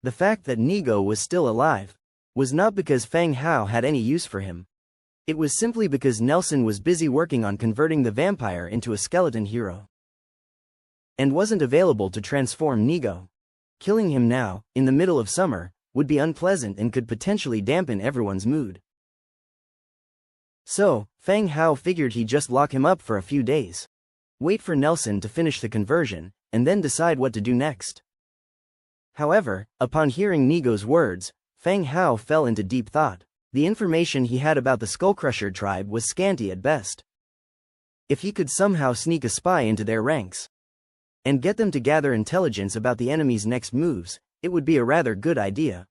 The fact that Nigo was still alive was not because Feng Hao had any use for him. It was simply because Nelson was busy working on converting the vampire into a skeleton hero and wasn't available to transform Nigo. Killing him now, in the middle of summer, would be unpleasant and could potentially dampen everyone's mood. So, Feng Hao figured he'd just lock him up for a few days. Wait for Nelson to finish the conversion, and then decide what to do next. However, upon hearing Nigo's words, Feng Hao fell into deep thought. The information he had about the Skullcrusher tribe was scanty at best. If he could somehow sneak a spy into their ranks and get them to gather intelligence about the enemy's next moves, it would be a rather good idea.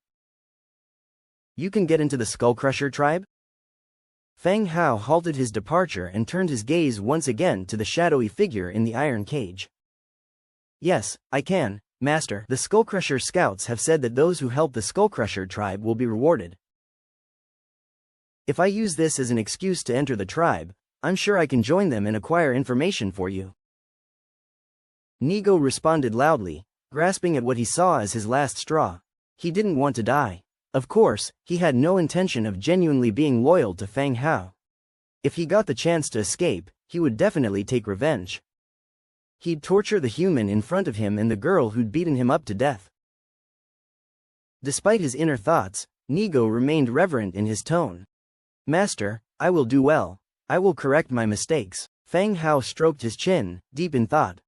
You can get into the Skullcrusher tribe? Feng Hao halted his departure and turned his gaze once again to the shadowy figure in the iron cage. Yes, I can, Master. The Skullcrusher scouts have said that those who help the Skullcrusher tribe will be rewarded. If I use this as an excuse to enter the tribe, I'm sure I can join them and acquire information for you. Nigo responded loudly, grasping at what he saw as his last straw. He didn't want to die. Of course, he had no intention of genuinely being loyal to Feng Hao. If he got the chance to escape, he would definitely take revenge. He'd torture the human in front of him and the girl who'd beaten him up to death. Despite his inner thoughts, Nigo remained reverent in his tone. Master, I will do well. I will correct my mistakes. Feng Hao stroked his chin, deep in thought.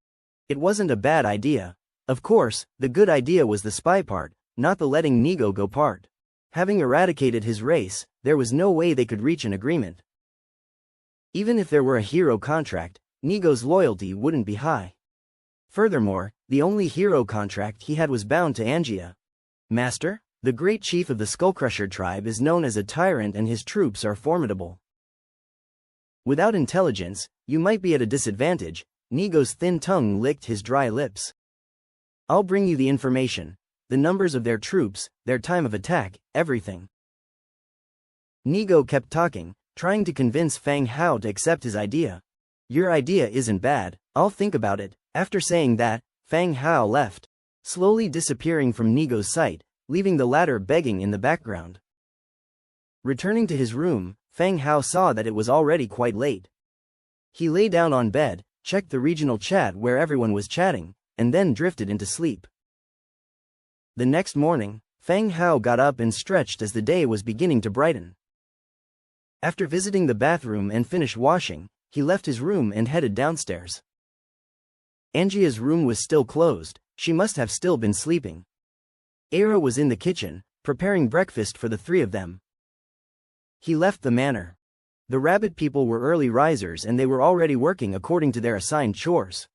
It wasn't a bad idea. Of course, the good idea was the spy part, not the letting Nigo go part. Having eradicated his race, there was no way they could reach an agreement. Even if there were a hero contract, Nigo's loyalty wouldn't be high. Furthermore, the only hero contract he had was bound to Angia. Master? The great chief of the Skullcrusher tribe is known as a tyrant and his troops are formidable. Without intelligence, you might be at a disadvantage. Nigo's thin tongue licked his dry lips. I'll bring you the information. The numbers of their troops, their time of attack, everything. Nigo kept talking, trying to convince Feng Hao to accept his idea. Your idea isn't bad, I'll think about it. After saying that, Feng Hao left, slowly disappearing from Nigo's sight, leaving the latter begging in the background. Returning to his room, Feng Hao saw that it was already quite late. He lay down on bed, checked the regional chat where everyone was chatting, and then drifted into sleep. The next morning, Feng Hao got up and stretched as the day was beginning to brighten. After visiting the bathroom and finished washing, he left his room and headed downstairs. Angia's room was still closed, she must have still been sleeping. Era was in the kitchen, preparing breakfast for the three of them. He left the manor. The rabbit people were early risers and they were already working according to their assigned chores.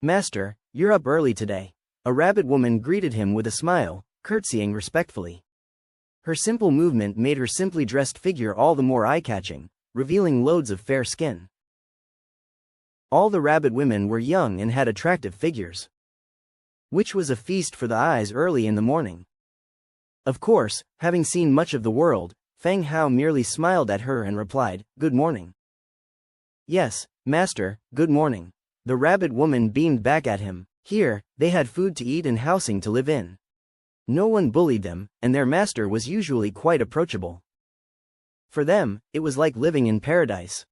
Master, you're up early today. A rabbit woman greeted him with a smile, curtsying respectfully. Her simple movement made her simply dressed figure all the more eye-catching, revealing loads of fair skin. All the rabbit women were young and had attractive figures, which was a feast for the eyes early in the morning. Of course, having seen much of the world, Feng Hao merely smiled at her and replied, "Good morning." "Yes, master, good morning." The rabbit woman beamed back at him. Here, they had food to eat and housing to live in. No one bullied them, and their master was usually quite approachable. For them, it was like living in paradise.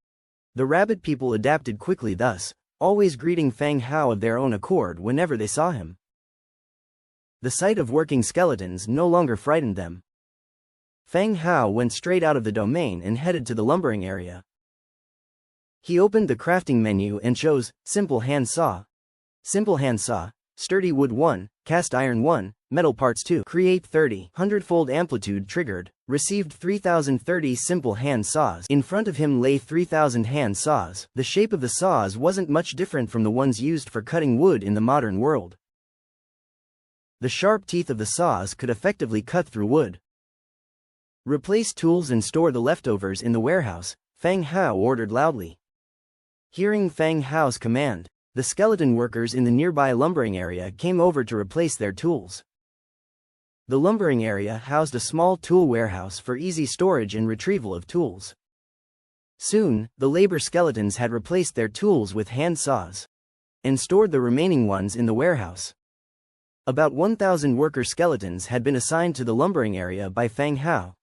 The rabbit people adapted quickly thus, always greeting Feng Hao of their own accord whenever they saw him. The sight of working skeletons no longer frightened them. Feng Hao went straight out of the domain and headed to the lumbering area. He opened the crafting menu and chose Simple Hand Saw. Simple Hand Saw, Sturdy Wood 1, Cast Iron 1, Metal Parts 2. Create 30. 100-fold amplitude triggered. Received 3030 simple hand saws. In front of him lay 3000 hand saws. The shape of the saws wasn't much different from the ones used for cutting wood in the modern world. The sharp teeth of the saws could effectively cut through wood. Replace tools and store the leftovers in the warehouse, Feng Hao ordered loudly. Hearing Feng Hao's command, the skeleton workers in the nearby lumbering area came over to replace their tools. The lumbering area housed a small tool warehouse for easy storage and retrieval of tools. Soon, the labor skeletons had replaced their tools with hand saws and stored the remaining ones in the warehouse. About 1,000 worker skeletons had been assigned to the lumbering area by Feng Hao.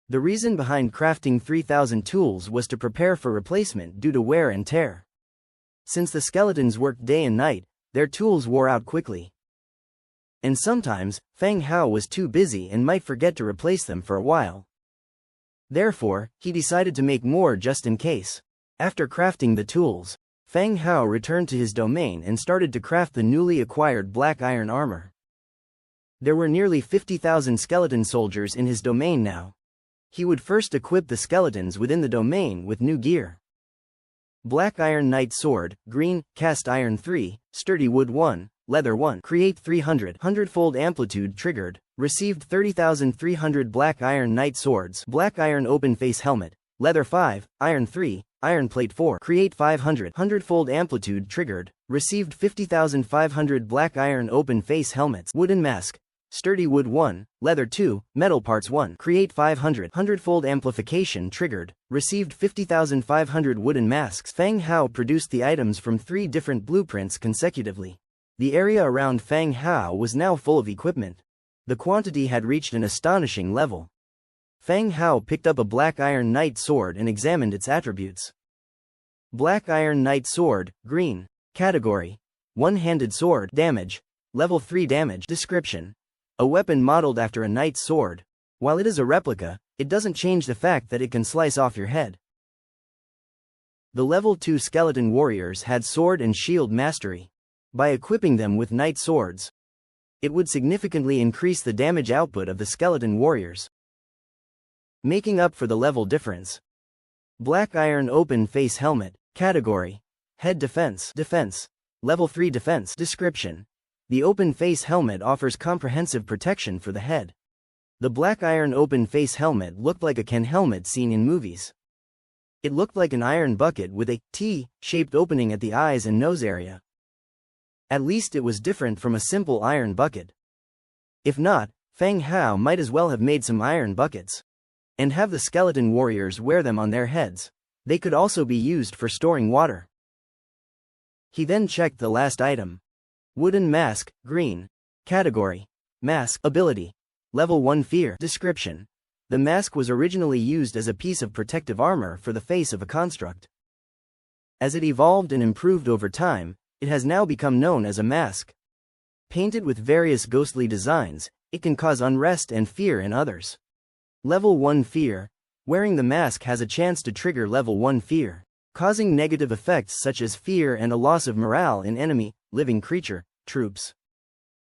The reason behind crafting 3,000 tools was to prepare for replacement due to wear and tear. Since the skeletons worked day and night, their tools wore out quickly. And sometimes, Feng Hao was too busy and might forget to replace them for a while. Therefore, he decided to make more just in case. After crafting the tools, Feng Hao returned to his domain and started to craft the newly acquired black iron armor. There were nearly 50,000 skeleton soldiers in his domain now. He would first equip the skeletons within the domain with new gear. Black Iron Knight Sword, Green, Cast Iron 3, Sturdy Wood 1, Leather 1. Create 300, 100-fold amplitude triggered. Received 30,300 Black Iron Knight Swords. Black Iron Open Face Helmet. Leather 5, Iron 3, Iron Plate 4. Create 500, 100-fold amplitude triggered. Received 50,500 Black Iron Open Face Helmets. Wooden Mask. Sturdy Wood 1, Leather 2, Metal Parts 1. Create 500, 100-fold amplification triggered. Received 50,500 wooden masks. Feng Hao produced the items from 3 different blueprints consecutively. The area around Feng Hao was now full of equipment. The quantity had reached an astonishing level. Feng Hao picked up a Black Iron Knight Sword and examined its attributes. Black Iron Knight Sword, Green. Category: One-handed sword. Damage: Level 3 damage. Description: a weapon modeled after a knight's sword. While it is a replica, it doesn't change the fact that it can slice off your head. The Level 2 skeleton warriors had sword and shield mastery. By equipping them with knight swords, it would significantly increase the damage output of the skeleton warriors, making up for the level difference. Black Iron Open Face Helmet. Category: Head Defense. Defense: Level 3 defense. Description: the open face helmet offers comprehensive protection for the head. The Black Iron Open Face Helmet looked like a Ken helmet seen in movies. It looked like an iron bucket with a T-shaped opening at the eyes and nose area. At least it was different from a simple iron bucket. If not, Feng Hao might as well have made some iron buckets and have the skeleton warriors wear them on their heads. They could also be used for storing water. He then checked the last item. Wooden Mask, Green. Category: Mask. Ability: Level 1 Fear. Description: the mask was originally used as a piece of protective armor for the face of a construct. As it evolved and improved over time, it has now become known as a mask. Painted with various ghostly designs, it can cause unrest and fear in others. Level 1 Fear. Wearing the mask has a chance to trigger Level 1 Fear, causing negative effects such as fear and a loss of morale in enemy, living creature, troops.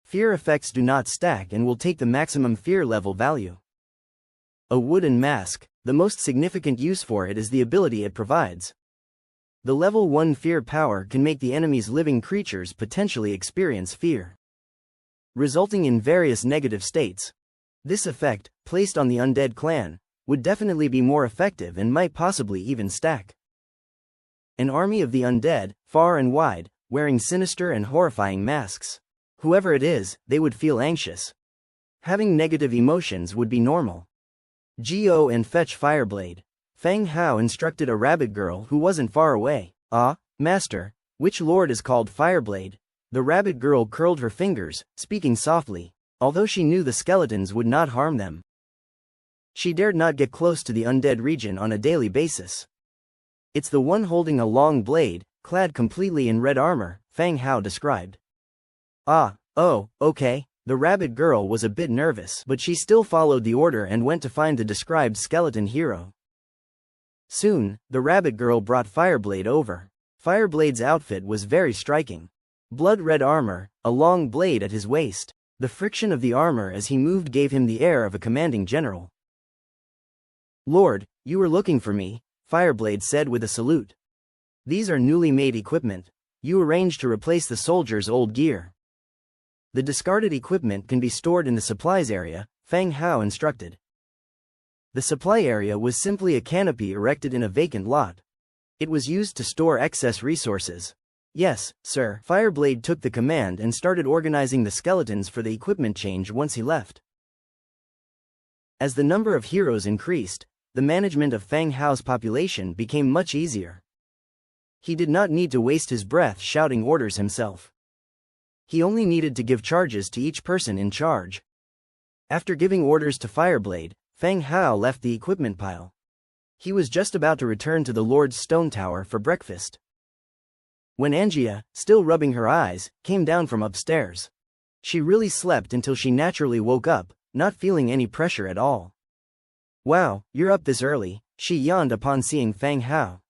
Fear effects do not stack and will take the maximum fear level value. A Wooden Mask. The most significant use for it is the ability it provides. The Level 1 Fear power can make the enemy's living creatures potentially experience fear, resulting in various negative states. This effect, placed on the Undead clan, would definitely be more effective and might possibly even stack. An army of the Undead, far and wide, wearing sinister and horrifying masks. Whoever it is, they would feel anxious. Having negative emotions would be normal. Go and fetch Fireblade. Feng Hao instructed a rabbit girl who wasn't far away. Ah, master, which lord is called Fireblade? The rabbit girl curled her fingers, speaking softly, although she knew the skeletons would not harm them. She dared not get close to the Undead region on a daily basis. It's the one holding a long blade, clad completely in red armor, Feng Hao described. Ah, oh, okay. The rabbit girl was a bit nervous, but she still followed the order and went to find the described skeleton hero. Soon, the rabbit girl brought Fireblade over. Fireblade's outfit was very striking. Blood-red armor, a long blade at his waist. The friction of the armor as he moved gave him the air of a commanding general. Lord, you were looking for me, Fireblade said with a salute. These are newly made equipment. You arranged to replace the soldiers' old gear. The discarded equipment can be stored in the supplies area, Feng Hao instructed. The supply area was simply a canopy erected in a vacant lot. It was used to store excess resources. Yes, sir. Fireblade took the command and started organizing the skeletons for the equipment change once he left. As the number of heroes increased, the management of Feng Hao's population became much easier. He did not need to waste his breath shouting orders himself. He only needed to give charges to each person in charge. After giving orders to Fireblade, Feng Hao left the equipment pile. He was just about to return to the Lord's Stone Tower for breakfast, when Angia, still rubbing her eyes, came down from upstairs. She really slept until she naturally woke up, not feeling any pressure at all. "Wow, you're up this early," she yawned upon seeing Feng Hao.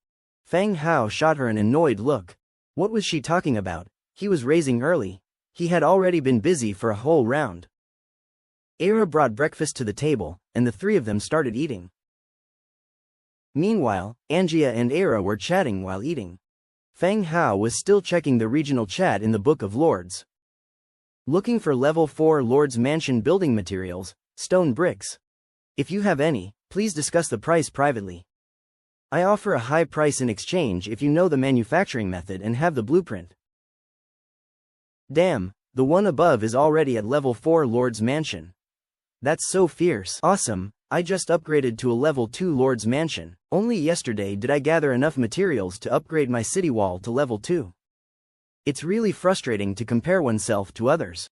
Feng Hao shot her an annoyed look. What was she talking about? He was raising early. He had already been busy for a whole round. Era brought breakfast to the table, and the three of them started eating. Meanwhile, Angia and Era were chatting while eating. Feng Hao was still checking the regional chat in the Book of Lords. Looking for level 4 Lord's Mansion building materials, stone bricks. If you have any, please discuss the price privately. I offer a high price in exchange if you know the manufacturing method and have the blueprint. Damn, the one above is already at level 4 Lord's Mansion. That's so fierce. Awesome, I just upgraded to a level 2 Lord's Mansion. Only yesterday did I gather enough materials to upgrade my city wall to level 2. It's really frustrating to compare oneself to others.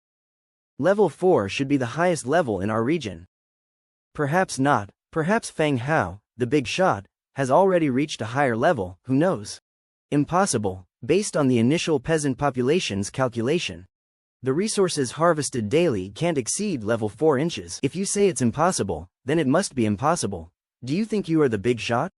Level 4 should be the highest level in our region. Perhaps not, perhaps Feng Hao, the big shot, has already reached a higher level, who knows? Impossible, based on the initial peasant population's calculation. The resources harvested daily can't exceed level 4 inches. If you say it's impossible, then it must be impossible. Do you think you are the big shot?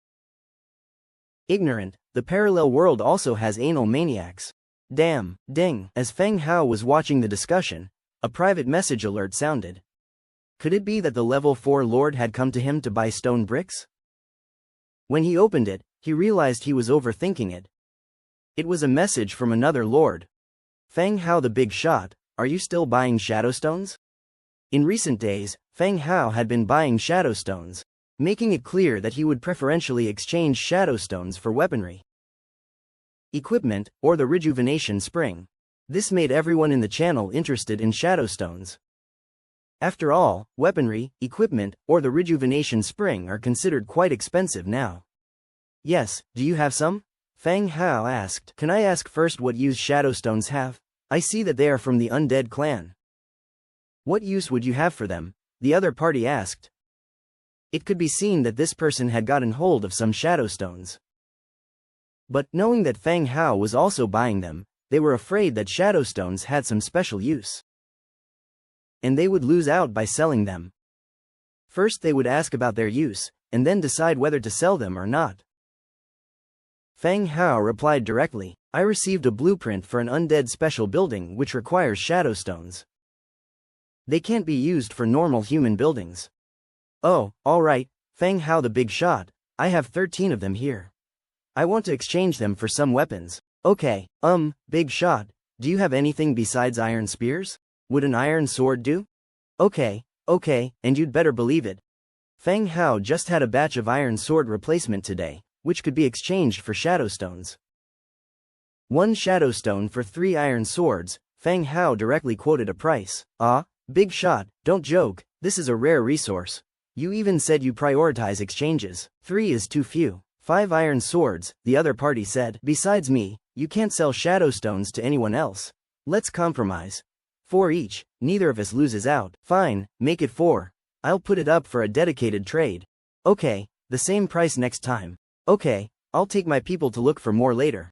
Ignorant, the parallel world also has anal maniacs. Damn, ding. As Feng Hao was watching the discussion, a private message alert sounded. Could it be that the level 4 lord had come to him to buy stone bricks? When he opened it, he realized he was overthinking it. It was a message from another lord. Feng Hao the big shot, are you still buying shadowstones? In recent days, Feng Hao had been buying shadowstones, making it clear that he would preferentially exchange shadowstones for weaponry, equipment, or the rejuvenation spring. This made everyone in the channel interested in shadowstones. After all, weaponry, equipment, or the rejuvenation spring are considered quite expensive now. Yes, do you have some? Feng Hao asked. Can I ask first what use shadowstones have? I see that they are from the Undead clan. What use would you have for them? The other party asked. It could be seen that this person had gotten hold of some shadowstones. But, knowing that Feng Hao was also buying them, they were afraid that shadowstones had some special use, and they would lose out by selling them. First they would ask about their use, and then decide whether to sell them or not. Feng Hao replied directly, I received a blueprint for an undead special building which requires shadowstones. They can't be used for normal human buildings. Oh, alright, Feng Hao the big shot, I have 13 of them here. I want to exchange them for some weapons. Okay, big shot, do you have anything besides iron spears? Would an iron sword do? Okay, and you'd better believe it. Feng Hao just had a batch of iron sword replacement today, which could be exchanged for shadowstones. 1 shadowstone for 3 iron swords. Feng Hao directly quoted a price. Ah, big shot, don't joke, this is a rare resource. You even said you prioritize exchanges. 3 is too few. 5 iron swords, the other party said. Besides me, you can't sell shadowstones to anyone else. Let's compromise. 4 each, neither of us loses out. Fine, make it 4. I'll put it up for a dedicated trade. Okay, the same price next time. Okay, I'll take my people to look for more later.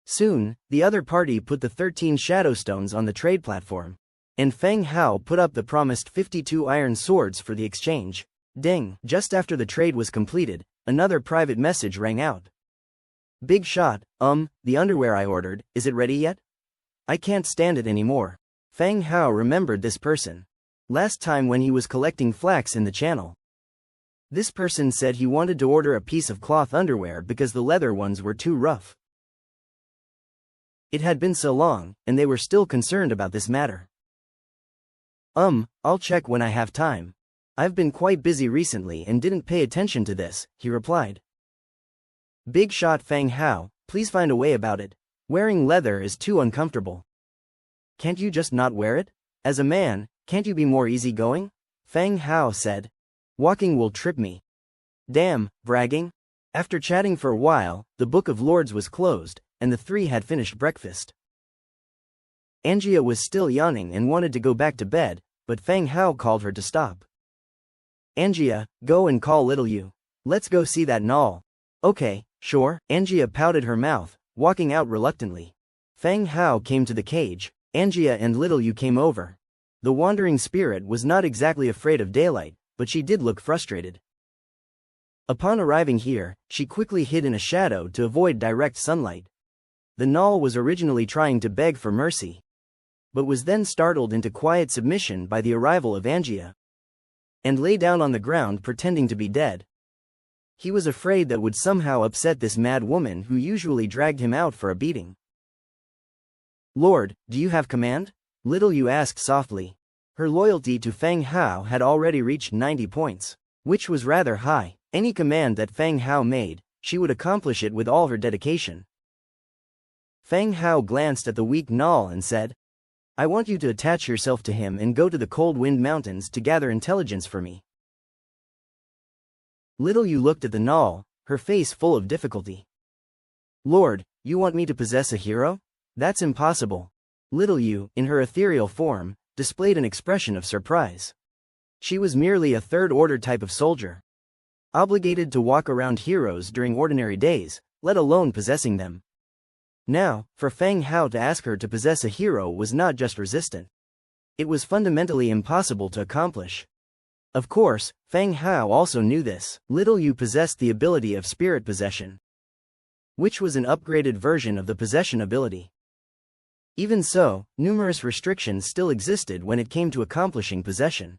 Soon, the other party put the 13 shadowstones on the trade platform, and Feng Hao put up the promised 52 iron swords for the exchange. Ding! Just after the trade was completed, another private message rang out. Big shot, the underwear I ordered, is it ready yet? I can't stand it anymore. Feng Hao remembered this person. Last time when he was collecting flax in the channel, this person said he wanted to order a piece of cloth underwear because the leather ones were too rough. It had been so long, and they were still concerned about this matter. I'll check when I have time. I've been quite busy recently and didn't pay attention to this, he replied. Big shot Feng Hao, please find a way about it. Wearing leather is too uncomfortable. Can't you just not wear it? As a man, can't you be more easygoing? Feng Hao said. Walking will trip me. Damn, bragging? After chatting for a while, the Book of Lords was closed, and the three had finished breakfast. Angia was still yawning and wanted to go back to bed, but Feng Hao called her to stop. Angia, go and call little you. Let's go see that Null. Okay, sure. Angia pouted her mouth, walking out reluctantly. Feng Hao came to the cage. Angia and little you came over. The wandering spirit was not exactly afraid of daylight, but she did look frustrated. Upon arriving here, she quickly hid in a shadow to avoid direct sunlight. The Null was originally trying to beg for mercy, but was then startled into quiet submission by the arrival of Angia, and lay down on the ground pretending to be dead. He was afraid that would somehow upset this mad woman who usually dragged him out for a beating. Lord, do you have command? Little Yu asked softly. Her loyalty to Feng Hao had already reached 90 points, which was rather high. Any command that Feng Hao made, she would accomplish it with all her dedication. Feng Hao glanced at the weak Null and said, I want you to attach yourself to him and go to the Cold Wind Mountains to gather intelligence for me. Little Yu looked at the Null, her face full of difficulty. Lord, you want me to possess a hero? That's impossible. Little Yu, in her ethereal form, displayed an expression of surprise. She was merely a third-order type of soldier, obligated to walk around heroes during ordinary days, let alone possessing them. Now, for Feng Hao to ask her to possess a hero was not just resistant. It was fundamentally impossible to accomplish. Of course, Feng Hao also knew this. Little Yu possessed the ability of spirit possession, which was an upgraded version of the possession ability. Even so, numerous restrictions still existed when it came to accomplishing possession.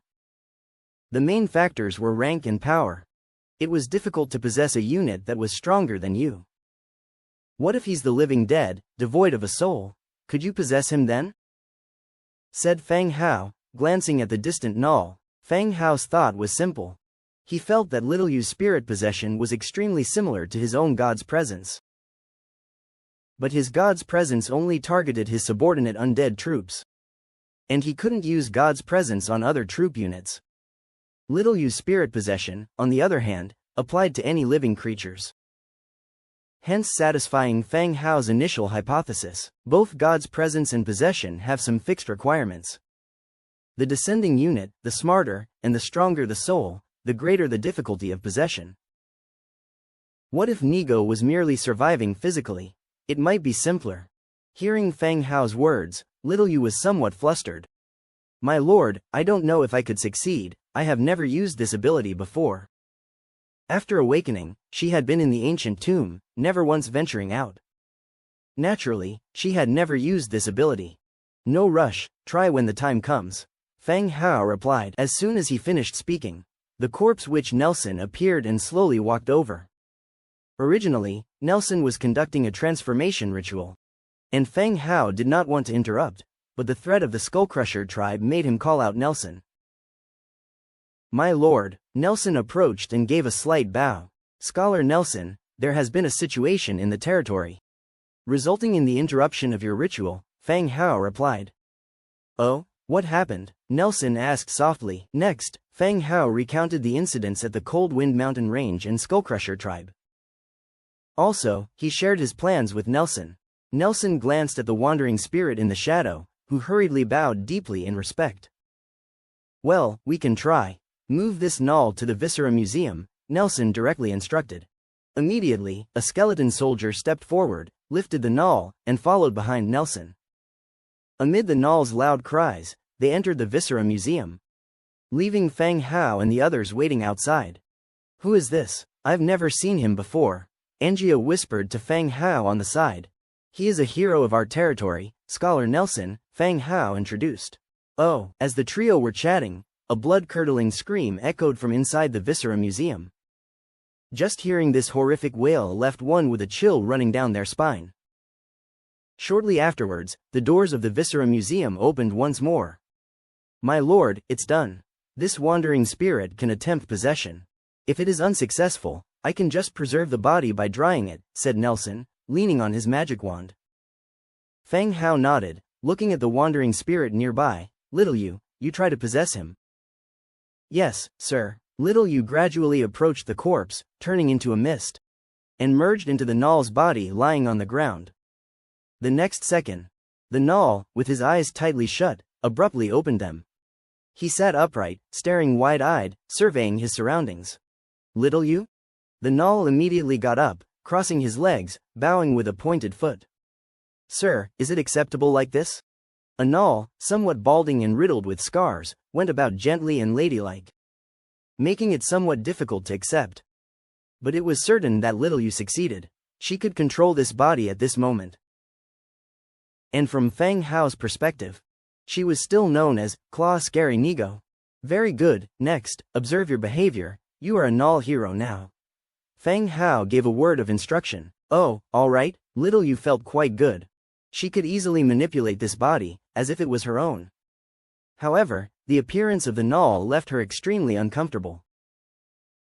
The main factors were rank and power. It was difficult to possess a unit that was stronger than you. What if he's the living dead, devoid of a soul? Could you possess him then? Said Feng Hao, glancing at the distant Null. Feng Hao's thought was simple. He felt that Little Yu's spirit possession was extremely similar to his own god's presence. But his god's presence only targeted his subordinate undead troops, and he couldn't use god's presence on other troop units. Little Yu's spirit possession, on the other hand, applied to any living creatures, hence satisfying Feng Hao's initial hypothesis. Both god's presence and possession have some fixed requirements. The descending unit, the smarter, and the stronger the soul, the greater the difficulty of possession. What if Nigo was merely surviving physically? It might be simpler. Hearing Feng Hao's words, Little Yu was somewhat flustered. My lord, I don't know if I could succeed, I have never used this ability before. After awakening, she had been in the ancient tomb, never once venturing out. Naturally, she had never used this ability. No rush, try when the time comes. Feng Hao replied. As soon as he finished speaking, the corpse witch Nelson appeared and slowly walked over. Originally, Nelson was conducting a transformation ritual, and Feng Hao did not want to interrupt, but the threat of the Skullcrusher tribe made him call out Nelson. My lord, Nelson approached and gave a slight bow. Scholar Nelson, there has been a situation in the territory, resulting in the interruption of your ritual, Feng Hao replied. Oh, what happened? Nelson asked softly. Next, Feng Hao recounted the incidents at the Cold Wind Mountain Range and Skullcrusher tribe. Also, he shared his plans with Nelson. Nelson glanced at the wandering spirit in the shadow, who hurriedly bowed deeply in respect. Well, we can try. Move this Null to the Viscera Museum, Nelson directly instructed. Immediately, a skeleton soldier stepped forward, lifted the Null, and followed behind Nelson. Amid the Null's loud cries, they entered the Viscera Museum, leaving Feng Hao and the others waiting outside. Who is this? I've never seen him before, Angia whispered to Feng Hao on the side. He is a hero of our territory, Scholar Nelson, Feng Hao introduced. Oh, as the trio were chatting, a blood-curdling scream echoed from inside the Viscera Museum. Just hearing this horrific wail left one with a chill running down their spine. Shortly afterwards, the doors of the Viscera Museum opened once more. My lord, it's done. This wandering spirit can attempt possession. If it is unsuccessful, I can just preserve the body by drying it, said Nelson, leaning on his magic wand. Feng Hao nodded, looking at the wandering spirit nearby. Little Yu, you try to possess him. Yes, sir. Little Yu gradually approached the corpse, turning into a mist, and merged into the Null's body lying on the ground. The next second, The Null, with his eyes tightly shut, abruptly opened them. He sat upright, staring wide-eyed, surveying his surroundings. Little you? The Null immediately got up, crossing his legs, bowing with a pointed foot. Sir, is it acceptable like this? A Null, somewhat balding and riddled with scars, went about gently and ladylike, making it somewhat difficult to accept. But it was certain that Little you succeeded. She could control this body at this moment. And from Feng Hao's perspective, she was still known as Claw Scary Nigo. Very good, next, observe your behavior, you are a Null hero now. Feng Hao gave a word of instruction. Oh, alright, Little you felt quite good. She could easily manipulate this body, as if it was her own. However, the appearance of the Null left her extremely uncomfortable.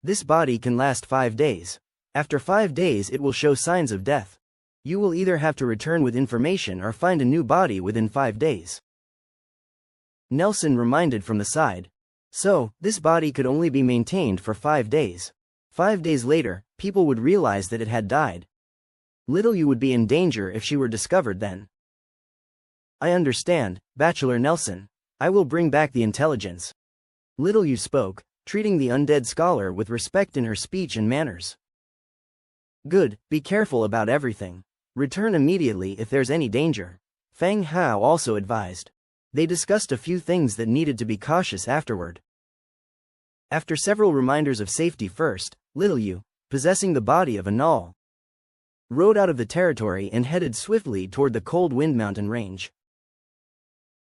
This body can last 5 days. After 5 days it will show signs of death. You will either have to return with information or find a new body within 5 days. Nelson reminded from the side. So, this body could only be maintained for 5 days. 5 days later, people would realize that it had died. Little you would be in danger if she were discovered then. I understand, Bachelor Nelson. I will bring back the intelligence. Little you spoke, treating the undead scholar with respect in her speech and manners. Good, be careful about everything. Return immediately if there's any danger. Feng Hao also advised. They discussed a few things that needed to be cautious afterward. After several reminders of safety first, Little you, possessing the body of a Null, rode out of the territory and headed swiftly toward the Cold Wind Mountain range.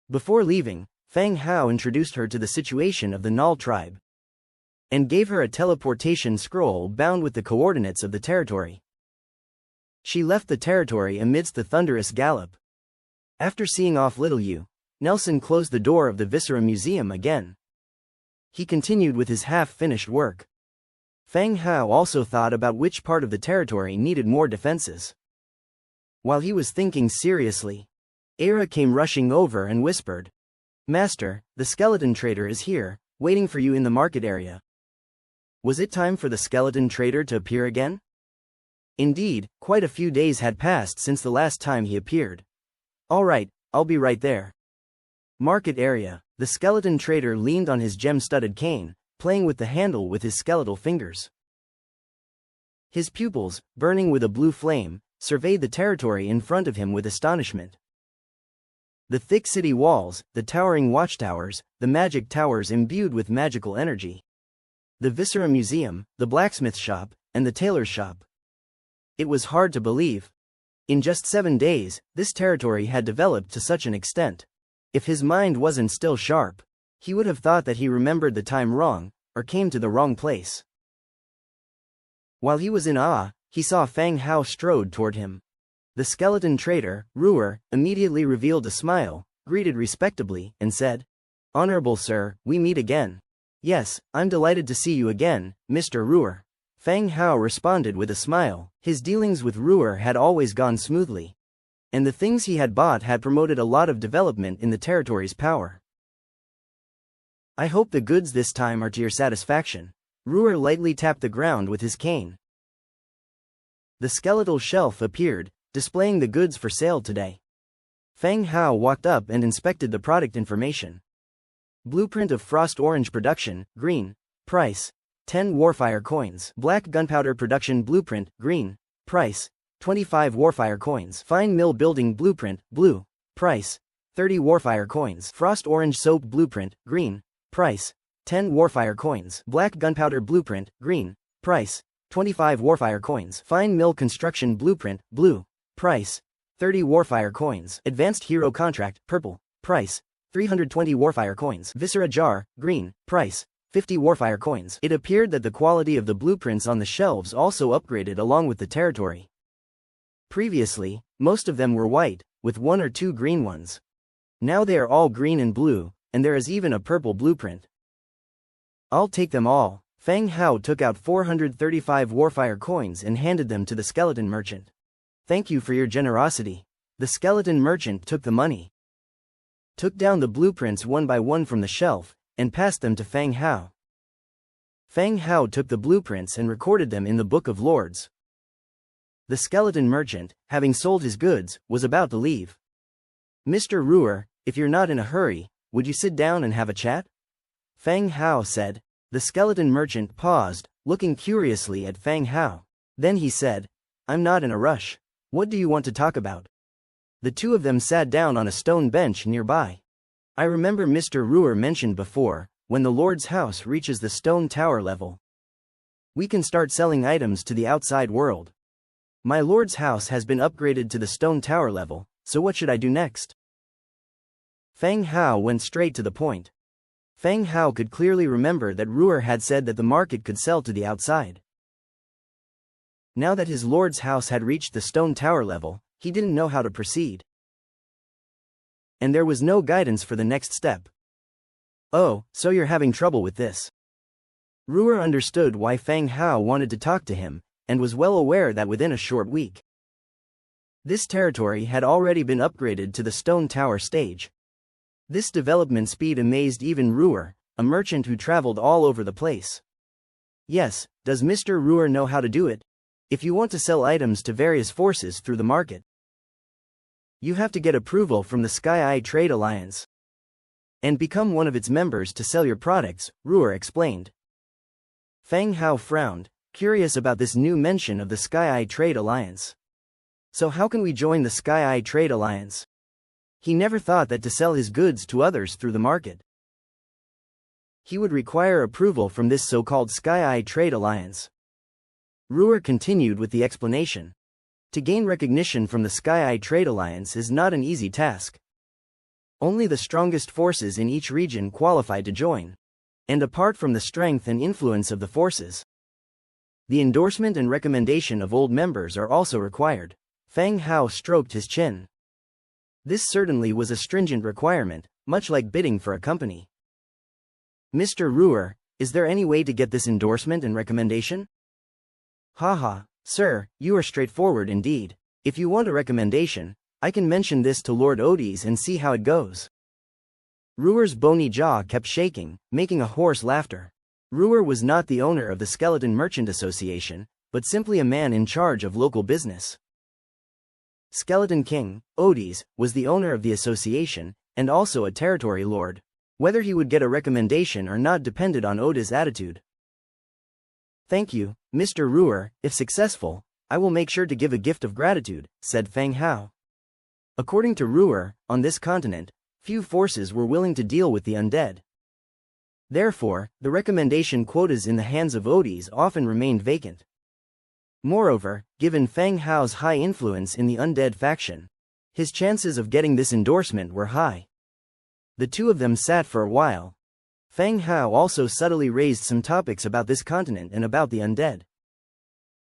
Before leaving, Feng Hao introduced her to the situation of the Null tribe, and gave her a teleportation scroll bound with the coordinates of the territory. She left the territory amidst the thunderous gallop. After seeing off Little you, Nelson closed the door of the Viscera Museum again. He continued with his half-finished work. Feng Hao also thought about which part of the territory needed more defenses. While he was thinking seriously, Era came rushing over and whispered, Master, the skeleton trader is here, waiting for you in the market area. Was it time for the skeleton trader to appear again? Indeed, quite a few days had passed since the last time he appeared. All right, I'll be right there. Market area. The skeleton trader leaned on his gem-studded cane, playing with the handle with his skeletal fingers. His pupils, burning with a blue flame, surveyed the territory in front of him with astonishment. The thick city walls, the towering watchtowers, the magic towers imbued with magical energy. The Viscera Museum, the blacksmith shop, and the tailor's shop. It was hard to believe. In just 7 days, this territory had developed to such an extent. If his mind wasn't still sharp, he would have thought that he remembered the time wrong, or came to the wrong place. While he was in awe, he saw Feng Hao strode toward him. The skeleton trader, Ruer, immediately revealed a smile, greeted respectably, and said, Honorable sir, we meet again. Yes, I'm delighted to see you again, Mr. Ruer. Feng Hao responded with a smile. His dealings with Ruer had always gone smoothly, and the things he had bought had promoted a lot of development in the territory's power. I hope the goods this time are to your satisfaction. Ruer lightly tapped the ground with his cane. The skeletal shelf appeared, displaying the goods for sale today. Feng Hao walked up and inspected the product information. Blueprint of Frost Orange production, green. Price, 10 Warfire coins. Black Gunpowder production blueprint, green. Price, 25 Warfire coins. Fine Mill building blueprint, blue. Price, 30 Warfire coins. Frost Orange soap blueprint, green. Price, 10 Warfire coins. Black Gunpowder blueprint, green. Price, 25 Warfire coins. Fine Mill construction blueprint, blue. Price, 30 Warfire coins. Advanced Hero contract, purple. Price, 320 Warfire coins. Viscera jar, green. Price, 50 Warfire coins. It appeared that the quality of the blueprints on the shelves also upgraded along with the territory. Previously, most of them were white, with 1 or 2 green ones. Now they are all green and blue, and there is even a purple blueprint. I'll take them all. Feng Hao took out 435 Warfire coins and handed them to the skeleton merchant. Thank you for your generosity. The skeleton merchant took the money, took down the blueprints one by one from the shelf, and passed them to Feng Hao. Feng Hao took the blueprints and recorded them in the Book of Lords. The skeleton merchant, having sold his goods, was about to leave. Mr. Ruer, if you're not in a hurry, would you sit down and have a chat? Fang Hao said. The skeleton merchant paused, looking curiously at Fang Hao. Then he said, I'm not in a rush. What do you want to talk about? The two of them sat down on a stone bench nearby. I remember Mr. Ruer mentioned before, when the Lord's house reaches the stone tower level, we can start selling items to the outside world. My Lord's house has been upgraded to the stone tower level, so what should I do next? Fang Hao went straight to the point. Fang Hao could clearly remember that Ruer had said that the market could sell to the outside. Now that his Lord's house had reached the stone tower level, he didn't know how to proceed. And there was no guidance for the next step. Oh, so you're having trouble with this. Ruer understood why Fang Hao wanted to talk to him, and was well aware that within a short week, this territory had already been upgraded to the stone tower stage. This development speed amazed even Ruer, a merchant who traveled all over the place. Yes, does Mr. Ruer know how to do it? If you want to sell items to various forces through the market, you have to get approval from the Sky Eye Trade Alliance and become one of its members to sell your products, Ruer explained. Fang Hao frowned, curious about this new mention of the Sky Eye Trade Alliance. So how can we join the Sky Eye Trade Alliance? He never thought that to sell his goods to others through the market, he would require approval from this so-called Sky Eye Trade Alliance. Ruer continued with the explanation. To gain recognition from the Sky Eye Trade Alliance is not an easy task. Only the strongest forces in each region qualified to join. And apart from the strength and influence of the forces, the endorsement and recommendation of old members are also required. Fang Hao stroked his chin. This certainly was a stringent requirement, much like bidding for a company. Mr. Ruer, is there any way to get this endorsement and recommendation? Haha, sir, you are straightforward indeed. If you want a recommendation, I can mention this to Lord Odys and see how it goes. Ruer's bony jaw kept shaking, making a hoarse laughter. Ruer was not the owner of the Skeleton Merchant Association, but simply a man in charge of local business. Skeleton King, Odys, was the owner of the association, and also a territory lord. Whether he would get a recommendation or not depended on Odys' attitude. Thank you, Mr. Ruer, if successful, I will make sure to give a gift of gratitude, said Fang Hao. According to Ruer, on this continent, few forces were willing to deal with the undead. Therefore, the recommendation quotas in the hands of Odys often remained vacant. Moreover, given Fang Hao's high influence in the undead faction, his chances of getting this endorsement were high. The two of them sat for a while. Fang Hao also subtly raised some topics about this continent and about the undead.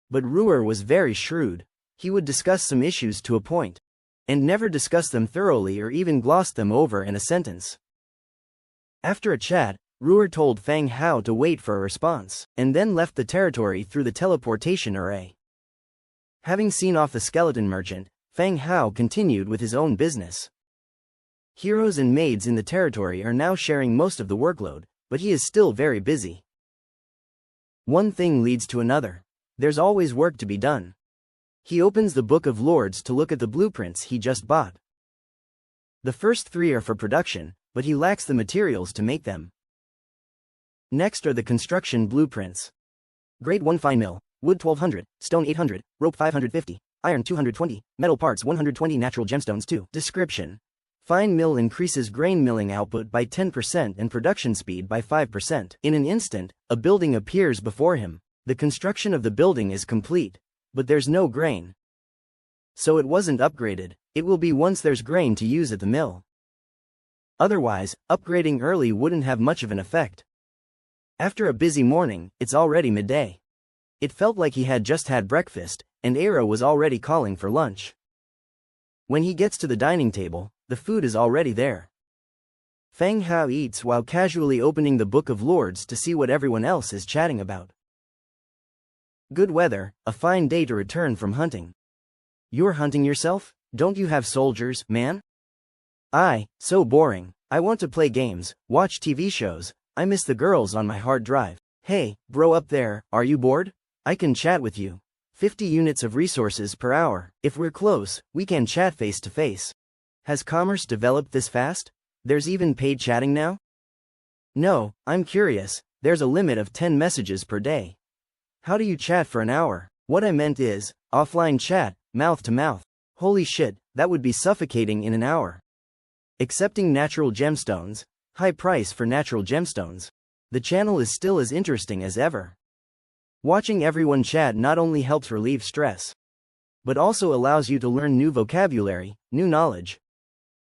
But Ruer was very shrewd. He would discuss some issues to a point, and never discuss them thoroughly or even gloss them over in a sentence. After a chat, Ruer told Fang Hao to wait for a response, and then left the territory through the teleportation array. Having seen off the skeleton merchant, Fang Hao continued with his own business. Heroes and maids in the territory are now sharing most of the workload, but he is still very busy. One thing leads to another. There's always work to be done. He opens the Book of Lords to look at the blueprints he just bought. The first 3 are for production, but he lacks the materials to make them. Next are the construction blueprints. Grade 1 fine mill, wood 1200, stone 800, rope 550, iron 220, metal parts 120, natural gemstones 2. Description. Fine mill increases grain milling output by 10% and production speed by 5%. In an instant, a building appears before him. The construction of the building is complete, but there's no grain. So it wasn't upgraded. It will be once there's grain to use at the mill. Otherwise, upgrading early wouldn't have much of an effect. After a busy morning, it's already midday. It felt like he had just had breakfast, and Era was already calling for lunch. When he gets to the dining table, the food is already there. Fang Hao eats while casually opening the Book of Lords to see what everyone else is chatting about. Good weather, a fine day to return from hunting. You're hunting yourself? Don't you have soldiers, man? Aye, so boring. I want to play games, watch TV shows. I miss the girls on my hard drive. Hey, bro up there, are you bored? I can chat with you. 50 units of resources per hour. If we're close, we can chat face to face. Has commerce developed this fast? There's even paid chatting now? No, I'm curious, there's a limit of 10 messages per day. How do you chat for an hour? What I meant is, offline chat, mouth to mouth. Holy shit, that would be suffocating in an hour. Accepting natural gemstones, high price for natural gemstones. The channel is still as interesting as ever. Watching everyone chat not only helps relieve stress, but also allows you to learn new vocabulary, new knowledge.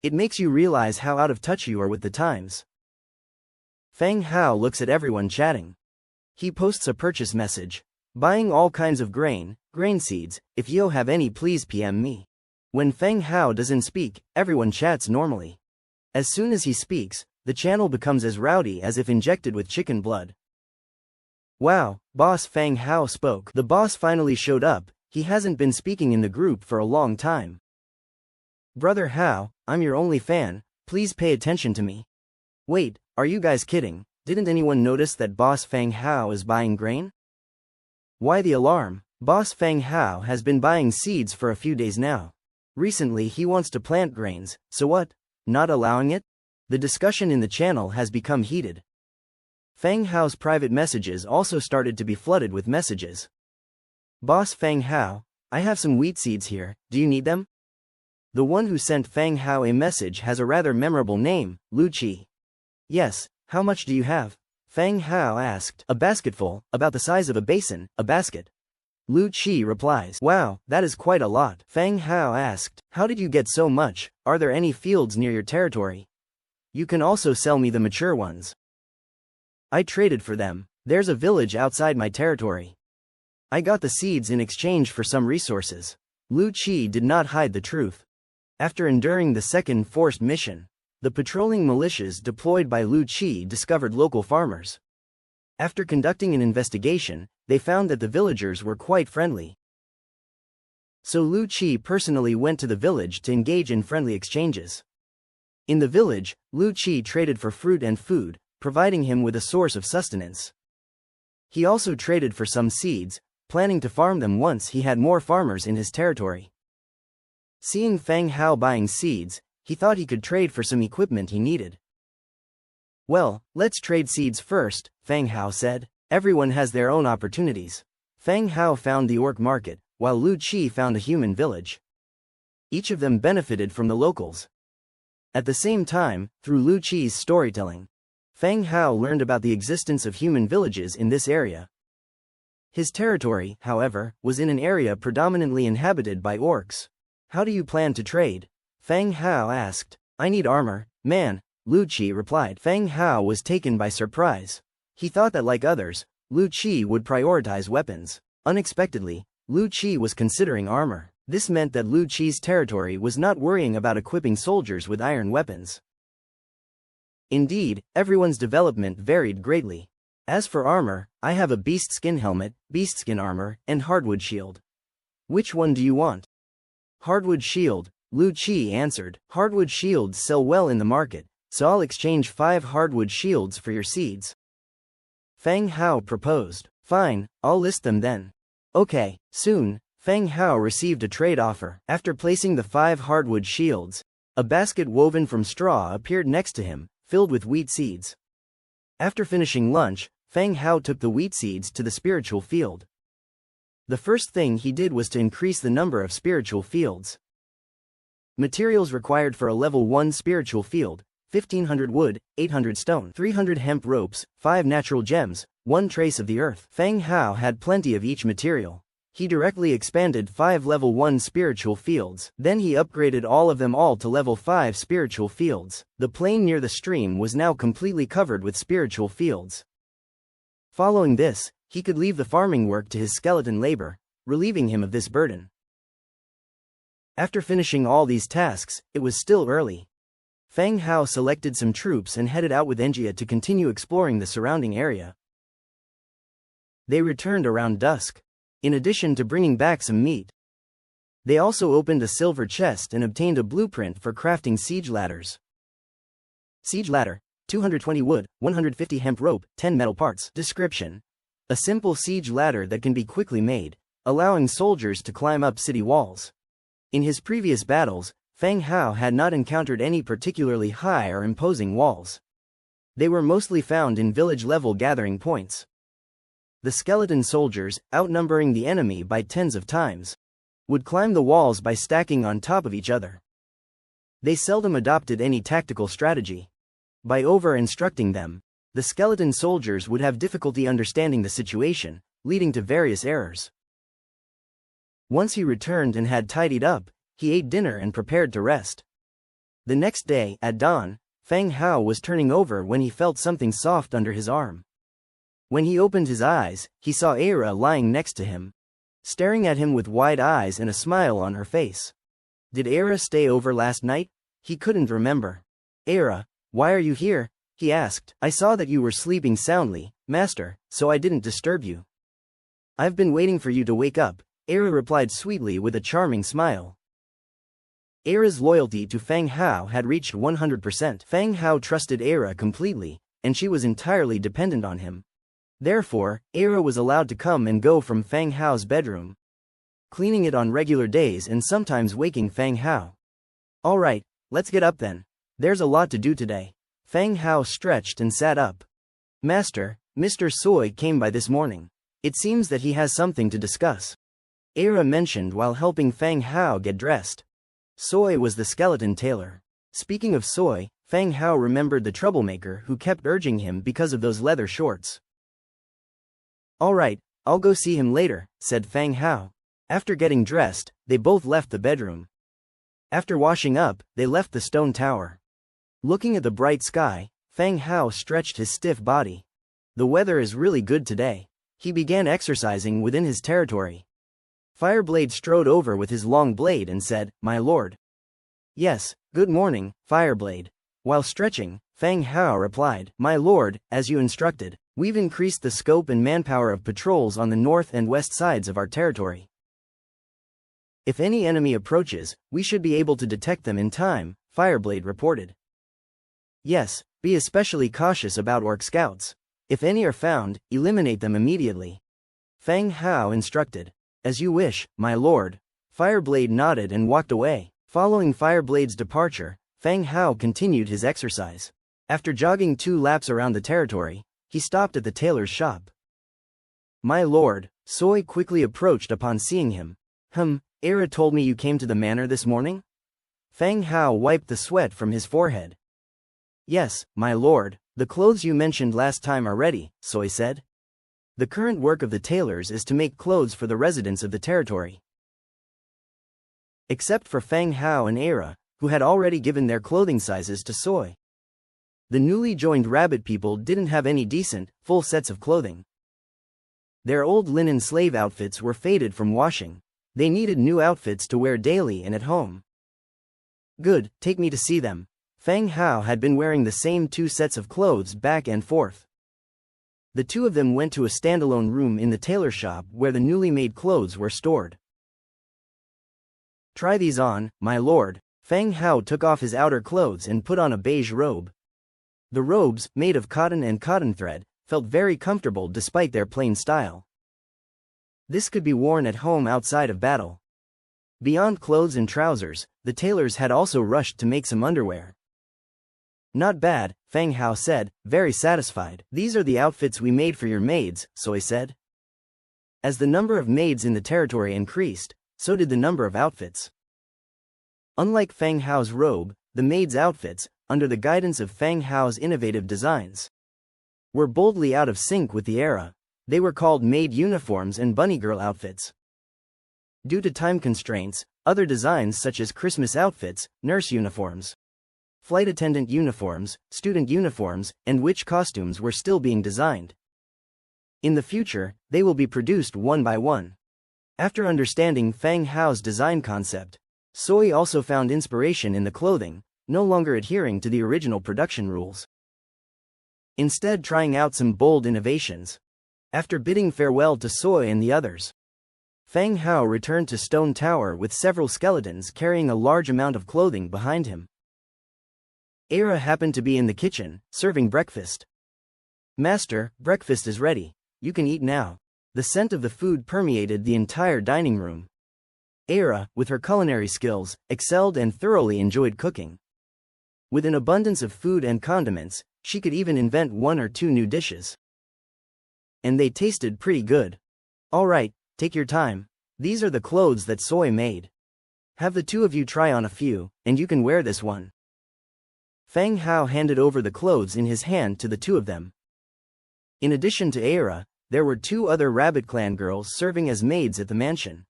It makes you realize how out of touch you are with the times. Feng Hao looks at everyone chatting. He posts a purchase message. Buying all kinds of grain seeds, if you have any please PM me. When Feng Hao doesn't speak, everyone chats normally. As soon as he speaks, the channel becomes as rowdy as if injected with chicken blood. Wow, boss Feng Hao spoke. The boss finally showed up, he hasn't been speaking in the group for a long time. Brother Hao, I'm your only fan, please pay attention to me. Wait, are you guys kidding? Didn't anyone notice that boss Feng Hao is buying grain? Why the alarm? Boss Feng Hao has been buying seeds for a few days now. Recently he wants to plant grains, so what? Not allowing it? The discussion in the channel has become heated. Feng Hao's private messages also started to be flooded with messages. Boss Feng Hao, I have some wheat seeds here, do you need them? The one who sent Feng Hao a message has a rather memorable name, Lu Qi. Yes, how much do you have? Feng Hao asked. A basketful, about the size of a basin, a basket. Lu Qi replies. Wow, that is quite a lot. Feng Hao asked. How did you get so much? Are there any fields near your territory? You can also sell me the mature ones. I traded for them. There's a village outside my territory. I got the seeds in exchange for some resources. Lu Qi did not hide the truth. After enduring the second forced mission, the patrolling militias deployed by Lu Qi discovered local farmers. After conducting an investigation, they found that the villagers were quite friendly. So Lu Qi personally went to the village to engage in friendly exchanges. In the village, Lu Qi traded for fruit and food, providing him with a source of sustenance. He also traded for some seeds, planning to farm them once he had more farmers in his territory. Seeing Feng Hao buying seeds, he thought he could trade for some equipment he needed. Well, let's trade seeds first, Feng Hao said. Everyone has their own opportunities. Feng Hao found the orc market, while Lu Qi found a human village. Each of them benefited from the locals. At the same time, through Lu Qi's storytelling, Feng Hao learned about the existence of human villages in this area. His territory, however, was in an area predominantly inhabited by orcs. How do you plan to trade? Feng Hao asked. I need armor, man, Lu Qi replied. Feng Hao was taken by surprise. He thought that like others, Lu Qi would prioritize weapons. Unexpectedly, Lu Qi was considering armor. This meant that Lu Qi's territory was not worrying about equipping soldiers with iron weapons. Indeed, everyone's development varied greatly. As for armor, I have a beast skin helmet, beast skin armor, and hardwood shield. Which one do you want? Hardwood shield, Lu Qi answered. Hardwood shields sell well in the market, so I'll exchange 5 hardwood shields for your seeds. Feng Hao proposed. Fine, I'll list them then. Okay, soon, Feng Hao received a trade offer. After placing the 5 hardwood shields, a basket woven from straw appeared next to him, filled with wheat seeds. After finishing lunch, Feng Hao took the wheat seeds to the spiritual field. The first thing he did was to increase the number of spiritual fields. Materials required for a level 1 spiritual field: 1500 wood, 800 stone, 300 hemp ropes, 5 natural gems, 1 trace of the earth. Feng Hao had plenty of each material. He directly expanded 5 level 1 spiritual fields. Then he upgraded all of them to level 5 spiritual fields. The plain near the stream was now completely covered with spiritual fields. Following this, he could leave the farming work to his skeleton labor, relieving him of this burden. After finishing all these tasks, it was still early. Feng Hao selected some troops and headed out with Enjia to continue exploring the surrounding area. They returned around dusk. In addition to bringing back some meat, they also opened a silver chest and obtained a blueprint for crafting siege ladders. Siege ladder: 220 wood, 150 hemp rope, 10 metal parts. Description: a simple siege ladder that can be quickly made, allowing soldiers to climb up city walls. In his previous battles, Feng Hao had not encountered any particularly high or imposing walls. They were mostly found in village-level gathering points. The skeleton soldiers, outnumbering the enemy by tens of times, would climb the walls by stacking on top of each other. They seldom adopted any tactical strategy. By over-instructing them, the skeleton soldiers would have difficulty understanding the situation, leading to various errors. Once he returned and had tidied up, he ate dinner and prepared to rest. The next day, at dawn, Feng Hao was turning over when he felt something soft under his arm. When he opened his eyes, he saw Aira lying next to him, staring at him with wide eyes and a smile on her face. Did Aira stay over last night? He couldn't remember. Aira, why are you here? He asked. I saw that you were sleeping soundly, master, so I didn't disturb you. I've been waiting for you to wake up, Aira replied sweetly with a charming smile. Aira's loyalty to Feng Hao had reached 100%. Feng Hao trusted Aira completely, and she was entirely dependent on him. Therefore, Aira was allowed to come and go from Feng Hao's bedroom, cleaning it on regular days and sometimes waking Feng Hao. All right, let's get up then. There's a lot to do today. Feng Hao stretched and sat up. Master, Mr. Soy came by this morning. It seems that he has something to discuss, Aira mentioned while helping Feng Hao get dressed. Soy was the skeleton tailor. Speaking of Soy, Feng Hao remembered the troublemaker who kept urging him because of those leather shorts. All right, I'll go see him later, said Feng Hao. After getting dressed, they both left the bedroom. After washing up, they left the stone tower. Looking at the bright sky, Feng Hao stretched his stiff body. The weather is really good today. He began exercising within his territory. Fireblade strode over with his long blade and said, My lord. Yes, good morning, Fireblade. While stretching, Feng Hao replied, My lord, as you instructed, we've increased the scope and manpower of patrols on the north and west sides of our territory. If any enemy approaches, we should be able to detect them in time, Fireblade reported. Yes, be especially cautious about orc scouts. If any are found, eliminate them immediately, Feng Hao instructed. As you wish, my lord. Fireblade nodded and walked away. Following Fireblade's departure, Feng Hao continued his exercise. After jogging 2 laps around the territory, he stopped at the tailor's shop. My lord, Soy quickly approached upon seeing him. Aira told me you came to the manor this morning? Feng Hao wiped the sweat from his forehead. Yes, my lord, the clothes you mentioned last time are ready, Soy said. The current work of the tailors is to make clothes for the residents of the territory. Except for Feng Hao and Aira, who had already given their clothing sizes to Soy. The newly joined rabbit people didn't have any decent, full sets of clothing. Their old linen slave outfits were faded from washing. They needed new outfits to wear daily and at home. Good, take me to see them. Feng Hao had been wearing the same 2 sets of clothes back and forth. The 2 of them went to a standalone room in the tailor shop where the newly made clothes were stored. Try these on, my lord. Feng Hao took off his outer clothes and put on a beige robe. The robes, made of cotton and cotton thread, felt very comfortable despite their plain style. This could be worn at home outside of battle. Beyond clothes and trousers, the tailors had also rushed to make some underwear. Not bad, Feng Hao said, very satisfied. These are the outfits we made for your maids, Soy said. As the number of maids in the territory increased, so did the number of outfits. Unlike Feng Hao's robe, the maids' outfits, under the guidance of Feng Hao's innovative designs, were boldly out of sync with the era. They were called maid uniforms and bunny girl outfits. Due to time constraints, other designs such as Christmas outfits, nurse uniforms, flight attendant uniforms, student uniforms, and witch costumes were still being designed. In the future, they will be produced one by one. After understanding Feng Hao's design concept, Soy also found inspiration in the clothing, no longer adhering to the original production rules. Instead, trying out some bold innovations. After bidding farewell to Soy and the others, Feng Hao returned to Stone Tower with several skeletons carrying a large amount of clothing behind him. Aira happened to be in the kitchen, serving breakfast. Master, breakfast is ready. You can eat now. The scent of the food permeated the entire dining room. Era, with her culinary skills, excelled and thoroughly enjoyed cooking. With an abundance of food and condiments, she could even invent 1 or 2 new dishes. And they tasted pretty good. All right, take your time. These are the clothes that Soy made. Have the 2 of you try on a few, and you can wear this one. Feng Hao handed over the clothes in his hand to the 2 of them. In addition to Era, there were 2 other Rabbit Clan girls serving as maids at the mansion.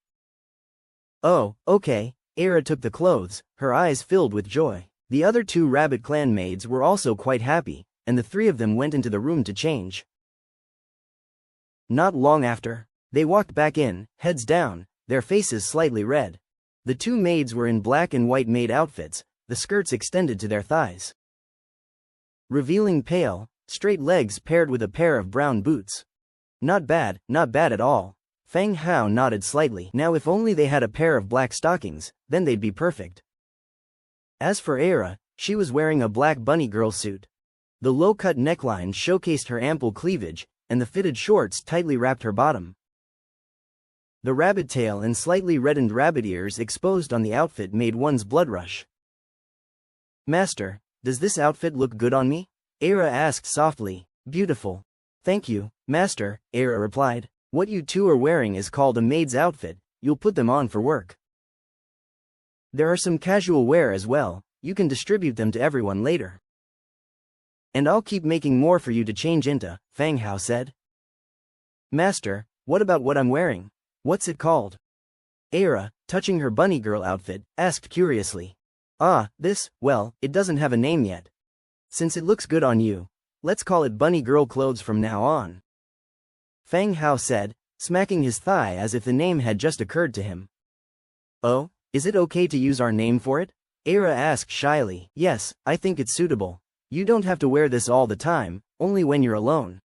Oh, okay, Era took the clothes, her eyes filled with joy. The other 2 Rabbit Clan maids were also quite happy, and the 3 of them went into the room to change. Not long after, they walked back in, heads down, their faces slightly red. The 2 maids were in black and white maid outfits, the skirts extended to their thighs, revealing pale, straight legs paired with a pair of brown boots. Not bad at all. Feng Hao nodded slightly. Now if only they had a pair of black stockings, then they'd be perfect. As for Era, she was wearing a black bunny girl suit. The low-cut neckline showcased her ample cleavage, and the fitted shorts tightly wrapped her bottom. The rabbit tail and slightly reddened rabbit ears exposed on the outfit made one's blood rush. Master, does this outfit look good on me? Era asked softly. Beautiful. Thank you, Master, Era replied. What you 2 are wearing is called a maid's outfit, you'll put them on for work. There are some casual wear as well, you can distribute them to everyone later. And I'll keep making more for you to change into, Feng Hao said. Master, what about what I'm wearing? What's it called? Era, touching her bunny girl outfit, asked curiously. Ah, this, well, it doesn't have a name yet. Since it looks good on you, let's call it bunny girl clothes from now on. Feng Hao said, smacking his thigh as if the name had just occurred to him. Oh, is it okay to use our name for it? Era asked shyly. Yes, I think it's suitable. You don't have to wear this all the time, only when you're alone.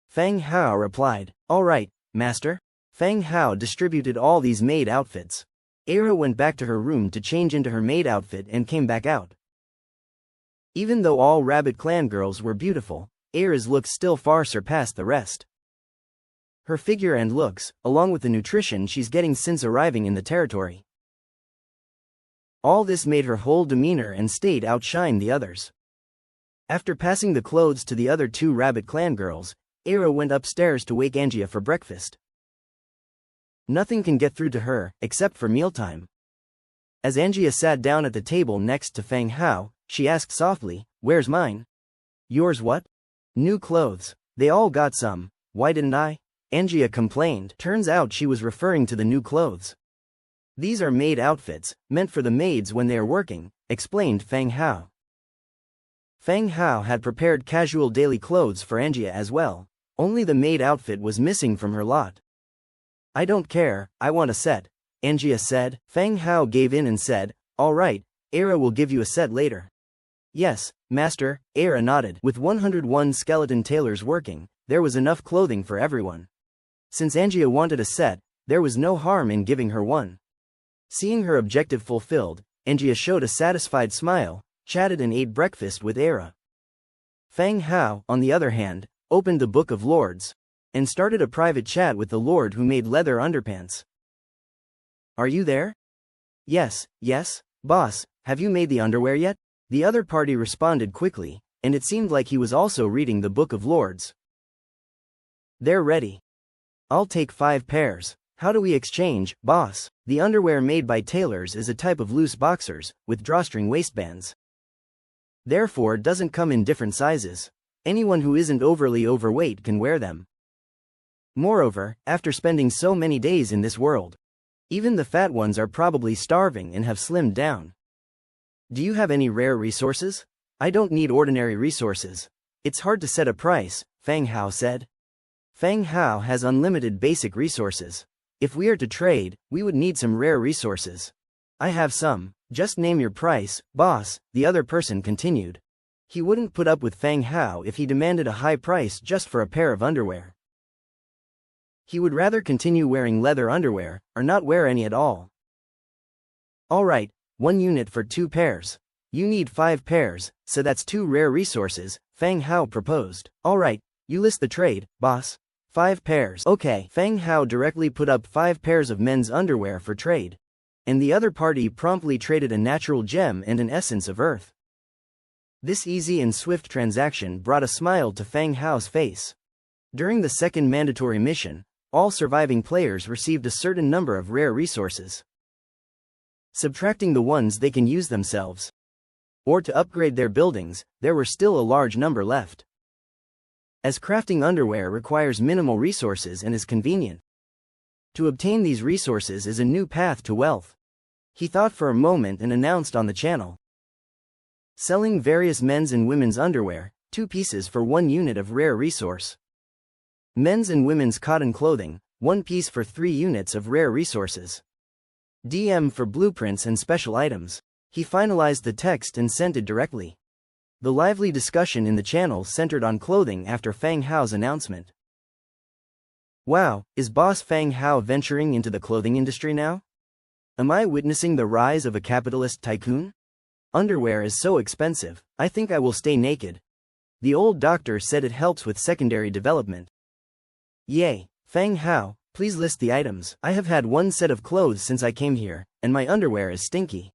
Feng Hao replied. All right, Master. Feng Hao distributed all these maid outfits. Era went back to her room to change into her maid outfit and came back out. Even though all Rabbit Clan girls were beautiful, Era's looks still far surpassed the rest. Her figure and looks, along with the nutrition she's getting since arriving in the territory. All this made her whole demeanor and state outshine the others. After passing the clothes to the other 2 Rabbit Clan girls, Era went upstairs to wake Angia for breakfast. Nothing can get through to her, except for mealtime. As Angia sat down at the table next to Feng Hao, she asked softly, Where's mine? Yours what? New clothes. They all got some, why didn't I? Angia complained. Turns out she was referring to the new clothes. These are maid outfits, meant for the maids when they are working, explained Feng Hao. Feng Hao had prepared casual daily clothes for Angia as well, only the maid outfit was missing from her lot. I don't care, I want a set, Angia said. Feng Hao gave in and said, All right, Era will give you a set later. Yes, Master, Era nodded. With 101 skeleton tailors working, there was enough clothing for everyone. Since Angia wanted a set, there was no harm in giving her one. Seeing her objective fulfilled, Angia showed a satisfied smile, chatted and ate breakfast with Era. Feng Hao, on the other hand, opened the Book of Lords, and started a private chat with the Lord who made leather underpants. Are you there? Yes, boss, have you made the underwear yet? The other party responded quickly, and it seemed like he was also reading the Book of Lords. They're ready. I'll take 5 pairs. How do we exchange, boss? The underwear made by tailors is a type of loose boxers, with drawstring waistbands. Therefore doesn't come in different sizes. Anyone who isn't overly overweight can wear them. Moreover, after spending so many days in this world, even the fat ones are probably starving and have slimmed down. Do you have any rare resources? I don't need ordinary resources. It's hard to set a price, Feng Hao said. Feng Hao has unlimited basic resources. If we are to trade, we would need some rare resources. I have some, just name your price, boss, the other person continued. He wouldn't put up with Feng Hao if he demanded a high price just for a pair of underwear. He would rather continue wearing leather underwear, or not wear any at all. Alright, 1 unit for 2 pairs. You need 5 pairs, so that's 2 rare resources, Feng Hao proposed. Alright, you list the trade, boss. 5 pairs. Okay. Feng Hao directly put up 5 pairs of men's underwear for trade. And the other party promptly traded a natural gem and an essence of earth. This easy and swift transaction brought a smile to Feng Hao's face. During the second mandatory mission, all surviving players received a certain number of rare resources. Subtracting the ones they can use themselves, or to upgrade their buildings, there were still a large number left. As crafting underwear requires minimal resources and is convenient, to obtain these resources is a new path to wealth. He thought for a moment and announced on the channel. Selling various men's and women's underwear, 2 pieces for 1 unit of rare resource. Men's and women's cotton clothing, 1 piece for 3 units of rare resources. DM for blueprints and special items. He finalized the text and sent it directly. The lively discussion in the channel centered on clothing after Feng Hao's announcement. Wow, is Boss Feng Hao venturing into the clothing industry now? Am I witnessing the rise of a capitalist tycoon? Underwear is so expensive, I think I will stay naked. The old doctor said it helps with secondary development. Yay, Feng Hao, please list the items. I have had 1 set of clothes since I came here, and my underwear is stinky.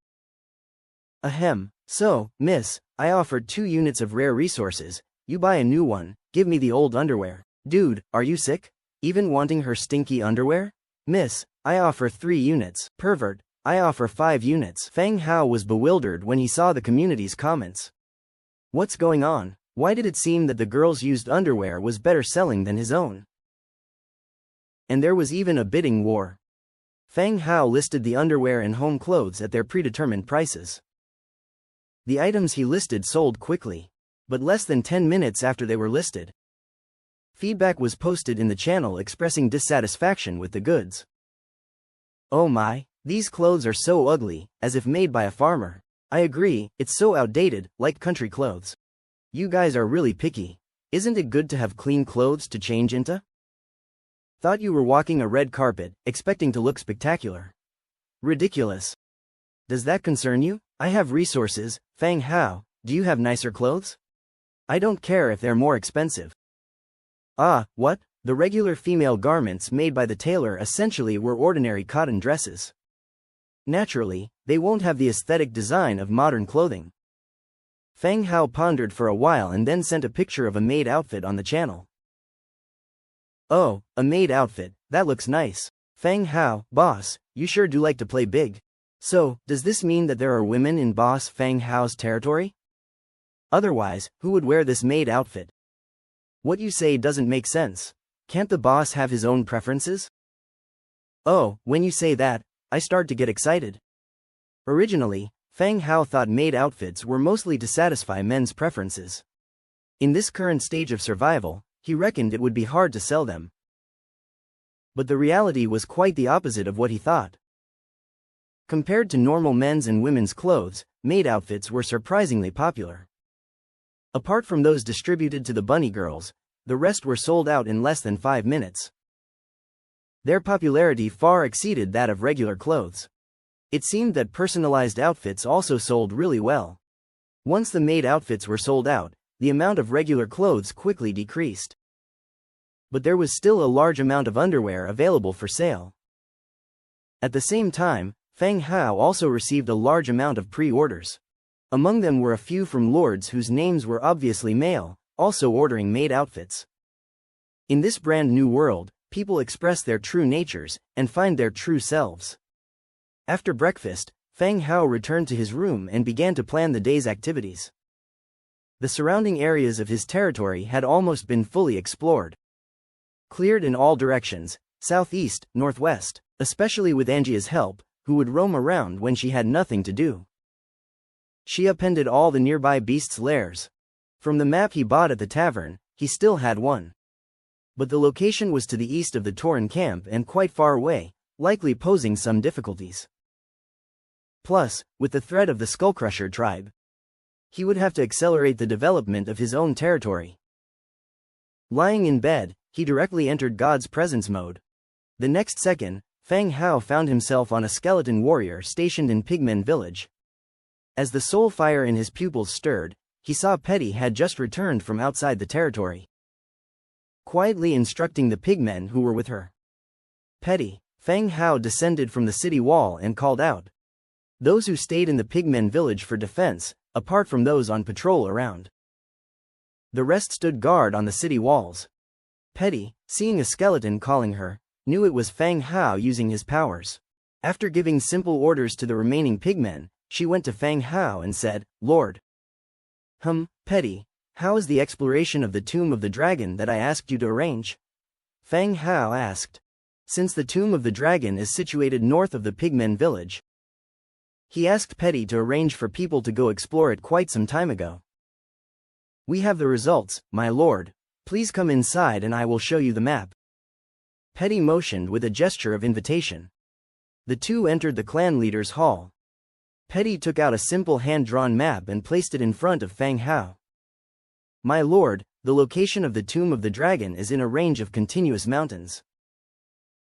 Ahem, so, miss, I offered 2 units of rare resources, you buy a new one, give me the old underwear. Dude, are you sick? Even wanting her stinky underwear? Miss, I offer 3 units. Pervert, I offer 5 units. Feng Hao was bewildered when he saw the community's comments. What's going on? Why did it seem that the girl's used underwear was better selling than his own? And there was even a bidding war. Feng Hao listed the underwear and home clothes at their predetermined prices. The items he listed sold quickly, but less than 10 minutes after they were listed. Feedback was posted in the channel expressing dissatisfaction with the goods. Oh my, these clothes are so ugly, as if made by a farmer. I agree, it's so outdated, like country clothes. You guys are really picky. Isn't it good to have clean clothes to change into? Thought you were walking a red carpet, expecting to look spectacular. Ridiculous. Does that concern you? I have resources. Feng Hao, do you have nicer clothes? I don't care if they're more expensive. Ah, what? The regular female garments made by the tailor essentially were ordinary cotton dresses. Naturally, they won't have the aesthetic design of modern clothing. Feng Hao pondered for a while and then sent a picture of a maid outfit on the channel. Oh, a maid outfit, that looks nice. Feng Hao, boss, you sure do like to play big. So, does this mean that there are women in Boss Feng Hao's territory? Otherwise, who would wear this maid outfit? What you say doesn't make sense. Can't the boss have his own preferences? Oh, when you say that, I start to get excited. Originally, Feng Hao thought maid outfits were mostly to satisfy men's preferences. In this current stage of survival, he reckoned it would be hard to sell them. But the reality was quite the opposite of what he thought. Compared to normal men's and women's clothes, maid outfits were surprisingly popular. Apart from those distributed to the bunny girls, the rest were sold out in less than 5 minutes. Their popularity far exceeded that of regular clothes. It seemed that personalized outfits also sold really well. Once the maid outfits were sold out, the amount of regular clothes quickly decreased. But there was still a large amount of underwear available for sale. At the same time, Feng Hao also received a large amount of pre-orders. Among them were a few from lords whose names were obviously male, also ordering maid outfits. In this brand new world, people express their true natures and find their true selves. After breakfast, Feng Hao returned to his room and began to plan the day's activities. The surrounding areas of his territory had almost been fully explored. Cleared in all directions, southeast, northwest, especially with Angia's help, who would roam around when she had nothing to do. She appended all the nearby beasts' lairs. From the map he bought at the tavern, he still had one. But the location was to the east of the Tauren camp and quite far away, likely posing some difficulties. Plus, with the threat of the Skullcrusher tribe, he would have to accelerate the development of his own territory. Lying in bed, he directly entered God's presence mode. The next second, Feng Hao found himself on a skeleton warrior stationed in Pigmen village. As the soul fire in his pupils stirred, he saw Petty had just returned from outside the territory. quietly instructing the pigmen who were with her. Petty. Feng Hao descended from the city wall and called out. Those who stayed in the pigmen village for defense, apart from those on patrol around. The rest stood guard on the city walls. Petty, seeing a skeleton calling her, knew it was Feng Hao using his powers. After giving simple orders to the remaining pigmen, she went to Feng Hao and said, Lord. Petty, how is the exploration of the Tomb of the Dragon that I asked you to arrange? Feng Hao asked. Since the Tomb of the Dragon is situated north of the pigmen village, he asked Petty to arrange for people to go explore it quite some time ago. We have the results, my lord. Please come inside and I will show you the map. Petty motioned with a gesture of invitation. The two entered the clan leader's hall. Petty took out a simple hand-drawn map and placed it in front of Feng Hao. My lord, the location of the Tomb of the Dragon is in a range of continuous mountains.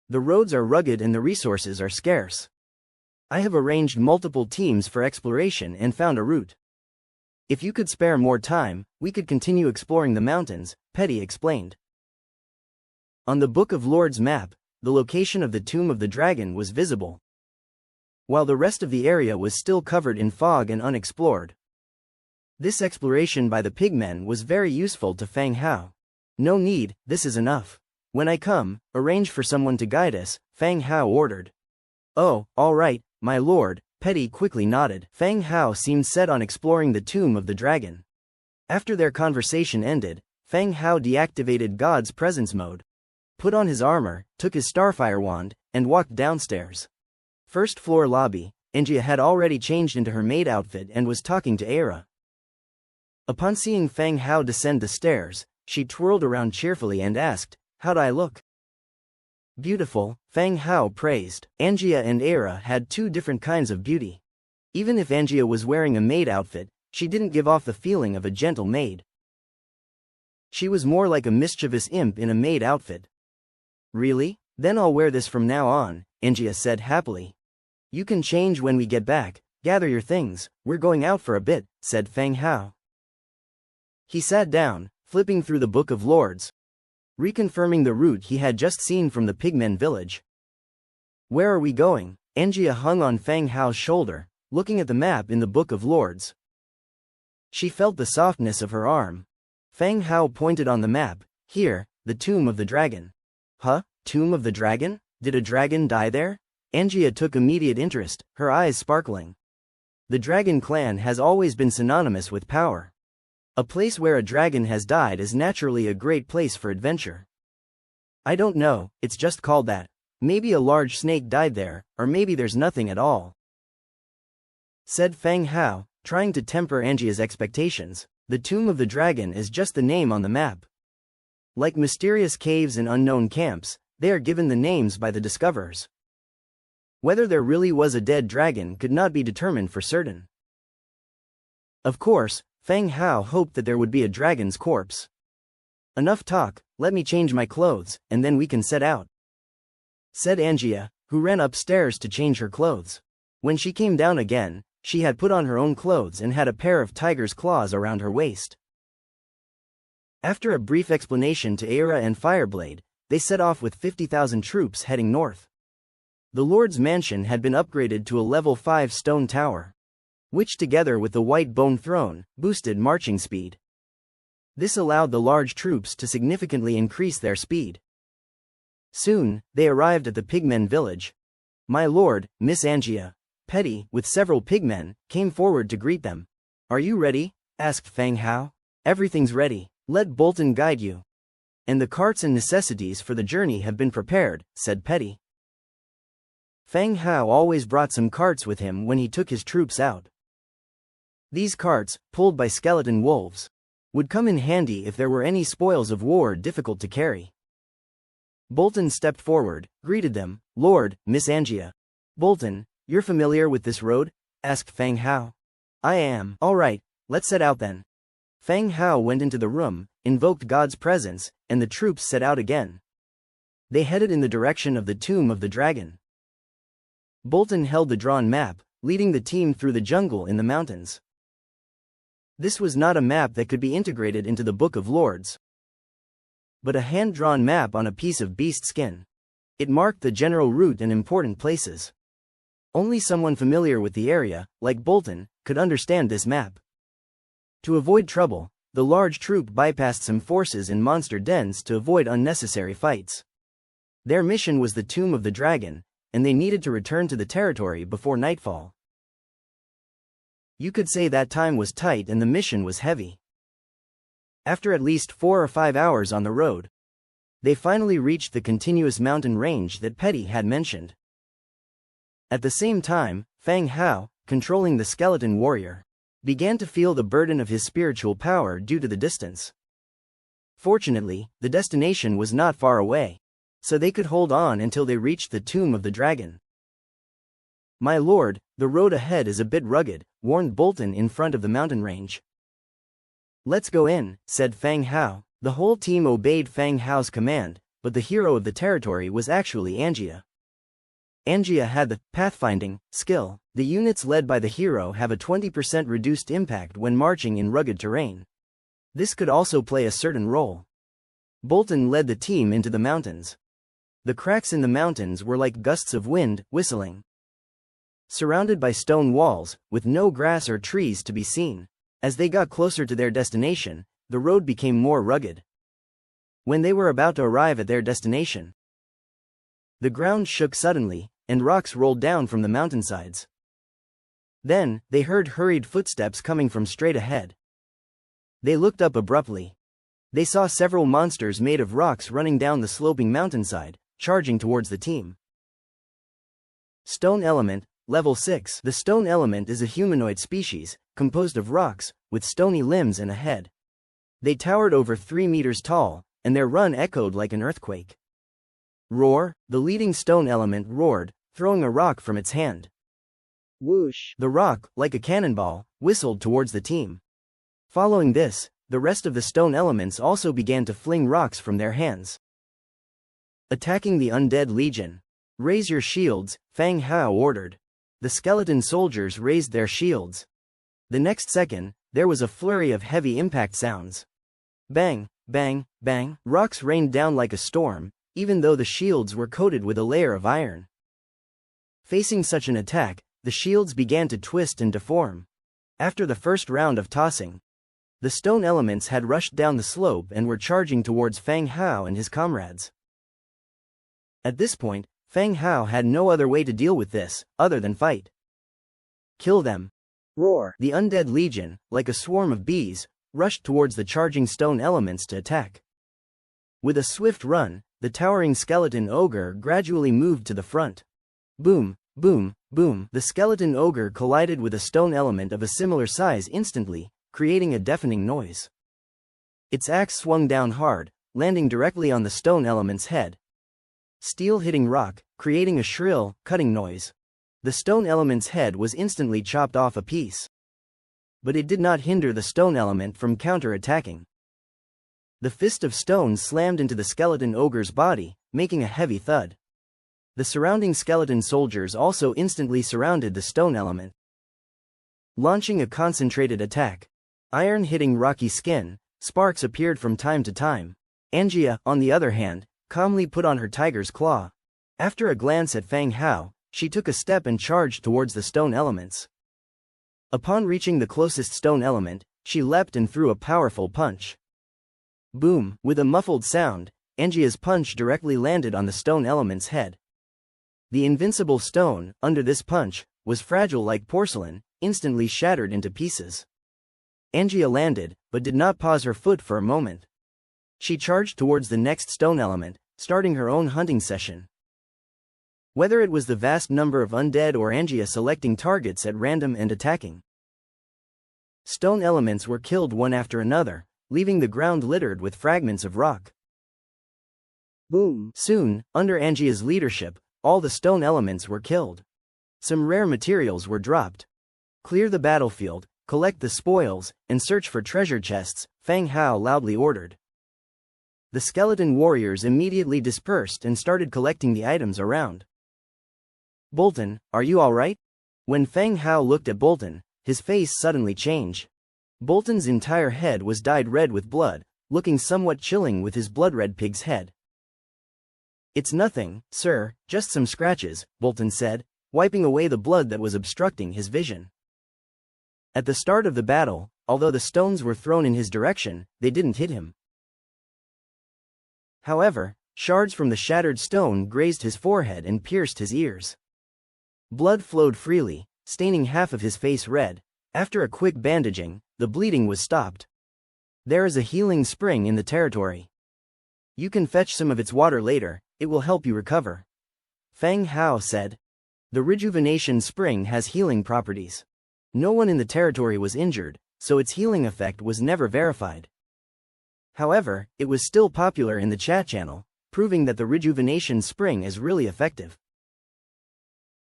The roads are rugged and the resources are scarce. I have arranged multiple teams for exploration and found a route. If you could spare more time, we could continue exploring the mountains, Petty explained. On the Book of Lords map, the location of the Tomb of the Dragon was visible, while the rest of the area was still covered in fog and unexplored. This exploration by the pigmen was very useful to Feng Hao. No need, this is enough. When I come, arrange for someone to guide us, Feng Hao ordered. Oh, all right, my lord, Petty quickly nodded. Feng Hao seemed set on exploring the Tomb of the Dragon. After their conversation ended, Feng Hao deactivated God's presence mode, put on his armor, took his starfire wand, and walked downstairs. First floor lobby, Angia had already changed into her maid outfit and was talking to Era. Upon seeing Feng Hao descend the stairs, she twirled around cheerfully and asked, How'd I look? Beautiful, Feng Hao praised. Angia and Era had two different kinds of beauty. Even if Angia was wearing a maid outfit, she didn't give off the feeling of a gentle maid. She was more like a mischievous imp in a maid outfit. Really? Then I'll wear this from now on, Angia said happily. You can change when we get back, gather your things, we're going out for a bit, said Feng Hao. He sat down, flipping through the Book of Lords, reconfirming the route he had just seen from the pigmen village. Where are we going? Angia hung on Feng Hao's shoulder, looking at the map in the Book of Lords. She felt the softness of her arm. Feng Hao pointed on the map. Here, the Tomb of the Dragon. Huh? Tomb of the Dragon? Did a dragon die there? Angia took immediate interest, her eyes sparkling. The Dragon clan has always been synonymous with power. A place where a dragon has died is naturally a great place for adventure. I don't know, it's just called that. Maybe a large snake died there, or maybe there's nothing at all, said Feng Hao, trying to temper Angia's expectations. The Tomb of the Dragon is just the name on the map. Like mysterious caves and unknown camps, they are given the names by the discoverers. Whether there really was a dead dragon could not be determined for certain. Of course, Feng Hao hoped that there would be a dragon's corpse. Enough talk, let me change my clothes, and then we can set out, said Angia, who ran upstairs to change her clothes. When she came down again, she had put on her own clothes and had a pair of tiger's claws around her waist. After a brief explanation to Era and Fireblade, they set off with 50,000 troops heading north. The Lord's mansion had been upgraded to a level 5 stone tower, which together with the white bone throne, boosted marching speed. This allowed the large troops to significantly increase their speed. Soon, they arrived at the pigmen village. My lord, Miss Angia, Petty, with several pigmen, came forward to greet them. Are you ready? Asked Feng Hao. Everything's ready. Let Bolton guide you. And the carts and necessities for the journey have been prepared, said Petty. Feng Hao always brought some carts with him when he took his troops out. These carts, pulled by skeleton wolves, would come in handy if there were any spoils of war difficult to carry. Bolton stepped forward, greeted them. Lord, Miss Angia. Bolton, you're familiar with this road? Asked Feng Hao. I am. All right, let's set out then. Feng Hao went into the room, invoked God's presence, and the troops set out again. They headed in the direction of the Tomb of the Dragon. Bolton held the drawn map, leading the team through the jungle in the mountains. This was not a map that could be integrated into the Book of Lords. but a hand-drawn map on a piece of beast skin. It marked the general route and important places. Only someone familiar with the area, like Bolton, could understand this map. To avoid trouble, the large troop bypassed some forces in monster dens to avoid unnecessary fights. Their mission was the Tomb of the Dragon, and they needed to return to the territory before nightfall. You could say that time was tight and the mission was heavy. After at least 4 or 5 hours on the road, they finally reached the continuous mountain range that Petty had mentioned. At the same time, Fang Hao, controlling the skeleton warrior, began to feel the burden of his spiritual power due to the distance. Fortunately, the destination was not far away, so they could hold on until they reached the Tomb of the Dragon. "My lord, the road ahead is a bit rugged," warned Bolton in front of the mountain range. "Let's go in," said Fang Hao. The whole team obeyed Fang Hao's command, but the hero of the territory was actually Angia. Angia had the pathfinding skill. The units led by the hero have a 20% reduced impact when marching in rugged terrain. This could also play a certain role. Bolton led the team into the mountains. The cracks in the mountains were like gusts of wind, whistling. Surrounded by stone walls, with no grass or trees to be seen, as they got closer to their destination, the road became more rugged. When they were about to arrive at their destination, the ground shook suddenly, and rocks rolled down from the mountainsides. Then, they heard hurried footsteps coming from straight ahead. They looked up abruptly. They saw several monsters made of rocks running down the sloping mountainside, charging towards the team. Stone Element, Level 6. The stone element is a humanoid species, composed of rocks, with stony limbs and a head. They towered over 3 meters tall, and their run echoed like an earthquake. Roar, the leading stone element roared, throwing a rock from its hand. Whoosh! The rock, like a cannonball, whistled towards the team. Following this, the rest of the stone elements also began to fling rocks from their hands. Attacking the Undead Legion. "Raise your shields," Fang Hao ordered. The skeleton soldiers raised their shields. The next second, there was a flurry of heavy impact sounds. Bang, bang, bang. Rocks rained down like a storm, even though the shields were coated with a layer of iron. Facing such an attack, the shields began to twist and deform. After the first round of tossing, the stone elements had rushed down the slope and were charging towards Fang Hao and his comrades. At this point, Fang Hao had no other way to deal with this, other than fight. "Kill them!" Roar! The Undead Legion, like a swarm of bees, rushed towards the charging stone elements to attack. With a swift run, the towering skeleton ogre gradually moved to the front. Boom, boom, boom. The skeleton ogre collided with a stone element of a similar size instantly, creating a deafening noise. Its axe swung down hard, landing directly on the stone element's head. Steel hitting rock, creating a shrill, cutting noise. The stone element's head was instantly chopped off a piece. But it did not hinder the stone element from counter-attacking. The fist of stone slammed into the skeleton ogre's body, making a heavy thud. The surrounding skeleton soldiers also instantly surrounded the stone element. Launching a concentrated attack. Iron hitting rocky skin, sparks appeared from time to time. Angia, on the other hand, calmly put on her tiger's claw. After a glance at Fang Hao, she took a step and charged towards the stone elements. Upon reaching the closest stone element, she leapt and threw a powerful punch. Boom! With a muffled sound, Angia's punch directly landed on the stone element's head. The invincible stone, under this punch, was fragile like porcelain, instantly shattered into pieces. Angia landed, but did not pause her foot for a moment. She charged towards the next stone element, starting her own hunting session. Whether it was the vast number of undead or Angia selecting targets at random and attacking, stone elements were killed one after another, leaving the ground littered with fragments of rock. Boom! Soon, under Angia's leadership, all the stone elements were killed. Some rare materials were dropped. "Clear the battlefield, collect the spoils, and search for treasure chests," Fang Hao loudly ordered. The skeleton warriors immediately dispersed and started collecting the items around. "Bolton, are you alright?" When Fang Hao looked at Bolton, his face suddenly changed. Bolton's entire head was dyed red with blood, looking somewhat chilling with his blood-red pig's head. "It's nothing, sir, just some scratches," Bolton said, wiping away the blood that was obstructing his vision. At the start of the battle, although the stones were thrown in his direction, they didn't hit him. However, shards from the shattered stone grazed his forehead and pierced his ears. Blood flowed freely, staining half of his face red. After a quick bandaging, the bleeding was stopped. "There is a healing spring in the territory. You can fetch some of its water later, it will help you recover," Feng Hao said. The rejuvenation spring has healing properties. No one in the territory was injured, so its healing effect was never verified. However, it was still popular in the chat channel, proving that the rejuvenation spring is really effective.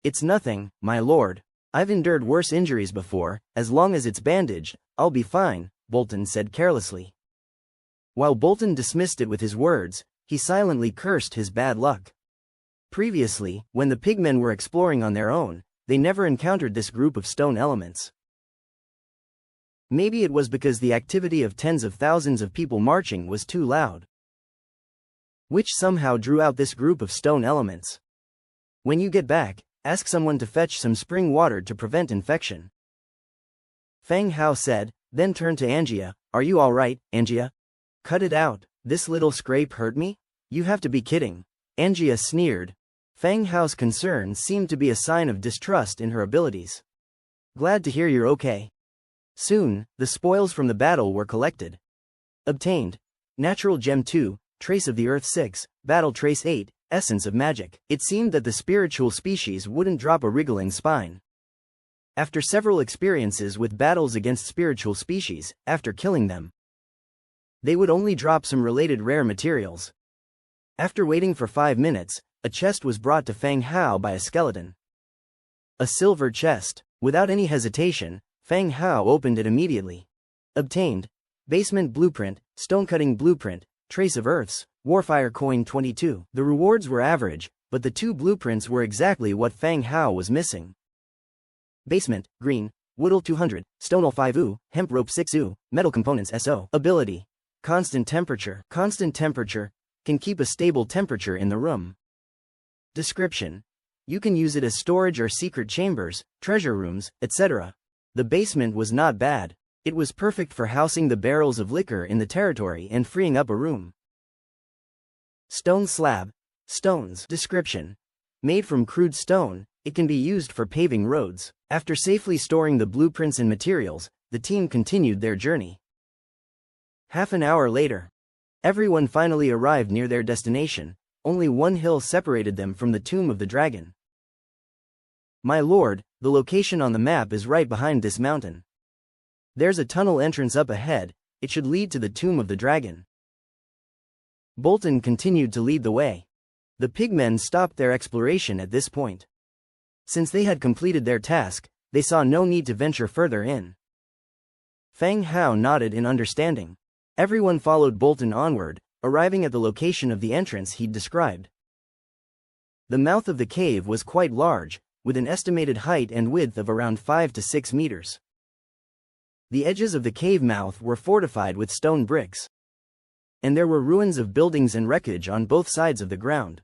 "It's nothing, my lord. I've endured worse injuries before, as long as it's bandaged, I'll be fine," Bolton said carelessly. While Bolton dismissed it with his words, he silently cursed his bad luck. Previously, when the pigmen were exploring on their own, they never encountered this group of stone elements. Maybe it was because the activity of tens of thousands of people marching was too loud, which somehow drew out this group of stone elements. "When you get back, ask someone to fetch some spring water to prevent infection," Feng Hao said, then turned to Angia. "Are you alright, Angia? Cut it out, this little scrape hurt me? You have to be kidding," Angia sneered. Feng Hao's concern seemed to be a sign of distrust in her abilities. "Glad to hear you're okay." Soon, the spoils from the battle were collected. Obtained: Natural Gem 2, Trace of the Earth 6, Battle Trace 8, Essence of Magic. It seemed that the spiritual species wouldn't drop a wriggling spine. After several experiences with battles against spiritual species, after killing them, they would only drop some related rare materials. After waiting for 5 minutes, a chest was brought to Feng Hao by a skeleton. A silver chest. Without any hesitation, Feng Hao opened it immediately. Obtained: Basement Blueprint, Stonecutting Blueprint, Trace of Earths, Warfire Coin 22. The rewards were average, but the two blueprints were exactly what Feng Hao was missing. Basement, Green, Woodle 200, Stonewall 5 U, Hemp Rope 6 U, Metal Components SO. Ability: Constant Temperature. Constant temperature can keep a stable temperature in the room. Description: You can use it as storage or secret chambers, treasure rooms, etc. The basement was not bad. It was perfect for housing the barrels of liquor in the territory and freeing up a room. Stone Slab. Stones. Description: Made from crude stone, it can be used for paving roads. After safely storing the blueprints and materials, the team continued their journey. Half an hour later, everyone finally arrived near their destination. Only one hill separated them from the Tomb of the Dragon. "My lord, the location on the map is right behind this mountain. There's a tunnel entrance up ahead, it should lead to the Tomb of the Dragon." Bolton continued to lead the way. The pigmen stopped their exploration at this point. Since they had completed their task, they saw no need to venture further in. Feng Hao nodded in understanding. Everyone followed Bolton onward, arriving at the location of the entrance he'd described. The mouth of the cave was quite large, with an estimated height and width of around 5 to 6 meters. The edges of the cave mouth were fortified with stone bricks, and there were ruins of buildings and wreckage on both sides of the ground.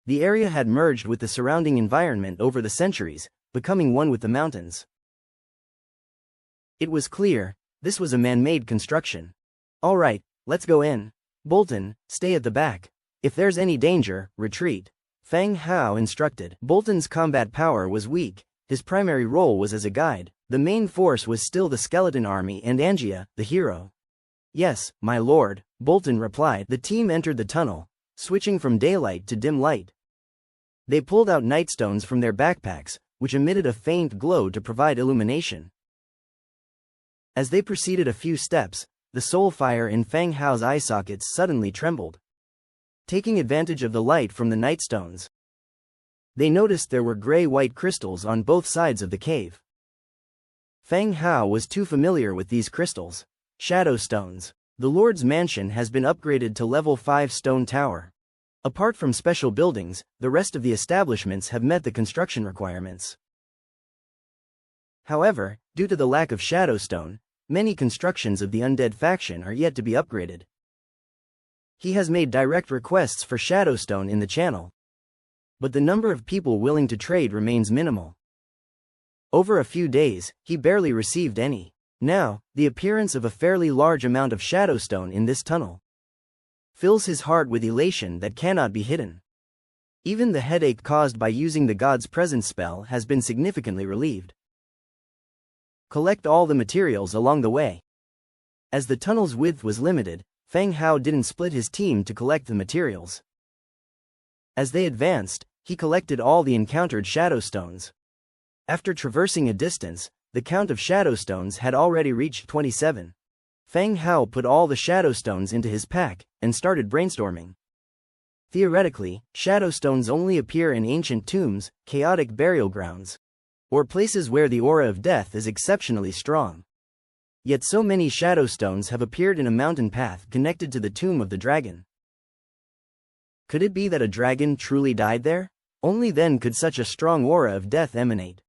The area had merged with the surrounding environment over the centuries, becoming one with the mountains. It was clear, this was a man-made construction. "All right, let's go in. Bolton, stay at the back. If there's any danger, retreat," Feng Hao instructed. Bolton's combat power was weak, his primary role was as a guide. The main force was still the skeleton army and Angia, the hero. "Yes, my lord," Bolton replied. The team entered the tunnel, switching from daylight to dim light. They pulled out nightstones from their backpacks, which emitted a faint glow to provide illumination. As they proceeded a few steps, the soul fire in Feng Hao's eye sockets suddenly trembled. Taking advantage of the light from the nightstones, they noticed there were gray-white crystals on both sides of the cave. Feng Hao was too familiar with these crystals. Shadow stones. The Lord's mansion has been upgraded to level 5 stone tower. Apart from special buildings, the rest of the establishments have met the construction requirements. However, due to the lack of shadowstone, many constructions of the Undead faction are yet to be upgraded. He has made direct requests for Shadowstone in the channel, but the number of people willing to trade remains minimal. Over a few days, he barely received any. Now, the appearance of a fairly large amount of Shadowstone in this tunnel fills his heart with elation that cannot be hidden. Even the headache caused by using the God's Presence spell has been significantly relieved. Collect all the materials along the way. As the tunnel's width was limited, Feng Hao didn't split his team to collect the materials. As they advanced, he collected all the encountered Shadowstones. After traversing a distance, the count of Shadowstones had already reached 27. Feng Hao put all the Shadowstones into his pack and started brainstorming. Theoretically, Shadowstones only appear in ancient tombs, chaotic burial grounds, or places where the aura of death is exceptionally strong. Yet so many Shadowstones have appeared in a mountain path connected to the tomb of the dragon. Could it be that a dragon truly died there? Only then could such a strong aura of death emanate.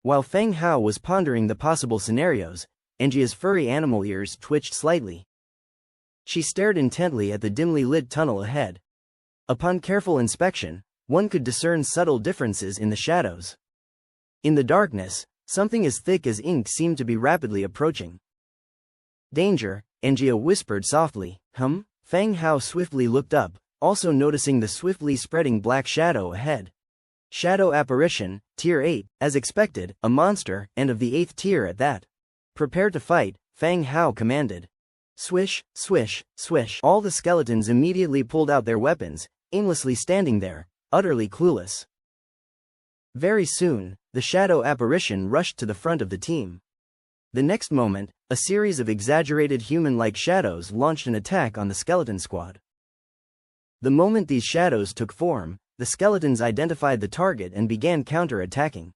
While Feng Hao was pondering the possible scenarios, Angia's furry animal ears twitched slightly. She stared intently at the dimly lit tunnel ahead. Upon careful inspection, one could discern subtle differences in the shadows. In the darkness, something as thick as ink seemed to be rapidly approaching. Danger, Angia whispered softly. Feng Hao swiftly looked up, also noticing the swiftly spreading black shadow ahead. Shadow apparition, tier 8, as expected, a monster, and of the 8th tier at that. Prepare to fight, Feng Hao commanded. Swish, swish, swish. All the skeletons immediately pulled out their weapons, aimlessly standing there, utterly clueless. Very soon, the shadow apparition rushed to the front of the team. The next moment, a series of exaggerated human-like shadows launched an attack on the skeleton squad. The moment these shadows took form, the skeletons identified the target and began counter-attacking.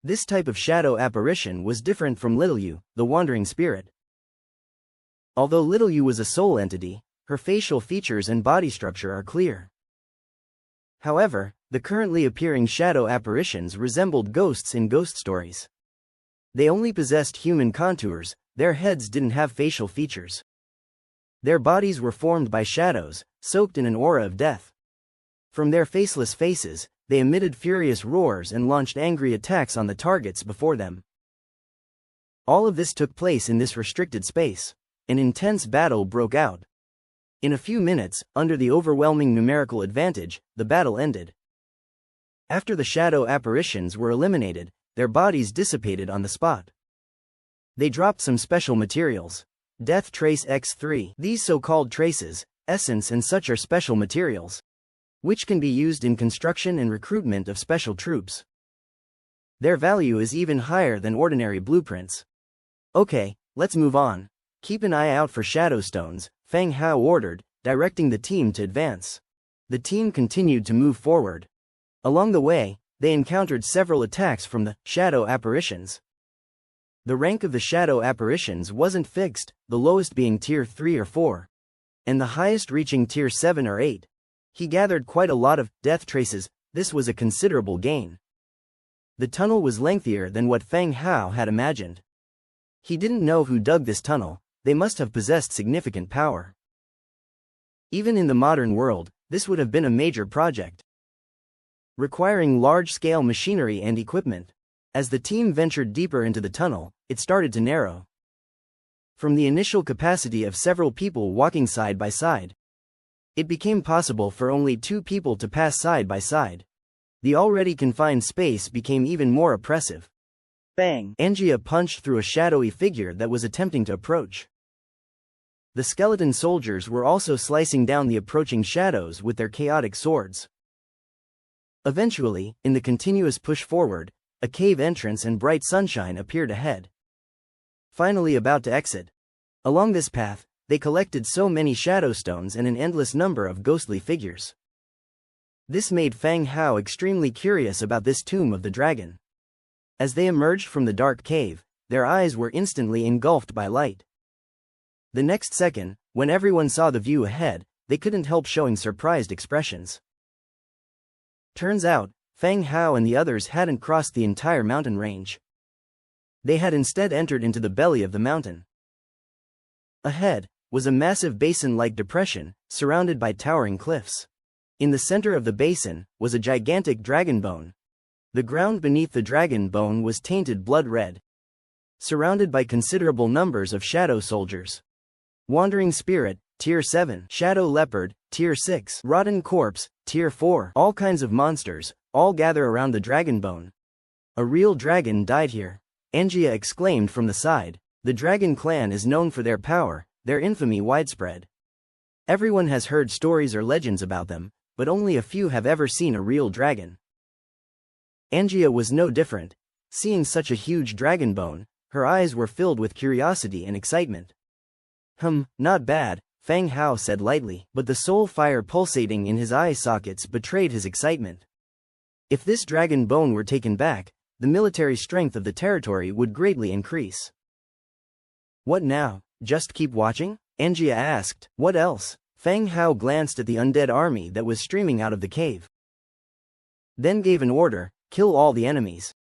This type of shadow apparition was different from Little Yu, the wandering spirit. Although Little Yu was a soul entity, her facial features and body structure are clear. However, the currently appearing shadow apparitions resembled ghosts in ghost stories. They only possessed human contours, their heads didn't have facial features. Their bodies were formed by shadows, soaked in an aura of death. From their faceless faces, they emitted furious roars and launched angry attacks on the targets before them. All of this took place in this restricted space. An intense battle broke out. In a few minutes, under the overwhelming numerical advantage, the battle ended. After the shadow apparitions were eliminated, their bodies dissipated on the spot. They dropped some special materials. Death Trace X3. These so-called traces, essence and such are special materials, which can be used in construction and recruitment of special troops. Their value is even higher than ordinary blueprints. Okay, let's move on. Keep an eye out for Shadowstones, Feng Hao ordered, directing the team to advance. The team continued to move forward. Along the way, they encountered several attacks from the shadow apparitions. The rank of the shadow apparitions wasn't fixed, the lowest being tier 3 or 4, and the highest reaching tier 7 or 8. He gathered quite a lot of death traces. This was a considerable gain. The tunnel was lengthier than what Feng Hao had imagined. He didn't know who dug this tunnel. They must have possessed significant power. Even in the modern world, this would have been a major project, requiring large-scale machinery and equipment. As the team ventured deeper into the tunnel, it started to narrow. From the initial capacity of several people walking side by side, it became possible for only 2 people to pass side by side. The already confined space became even more oppressive. Bang! Angia punched through a shadowy figure that was attempting to approach. The skeleton soldiers were also slicing down the approaching shadows with their chaotic swords. Eventually, in the continuous push forward, a cave entrance and bright sunshine appeared ahead. Finally about to exit. Along this path, they collected so many Shadowstones and an endless number of ghostly figures. This made Feng Hao extremely curious about this tomb of the dragon. As they emerged from the dark cave, their eyes were instantly engulfed by light. The next second, when everyone saw the view ahead, they couldn't help showing surprised expressions. Turns out, Feng Hao and the others hadn't crossed the entire mountain range. They had instead entered into the belly of the mountain. Ahead was a massive basin-like depression, surrounded by towering cliffs. In the center of the basin was a gigantic dragon bone. The ground beneath the dragon bone was tainted blood red, surrounded by considerable numbers of shadow soldiers. Wandering Spirit, Tier 7, Shadow Leopard, Tier 6, Rotten Corpse, Tier 4, all kinds of monsters, all gather around the dragon bone. A real dragon died here, Angia exclaimed from the side. The dragon clan is known for their power, their infamy widespread. Everyone has heard stories or legends about them, but only a few have ever seen a real dragon. Angia was no different. Seeing such a huge dragon bone, her eyes were filled with curiosity and excitement. Not bad, Fang Hao said lightly, but the soul fire pulsating in his eye sockets betrayed his excitement. If this dragon bone were taken back, the military strength of the territory would greatly increase. What now? Just keep watching? Angia asked. What else? Fang Hao glanced at the undead army that was streaming out of the cave. Then gave an order, kill all the enemies.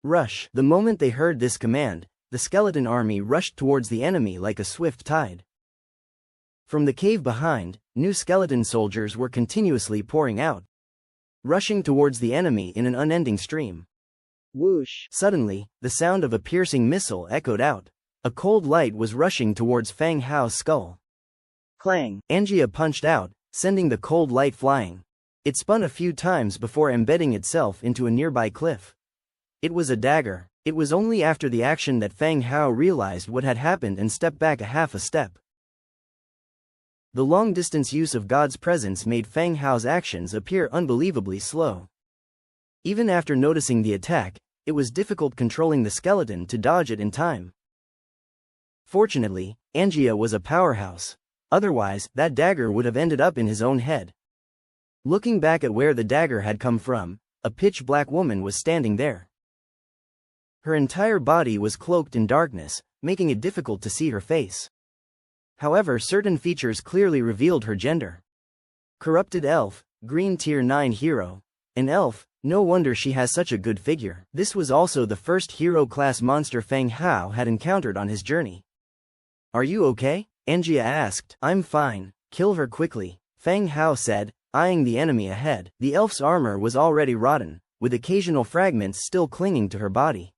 Rush. The moment they heard this command, the skeleton army rushed towards the enemy like a swift tide. From the cave behind, new skeleton soldiers were continuously pouring out, rushing towards the enemy in an unending stream. Whoosh! Suddenly, the sound of a piercing missile echoed out. A cold light was rushing towards Fang Hao's skull. Clang! Angia punched out, sending the cold light flying. It spun a few times before embedding itself into a nearby cliff. It was a dagger. It was only after the action that Fang Hao realized what had happened and stepped back half a step. The long-distance use of God's presence made Fang Hao's actions appear unbelievably slow. Even after noticing the attack, it was difficult controlling the skeleton to dodge it in time. Fortunately, Angia was a powerhouse. Otherwise, that dagger would have ended up in his own head. Looking back at where the dagger had come from, a pitch-black woman was standing there. Her entire body was cloaked in darkness, making it difficult to see her face. However, certain features clearly revealed her gender. Corrupted elf, green tier 9 hero. An elf, no wonder she has such a good figure. This was also the first hero-class monster Fang Hao had encountered on his journey. Are you okay? Angia asked. I'm fine, kill her quickly, Fang Hao said, eyeing the enemy ahead. The elf's armor was already rotten, with occasional fragments still clinging to her body.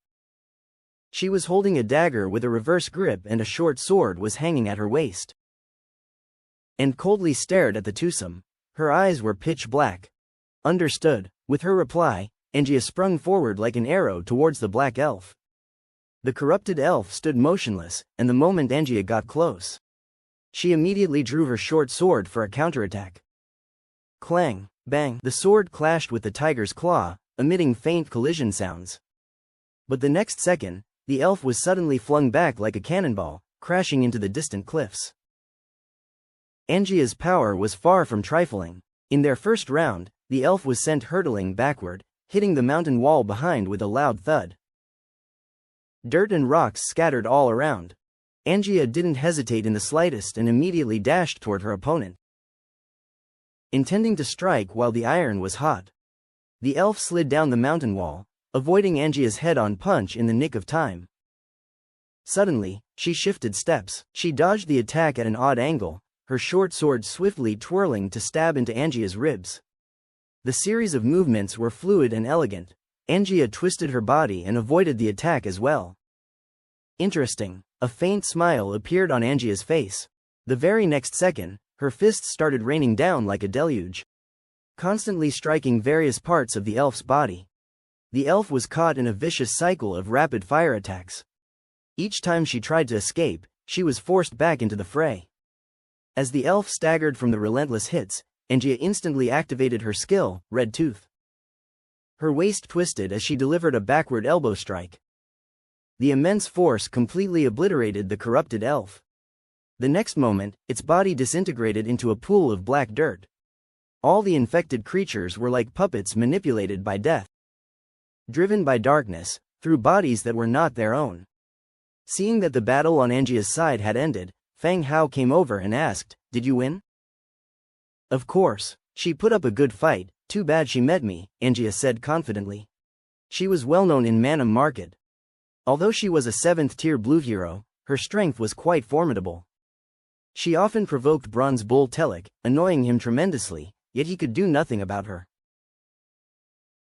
She was holding a dagger with a reverse grip and a short sword was hanging at her waist. And coldly stared at the twosome. Her eyes were pitch black. Understood. With her reply, Angia sprung forward like an arrow towards the black elf. The corrupted elf stood motionless, and the moment Angia got close, she immediately drew her short sword for a counterattack. Clang, bang, the sword clashed with the tiger's claw, emitting faint collision sounds. But the next second, the elf was suddenly flung back like a cannonball, crashing into the distant cliffs. Angia's power was far from trifling. In their first round, the elf was sent hurtling backward, hitting the mountain wall behind with a loud thud. Dirt and rocks scattered all around. Angia didn't hesitate in the slightest and immediately dashed toward her opponent, intending to strike while the iron was hot. The elf slid down the mountain wall, avoiding Angia's head-on punch in the nick of time. Suddenly, she shifted steps. She dodged the attack at an odd angle, her short sword swiftly twirling to stab into Angia's ribs. The series of movements were fluid and elegant. Angia twisted her body and avoided the attack as well. Interesting. A faint smile appeared on Angia's face. The very next second, her fists started raining down like a deluge, constantly striking various parts of the elf's body. The elf was caught in a vicious cycle of rapid-fire attacks. Each time she tried to escape, she was forced back into the fray. As the elf staggered from the relentless hits, Angia instantly activated her skill, Red Tooth. Her waist twisted as she delivered a backward elbow strike. The immense force completely obliterated the corrupted elf. The next moment, its body disintegrated into a pool of black dirt. All the infected creatures were like puppets manipulated by death, driven by darkness, through bodies that were not their own. Seeing that the battle on Angia's side had ended, Fang Hao came over and asked, "Did you win?" "Of course. She put up a good fight, too bad she met me," Angia said confidently. She was well known in Manwha market. Although she was a 7th-tier blue hero, her strength was quite formidable. She often provoked Bronze Bull Telic, annoying him tremendously, yet he could do nothing about her.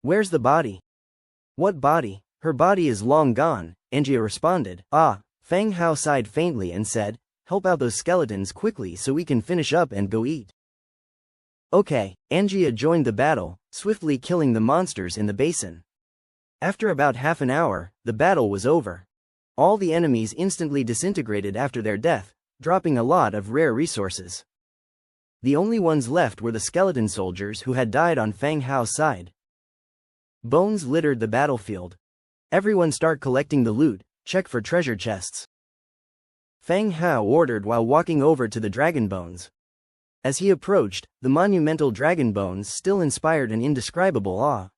"Where's the body?" "What body? Her body is long gone," Angia responded. "Ah." Feng Hao sighed faintly and said, "Help out those skeletons quickly so we can finish up and go eat." Okay, Angia joined the battle, swiftly killing the monsters in the basin. After about half an hour, the battle was over. All the enemies instantly disintegrated after their death, dropping a lot of rare resources. The only ones left were the skeleton soldiers who had died on Feng Hao's side. Bones littered the battlefield. "Everyone start collecting the loot, check for treasure chests," Feng Hao ordered while walking over to the dragon bones. As he approached, the monumental dragon bones still inspired an indescribable awe.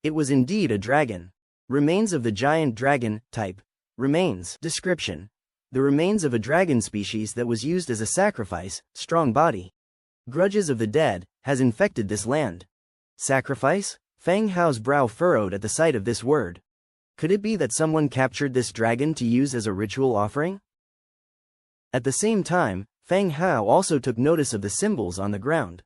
It was indeed a dragon. Remains of the giant dragon, type. Remains. Description. The remains of a dragon species that was used as a sacrifice, strong body. Grudges of the dead, has infected this land. Sacrifice? Feng Hao's brow furrowed at the sight of this word. Could it be that someone captured this dragon to use as a ritual offering? At the same time, Feng Hao also took notice of the symbols on the ground.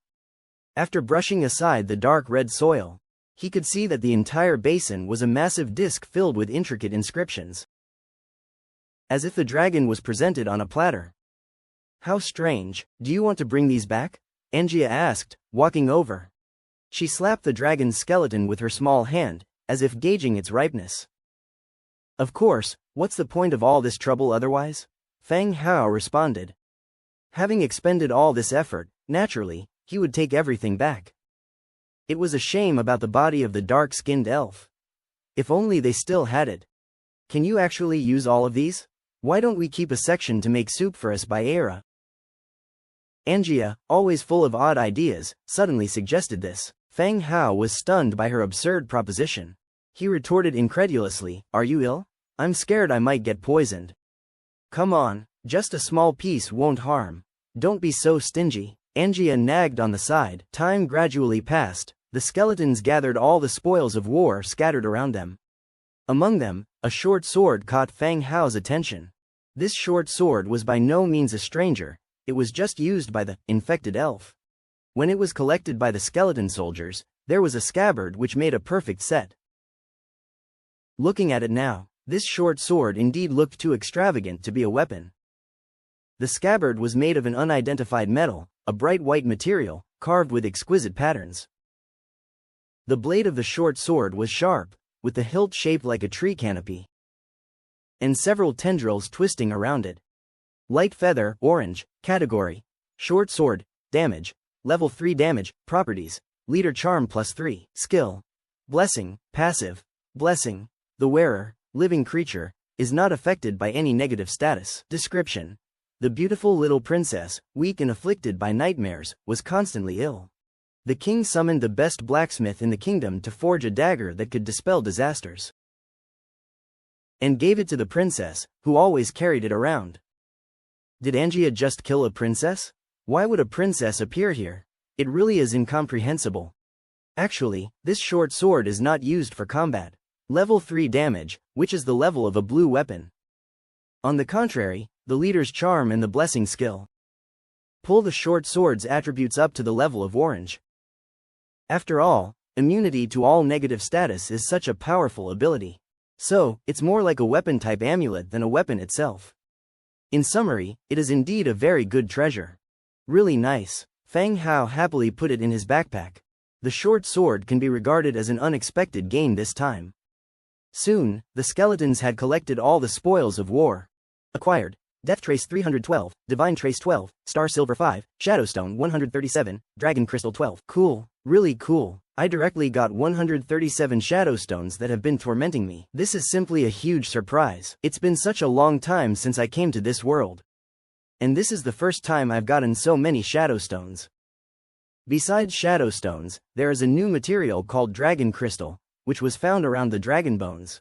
After brushing aside the dark red soil, he could see that the entire basin was a massive disc filled with intricate inscriptions. As if the dragon was presented on a platter. "How strange, do you want to bring these back?" Angia asked, walking over. She slapped the dragon's skeleton with her small hand, as if gauging its ripeness. "Of course, what's the point of all this trouble otherwise?" Feng Hao responded. Having expended all this effort, naturally, he would take everything back. It was a shame about the body of the dark-skinned elf. If only they still had it. "Can you actually use all of these? Why don't we keep a section to make soup for us by Era?" Angia, always full of odd ideas, suddenly suggested this. Feng Hao was stunned by her absurd proposition. He retorted incredulously, "Are you ill? I'm scared I might get poisoned." "Come on, just a small piece won't harm. Don't be so stingy," Angia nagged on the side. Time gradually passed. The skeletons gathered all the spoils of war scattered around them. Among them, a short sword caught Feng Hao's attention. This short sword was by no means a stranger, it was just used by the infected elf. When it was collected by the skeleton soldiers, there was a scabbard which made a perfect set. Looking at it now, this short sword indeed looked too extravagant to be a weapon. The scabbard was made of an unidentified metal, a bright white material, carved with exquisite patterns. The blade of the short sword was sharp, with the hilt shaped like a tree canopy, and several tendrils twisting around it. Light feather, orange, category, short sword, damage, level 3 damage, properties, leader charm +3, skill, blessing, passive, blessing, the wearer, living creature, is not affected by any negative status. Description. The beautiful little princess, weak and afflicted by nightmares, was constantly ill. The king summoned the best blacksmith in the kingdom to forge a dagger that could dispel disasters, and gave it to the princess, who always carried it around. Did Angia just kill a princess? Why would a princess appear here? It really is incomprehensible. Actually, this short sword is not used for combat. Level 3 damage, which is the level of a blue weapon. On the contrary, the leader's charm and the blessing skill pull the short sword's attributes up to the level of orange. After all, immunity to all negative status is such a powerful ability. So, it's more like a weapon-type amulet than a weapon itself. In summary, it is indeed a very good treasure. Really nice. Feng Hao happily put it in his backpack. The short sword can be regarded as an unexpected gain this time. Soon, the skeletons had collected all the spoils of war. Acquired. Death Trace 312, Divine Trace 12, Star Silver 5, Shadowstone 137, Dragon Crystal 12. Cool. Really cool. I directly got 137 Shadowstones that have been tormenting me. This is simply a huge surprise. It's been such a long time since I came to this world. And this is the first time I've gotten so many Shadowstones. Besides Shadowstones, there is a new material called Dragon Crystal, which was found around the dragon bones.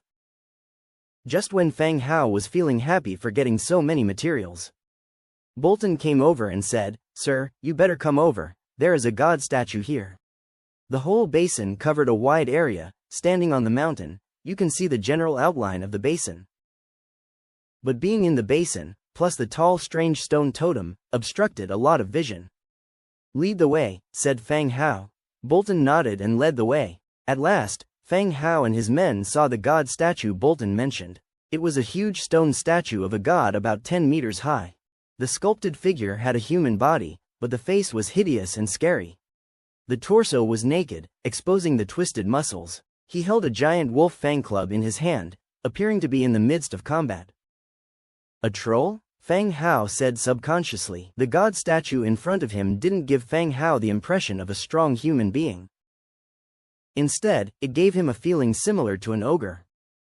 Just when Feng Hao was feeling happy for getting so many materials, Bolton came over and said, "Sir, you better come over, there is a god statue here." The whole basin covered a wide area. Standing on the mountain, you can see the general outline of the basin. But being in the basin, plus the tall strange stone totem, obstructed a lot of vision. "Lead the way," said Fang Hao. Bolton nodded and led the way. At last, Fang Hao and his men saw the god statue Bolton mentioned. It was a huge stone statue of a god about 10 meters high. The sculpted figure had a human body, but the face was hideous and scary. The torso was naked, exposing the twisted muscles. He held a giant wolf fang club in his hand, appearing to be in the midst of combat. "A troll?" Fang Hao said subconsciously. The god statue in front of him didn't give Fang Hao the impression of a strong human being. Instead, it gave him a feeling similar to an ogre.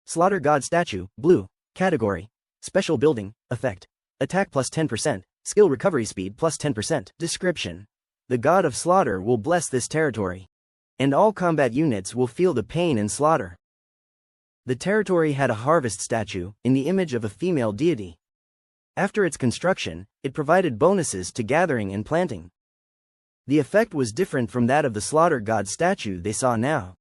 Slaughter god statue, blue. Category: Special building, effect. Attack plus 10%, skill recovery speed plus 10%. Description: The god of slaughter will bless this territory. And all combat units will feel the pain and slaughter. The territory had a harvest statue, in the image of a female deity. After its construction, it provided bonuses to gathering and planting. The effect was different from that of the slaughter god statue they saw now.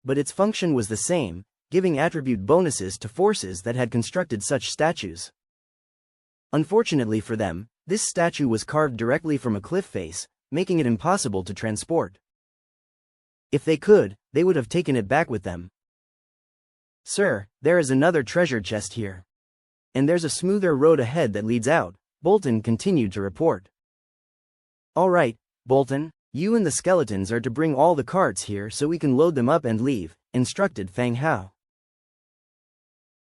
But its function was the same, giving attribute bonuses to forces that had constructed such statues. Unfortunately for them, this statue was carved directly from a cliff face, making it impossible to transport. If they could, they would have taken it back with them. "Sir, there is another treasure chest here. And there's a smoother road ahead that leads out," Bolton continued to report. "All right, Bolton, you and the skeletons are to bring all the carts here so we can load them up and leave," instructed Fang Hao.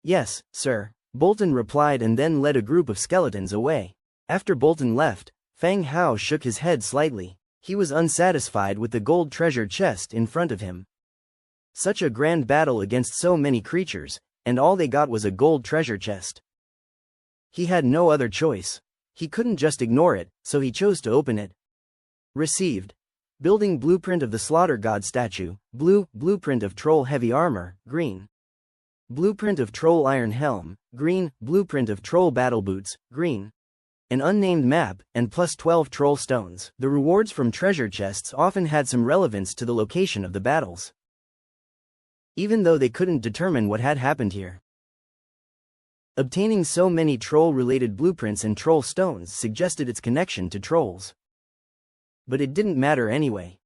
"Yes, sir," Bolton replied and then led a group of skeletons away. After Bolton left, Fang Hao shook his head slightly. He was unsatisfied with the gold treasure chest in front of him. Such a grand battle against so many creatures, and all they got was a gold treasure chest. He had no other choice. He couldn't just ignore it, so he chose to open it. Received. Building blueprint of the slaughter god statue, blue. Blueprint of troll heavy armor, green. Blueprint of troll iron helm, green. Blueprint of troll battle boots, green. An unnamed map, and plus 12 troll stones. The rewards from treasure chests often had some relevance to the location of the battles, even though they couldn't determine what had happened here. Obtaining so many troll-related blueprints and troll stones suggested its connection to trolls. But it didn't matter anyway.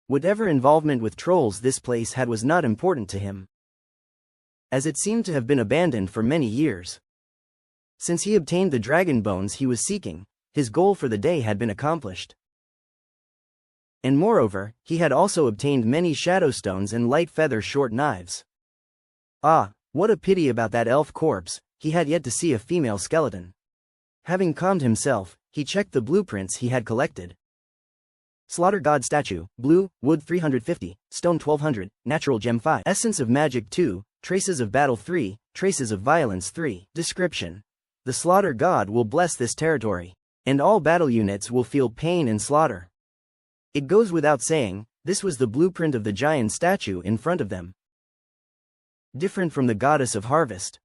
Whatever involvement with trolls this place had was not important to him, as it seemed to have been abandoned for many years. Since he obtained the dragon bones he was seeking, his goal for the day had been accomplished. And moreover, he had also obtained many shadow stones and light feather short knives. Ah, what a pity about that elf corpse. He had yet to see a female skeleton. Having calmed himself, he checked the blueprints he had collected. Slaughter god statue, blue, wood 350, stone 1200, natural gem 5, essence of magic 2, traces of battle 3, traces of violence 3. Description: The slaughter god will bless this territory, and all battle units will feel pain and slaughter. It goes without saying, this was the blueprint of the giant statue in front of them. Different from the goddess of harvest.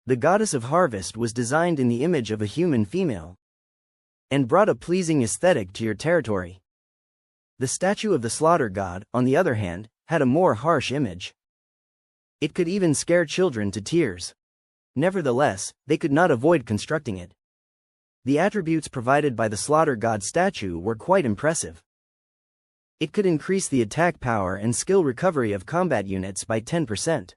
The goddess of harvest was designed in the image of a human female, and brought a pleasing aesthetic to your territory. The statue of the slaughter god, on the other hand, had a more harsh image. It could even scare children to tears. Nevertheless, they could not avoid constructing it. The attributes provided by the slaughter god statue were quite impressive. It could increase the attack power and skill recovery of combat units by 10%.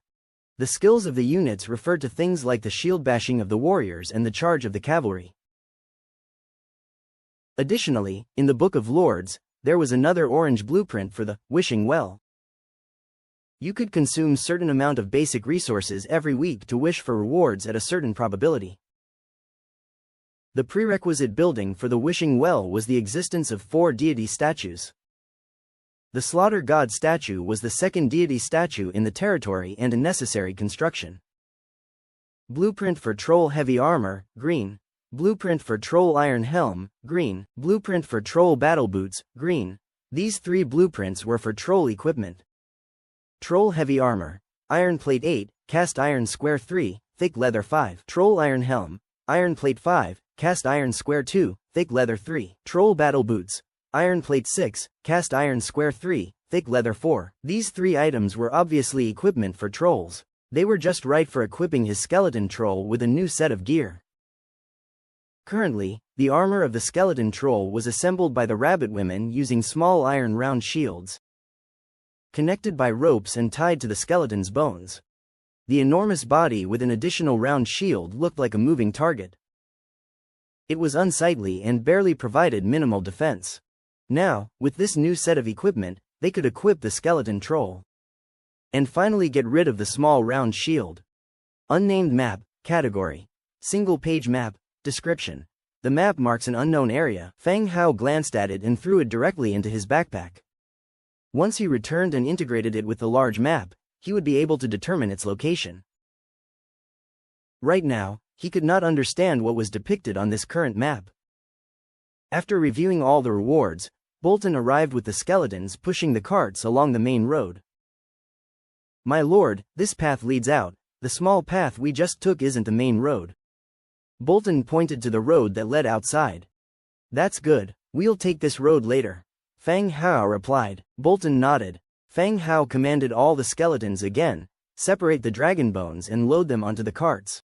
The skills of the units referred to things like the shield bashing of the warriors and the charge of the cavalry. Additionally, in the Book of Lords, there was another orange blueprint for the wishing well. You could consume certain amount of basic resources every week to wish for rewards at a certain probability. The prerequisite building for the wishing well was the existence of 4 deity statues. The slaughter god statue was the second deity statue in the territory and a necessary construction. Blueprint for troll heavy armor, green. Blueprint for troll iron helm, green. Blueprint for troll battle boots, green. These 3 blueprints were for troll equipment. Troll heavy armor, iron plate 8, cast iron square 3, thick leather 5. Troll iron helm, iron plate 5, cast iron square 2, thick leather 3. Troll battle boots, iron plate 6, cast iron square 3, thick leather 4. These 3 items were obviously equipment for trolls. They were just right for equipping his skeleton troll with a new set of gear. Currently, the armor of the skeleton troll was assembled by the rabbit women using small iron round shields, connected by ropes and tied to the skeleton's bones. The enormous body with an additional round shield looked like a moving target. It was unsightly and barely provided minimal defense. Now, with this new set of equipment, they could equip the skeleton troll and finally get rid of the small round shield. Unnamed map, category. Single-page map, description. The map marks an unknown area. Feng Hao glanced at it and threw it directly into his backpack. Once he returned and integrated it with the large map, he would be able to determine its location. Right now, he could not understand what was depicted on this current map. After reviewing all the rewards, Bolton arrived with the skeletons pushing the carts along the main road. "My lord, this path leads out. The small path we just took isn't the main road." Bolton pointed to the road that led outside. "That's good, we'll take this road later," Feng Hao replied. Bolton nodded. Feng Hao commanded all the skeletons again, separate the dragon bones and load them onto the carts.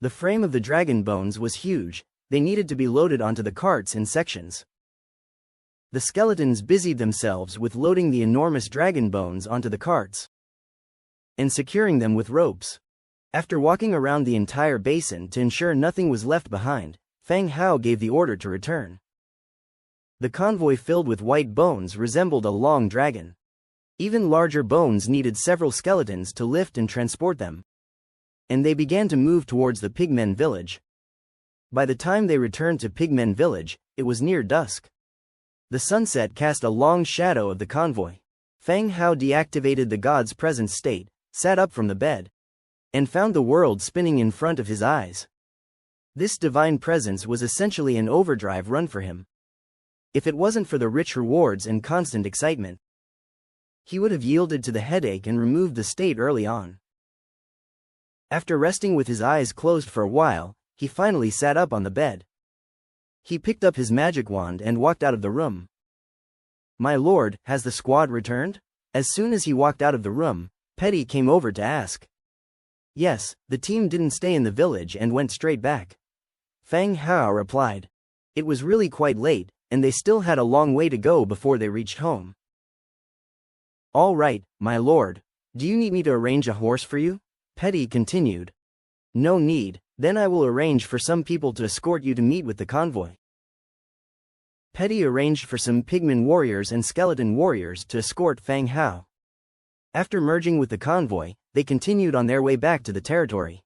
The frame of the dragon bones was huge, they needed to be loaded onto the carts in sections. The skeletons busied themselves with loading the enormous dragon bones onto the carts and securing them with ropes. After walking around the entire basin to ensure nothing was left behind, Feng Hao gave the order to return. The convoy filled with white bones resembled a long dragon. Even larger bones needed several skeletons to lift and transport them, and they began to move towards the pigmen village. By the time they returned to pigmen village, it was near dusk. The sunset cast a long shadow of the convoy. Feng Hao deactivated the god's present state, sat up from the bed, and found the world spinning in front of his eyes. This divine presence was essentially an overdrive run for him. If it wasn't for the rich rewards and constant excitement, he would have yielded to the headache and removed the state early on. After resting with his eyes closed for a while, he finally sat up on the bed. He picked up his magic wand and walked out of the room. "My lord, has the squad returned?" As soon as he walked out of the room, Petty came over to ask. "Yes, the team didn't stay in the village and went straight back," Feng Hao replied. "It was really quite late, and they still had a long way to go before they reached home." "All right, my lord. Do you need me to arrange a horse for you?" Petty continued. "No need, then I will arrange for some people to escort you to meet with the convoy." Petty arranged for some pigmen warriors and skeleton warriors to escort Feng Hao. After merging with the convoy, they continued on their way back to the territory.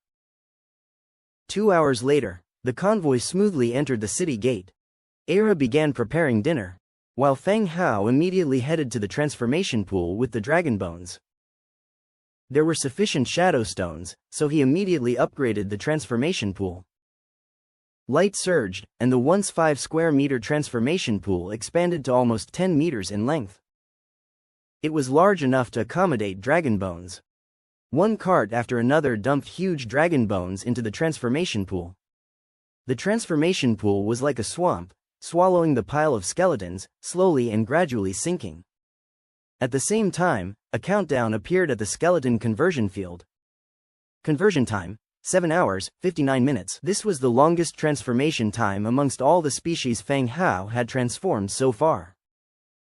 2 hours later, the convoy smoothly entered the city gate. Era began preparing dinner, while Feng Hao immediately headed to the transformation pool with the dragon bones. There were sufficient shadow stones, so he immediately upgraded the transformation pool. Light surged, and the once 5 square meter transformation pool expanded to almost 10 meters in length. It was large enough to accommodate dragon bones. One cart after another dumped huge dragon bones into the transformation pool. The transformation pool was like a swamp, swallowing the pile of skeletons, slowly and gradually sinking. At the same time, a countdown appeared at the skeleton conversion field. Conversion time, 7 hours, 59 minutes. This was the longest transformation time amongst all the species Feng Hao had transformed so far.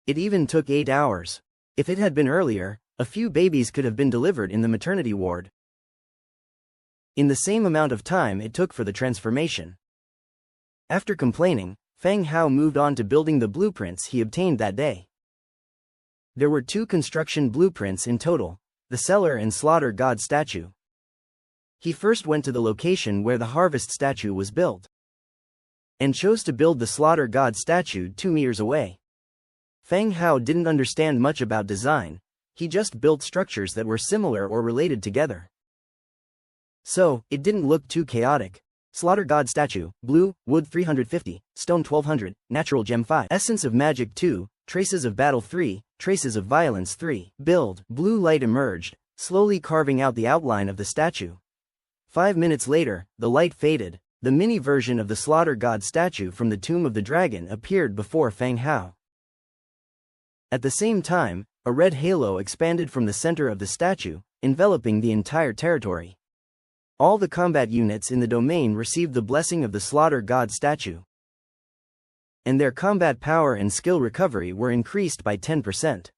It even took 8 hours. If it had been earlier, a few babies could have been delivered in the maternity ward in the same amount of time it took for the transformation. After complaining, Feng Hao moved on to building the blueprints he obtained that day. There were 2 construction blueprints in total, the cellar and slaughter god statue. He first went to the location where the harvest statue was built, and chose to build the slaughter god statue 2 meters away. Feng Hao didn't understand much about design, he just built structures that were similar or related together. So, it didn't look too chaotic. Slaughter god statue, blue, wood 350, stone 1200, natural gem 5, essence of magic 2, traces of battle 3, traces of violence 3. Build. Blue light emerged, slowly carving out the outline of the statue. 5 minutes later, the light faded. The mini version of the slaughter god statue from the Tomb of the Dragon appeared before Feng Hao. At the same time, a red halo expanded from the center of the statue, enveloping the entire territory. All the combat units in the domain received the blessing of the Slaughter God statue, and their combat power and skill recovery were increased by 10%.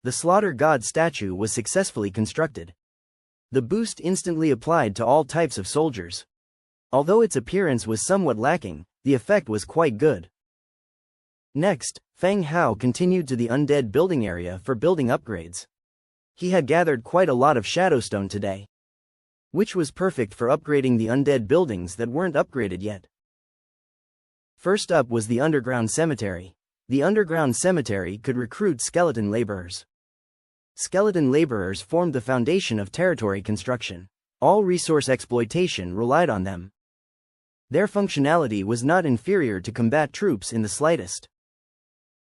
The Slaughter God statue was successfully constructed. The boost instantly applied to all types of soldiers. Although its appearance was somewhat lacking, the effect was quite good. Next, Feng Hao continued to the Undead building area for building upgrades. He had gathered quite a lot of Shadowstone today, which was perfect for upgrading the Undead buildings that weren't upgraded yet. First up was the Underground Cemetery. The Underground Cemetery could recruit skeleton laborers. Skeleton laborers formed the foundation of territory construction. All resource exploitation relied on them. Their functionality was not inferior to combat troops in the slightest.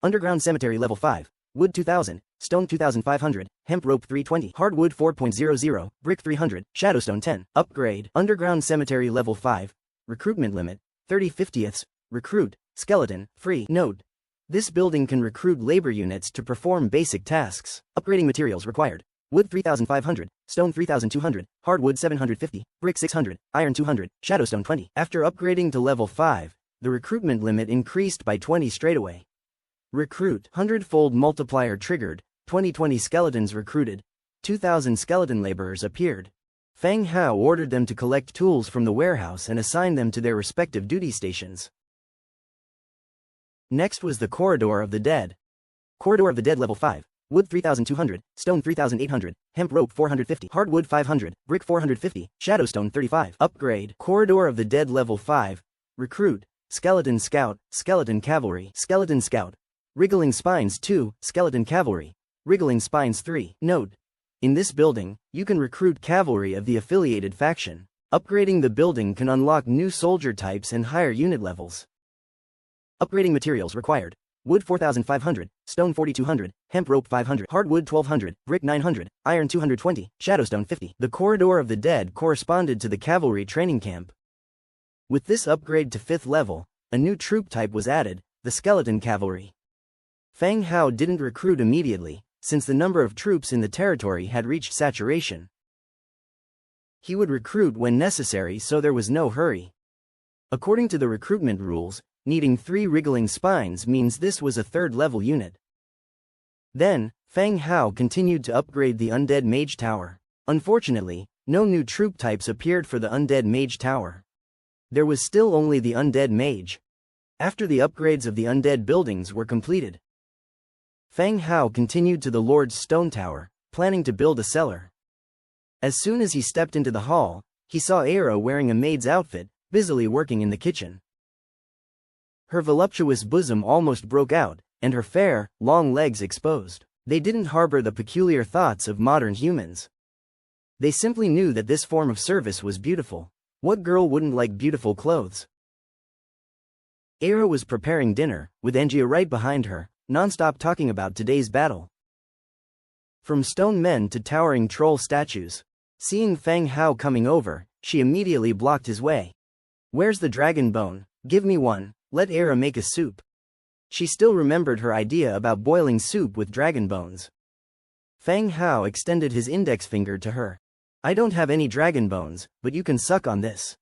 Underground Cemetery Level 5. Wood 2000, Stone 2500, Hemp Rope 320, Hardwood 4.00, Brick 300, Shadowstone 10. Upgrade. Underground Cemetery Level 5. Recruitment limit, 30/50ths. Recruit, skeleton, free. Note: this building can recruit labor units to perform basic tasks. Upgrading materials required: Wood 3500, Stone 3200, Hardwood 750, Brick 600, Iron 200, Shadowstone 20. After upgrading to Level 5, the recruitment limit increased by 20 straightaway. Recruit, 100-fold multiplier triggered, 2020 skeletons recruited, 2000 skeleton laborers appeared. Feng Hao ordered them to collect tools from the warehouse and assign them to their respective duty stations. Next was the Corridor of the Dead. Corridor of the Dead Level 5. Wood 3200, Stone 3800, Hemp Rope 450, Hardwood 500, Brick 450, Shadowstone 35. Upgrade. Corridor of the Dead Level 5. Recruit, Skeleton Scout, Skeleton Cavalry, Skeleton Scout. Wriggling Spines 2, Skeleton Cavalry. Wriggling Spines 3. Note: in this building, you can recruit cavalry of the affiliated faction. Upgrading the building can unlock new soldier types and higher unit levels. Upgrading materials required: Wood 4500, Stone 4200, Hemp Rope 500, Hardwood 1200, Brick 900, Iron 220, Shadowstone 50. The Corridor of the Dead corresponded to the cavalry training camp. With this upgrade to 5th level, a new troop type was added, the Skeleton Cavalry. Feng Hao didn't recruit immediately, since the number of troops in the territory had reached saturation. He would recruit when necessary, so there was no hurry. According to the recruitment rules, needing 3 Wriggling Spines means this was a 3rd level unit. Then, Feng Hao continued to upgrade the Undead Mage Tower. Unfortunately, no new troop types appeared for the Undead Mage Tower. There was still only the Undead Mage. After the upgrades of the Undead buildings were completed, Feng Hao continued to the Lord's Stone Tower, planning to build a cellar. As soon as he stepped into the hall, he saw Aira wearing a maid's outfit, busily working in the kitchen. Her voluptuous bosom almost broke out, and her fair, long legs exposed. They didn't harbor the peculiar thoughts of modern humans. They simply knew that this form of service was beautiful. What girl wouldn't like beautiful clothes? Aira was preparing dinner, with Angia right behind her, non-stop talking about today's battle. From stone men to towering troll statues. Seeing Feng Hao coming over, she immediately blocked his way. "Where's the dragon bone? Give me one, let Aira make a soup." She still remembered her idea about boiling soup with dragon bones. Feng Hao extended his index finger to her. "I don't have any dragon bones, but you can suck on this.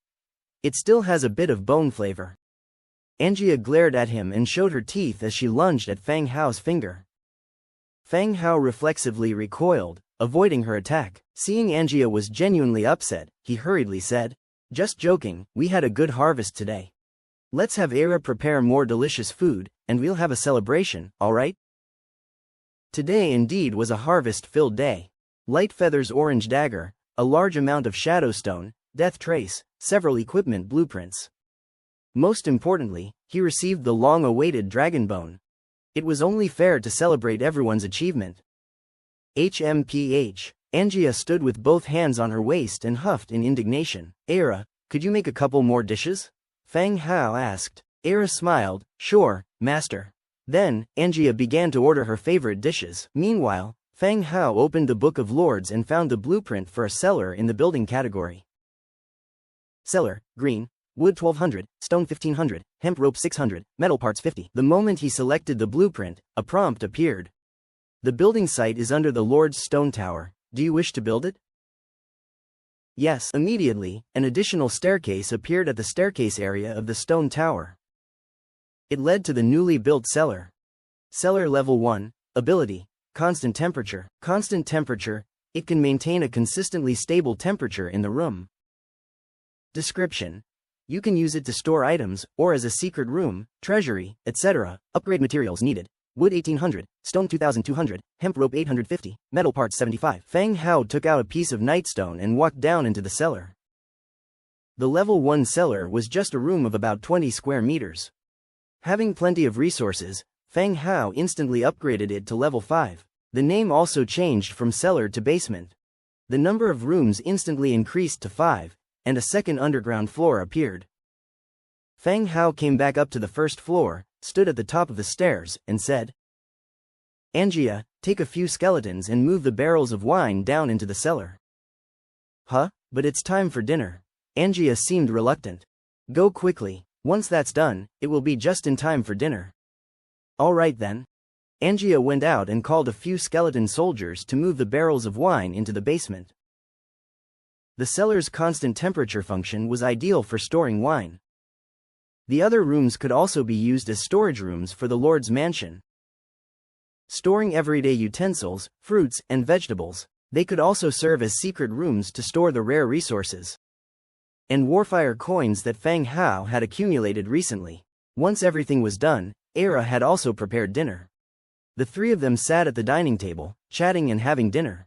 It still has a bit of bone flavor." Angia glared at him and showed her teeth as she lunged at Feng Hao's finger. Feng Hao reflexively recoiled, avoiding her attack. Seeing Angia was genuinely upset, he hurriedly said, "Just joking, we had a good harvest today. Let's have Aira prepare more delicious food, and we'll have a celebration, alright?" Today indeed was a harvest-filled day. Light Feather's orange dagger, a large amount of Shadowstone, Death Trace, several equipment blueprints. Most importantly, he received the long-awaited dragon bone. It was only fair to celebrate everyone's achievement. HMPH. Angia stood with both hands on her waist and huffed in indignation. "Aira, could you make a couple more dishes?" Feng Hao asked. Aira smiled, "Sure, master." Then, Angia began to order her favorite dishes. Meanwhile, Feng Hao opened the Book of Lords and found the blueprint for a cellar in the building category. Cellar, green. Wood 1200, Stone 1500, Hemp Rope 600, Metal Parts 50. The moment he selected the blueprint, a prompt appeared. "The building site is under the Lord's Stone Tower. Do you wish to build it?" Yes, immediately, an additional staircase appeared at the staircase area of the stone tower. It led to the newly built cellar. Cellar Level 1, Ability, Constant Temperature. Constant temperature, it can maintain a consistently stable temperature in the room. Description: you can use it to store items, or as a secret room, treasury, etc. Upgrade materials needed: wood 1800, stone 2200, hemp rope 850, metal parts 75. Fang Hao took out a piece of nightstone and walked down into the cellar. The level 1 cellar was just a room of about 20 square meters. Having plenty of resources, Fang Hao instantly upgraded it to level 5. The name also changed from cellar to basement. The number of rooms instantly increased to 5, and a second underground floor appeared. Fang Hao came back up to the first floor, stood at the top of the stairs, and said, "Angia, take a few skeletons and move the barrels of wine down into the cellar." "Huh? But it's time for dinner." Angia seemed reluctant. "Go quickly. Once that's done, it will be just in time for dinner." "All right then." Angia went out and called a few skeleton soldiers to move the barrels of wine into the basement. The cellar's constant temperature function was ideal for storing wine. The other rooms could also be used as storage rooms for the Lord's mansion. Storing everyday utensils, fruits, and vegetables, they could also serve as secret rooms to store the rare resources and warfire coins that Fang Hao had accumulated recently. Once everything was done, Era had also prepared dinner. The three of them sat at the dining table, chatting and having dinner.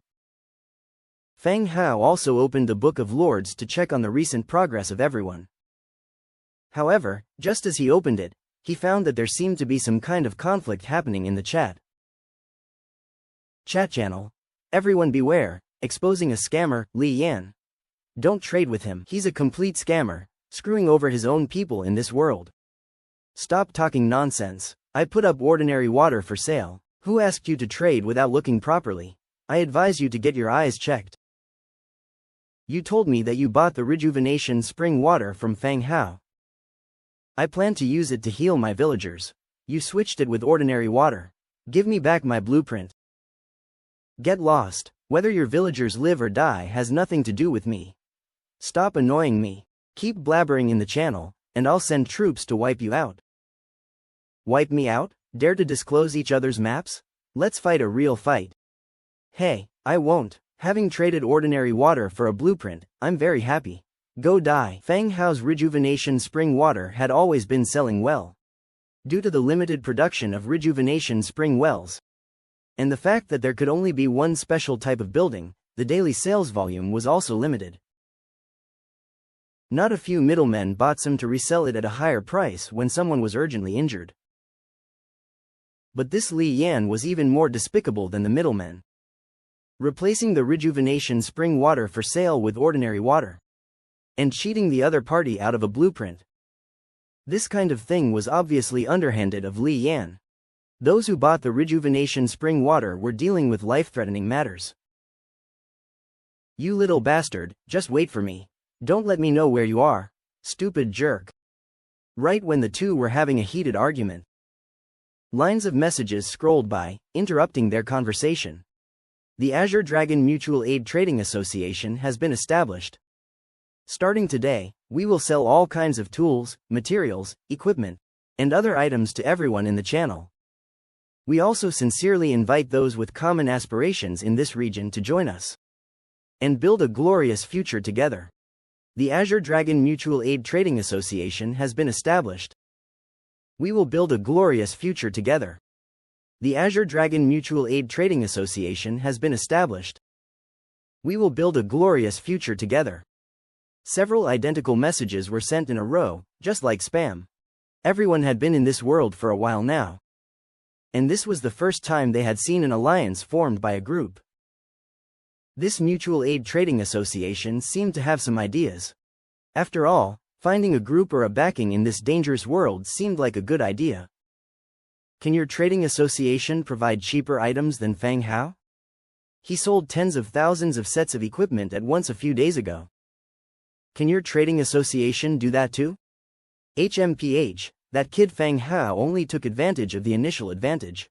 Fang Hao also opened the Book of Lords to check on the recent progress of everyone. However, just as he opened it, he found that there seemed to be some kind of conflict happening in the chat. Chat channel: everyone beware, exposing a scammer, Li Yan. Don't trade with him. He's a complete scammer, screwing over his own people in this world. Stop talking nonsense. I put up ordinary water for sale. Who asked you to trade without looking properly? I advise you to get your eyes checked. You told me that you bought the rejuvenation spring water from Fang Hao. I plan to use it to heal my villagers. You switched it with ordinary water. Give me back my blueprint. Get lost. Whether your villagers live or die has nothing to do with me. Stop annoying me. Keep blabbering in the channel, and I'll send troops to wipe you out. Wipe me out? Dare to disclose each other's maps? Let's fight a real fight. Hey, I won't. Having traded ordinary water for a blueprint, I'm very happy. Go die. Fang Hao's rejuvenation spring water had always been selling well. Due to the limited production of rejuvenation spring wells, and the fact that there could only be one special type of building, the daily sales volume was also limited. Not a few middlemen bought some to resell it at a higher price when someone was urgently injured. But this Li Yan was even more despicable than the middlemen, replacing the rejuvenation spring water for sale with ordinary water, and cheating the other party out of a blueprint. This kind of thing was obviously underhanded of Li Yan. Those who bought the rejuvenation spring water were dealing with life-threatening matters. You little bastard, just wait for me. Don't let me know where you are, stupid jerk. Right when the two were having a heated argument, lines of messages scrolled by, interrupting their conversation. The Azure Dragon Mutual Aid Trading Association has been established. Starting today, we will sell all kinds of tools, materials, equipment, and other items to everyone in the channel. We also sincerely invite those with common aspirations in this region to join us and build a glorious future together. The Azure Dragon Mutual Aid Trading Association has been established. We will build a glorious future together. The Azure Dragon Mutual Aid Trading Association has been established. We will build a glorious future together. Several identical messages were sent in a row, just like spam. Everyone had been in this world for a while now, and this was the first time they had seen an alliance formed by a group. This Mutual Aid Trading Association seemed to have some ideas. After all, finding a group or a backing in this dangerous world seemed like a good idea. Can your trading association provide cheaper items than Fang Hao? He sold tens of thousands of sets of equipment at once a few days ago. Can your trading association do that too? HMPH, that kid Fang Hao only took advantage of the initial advantage.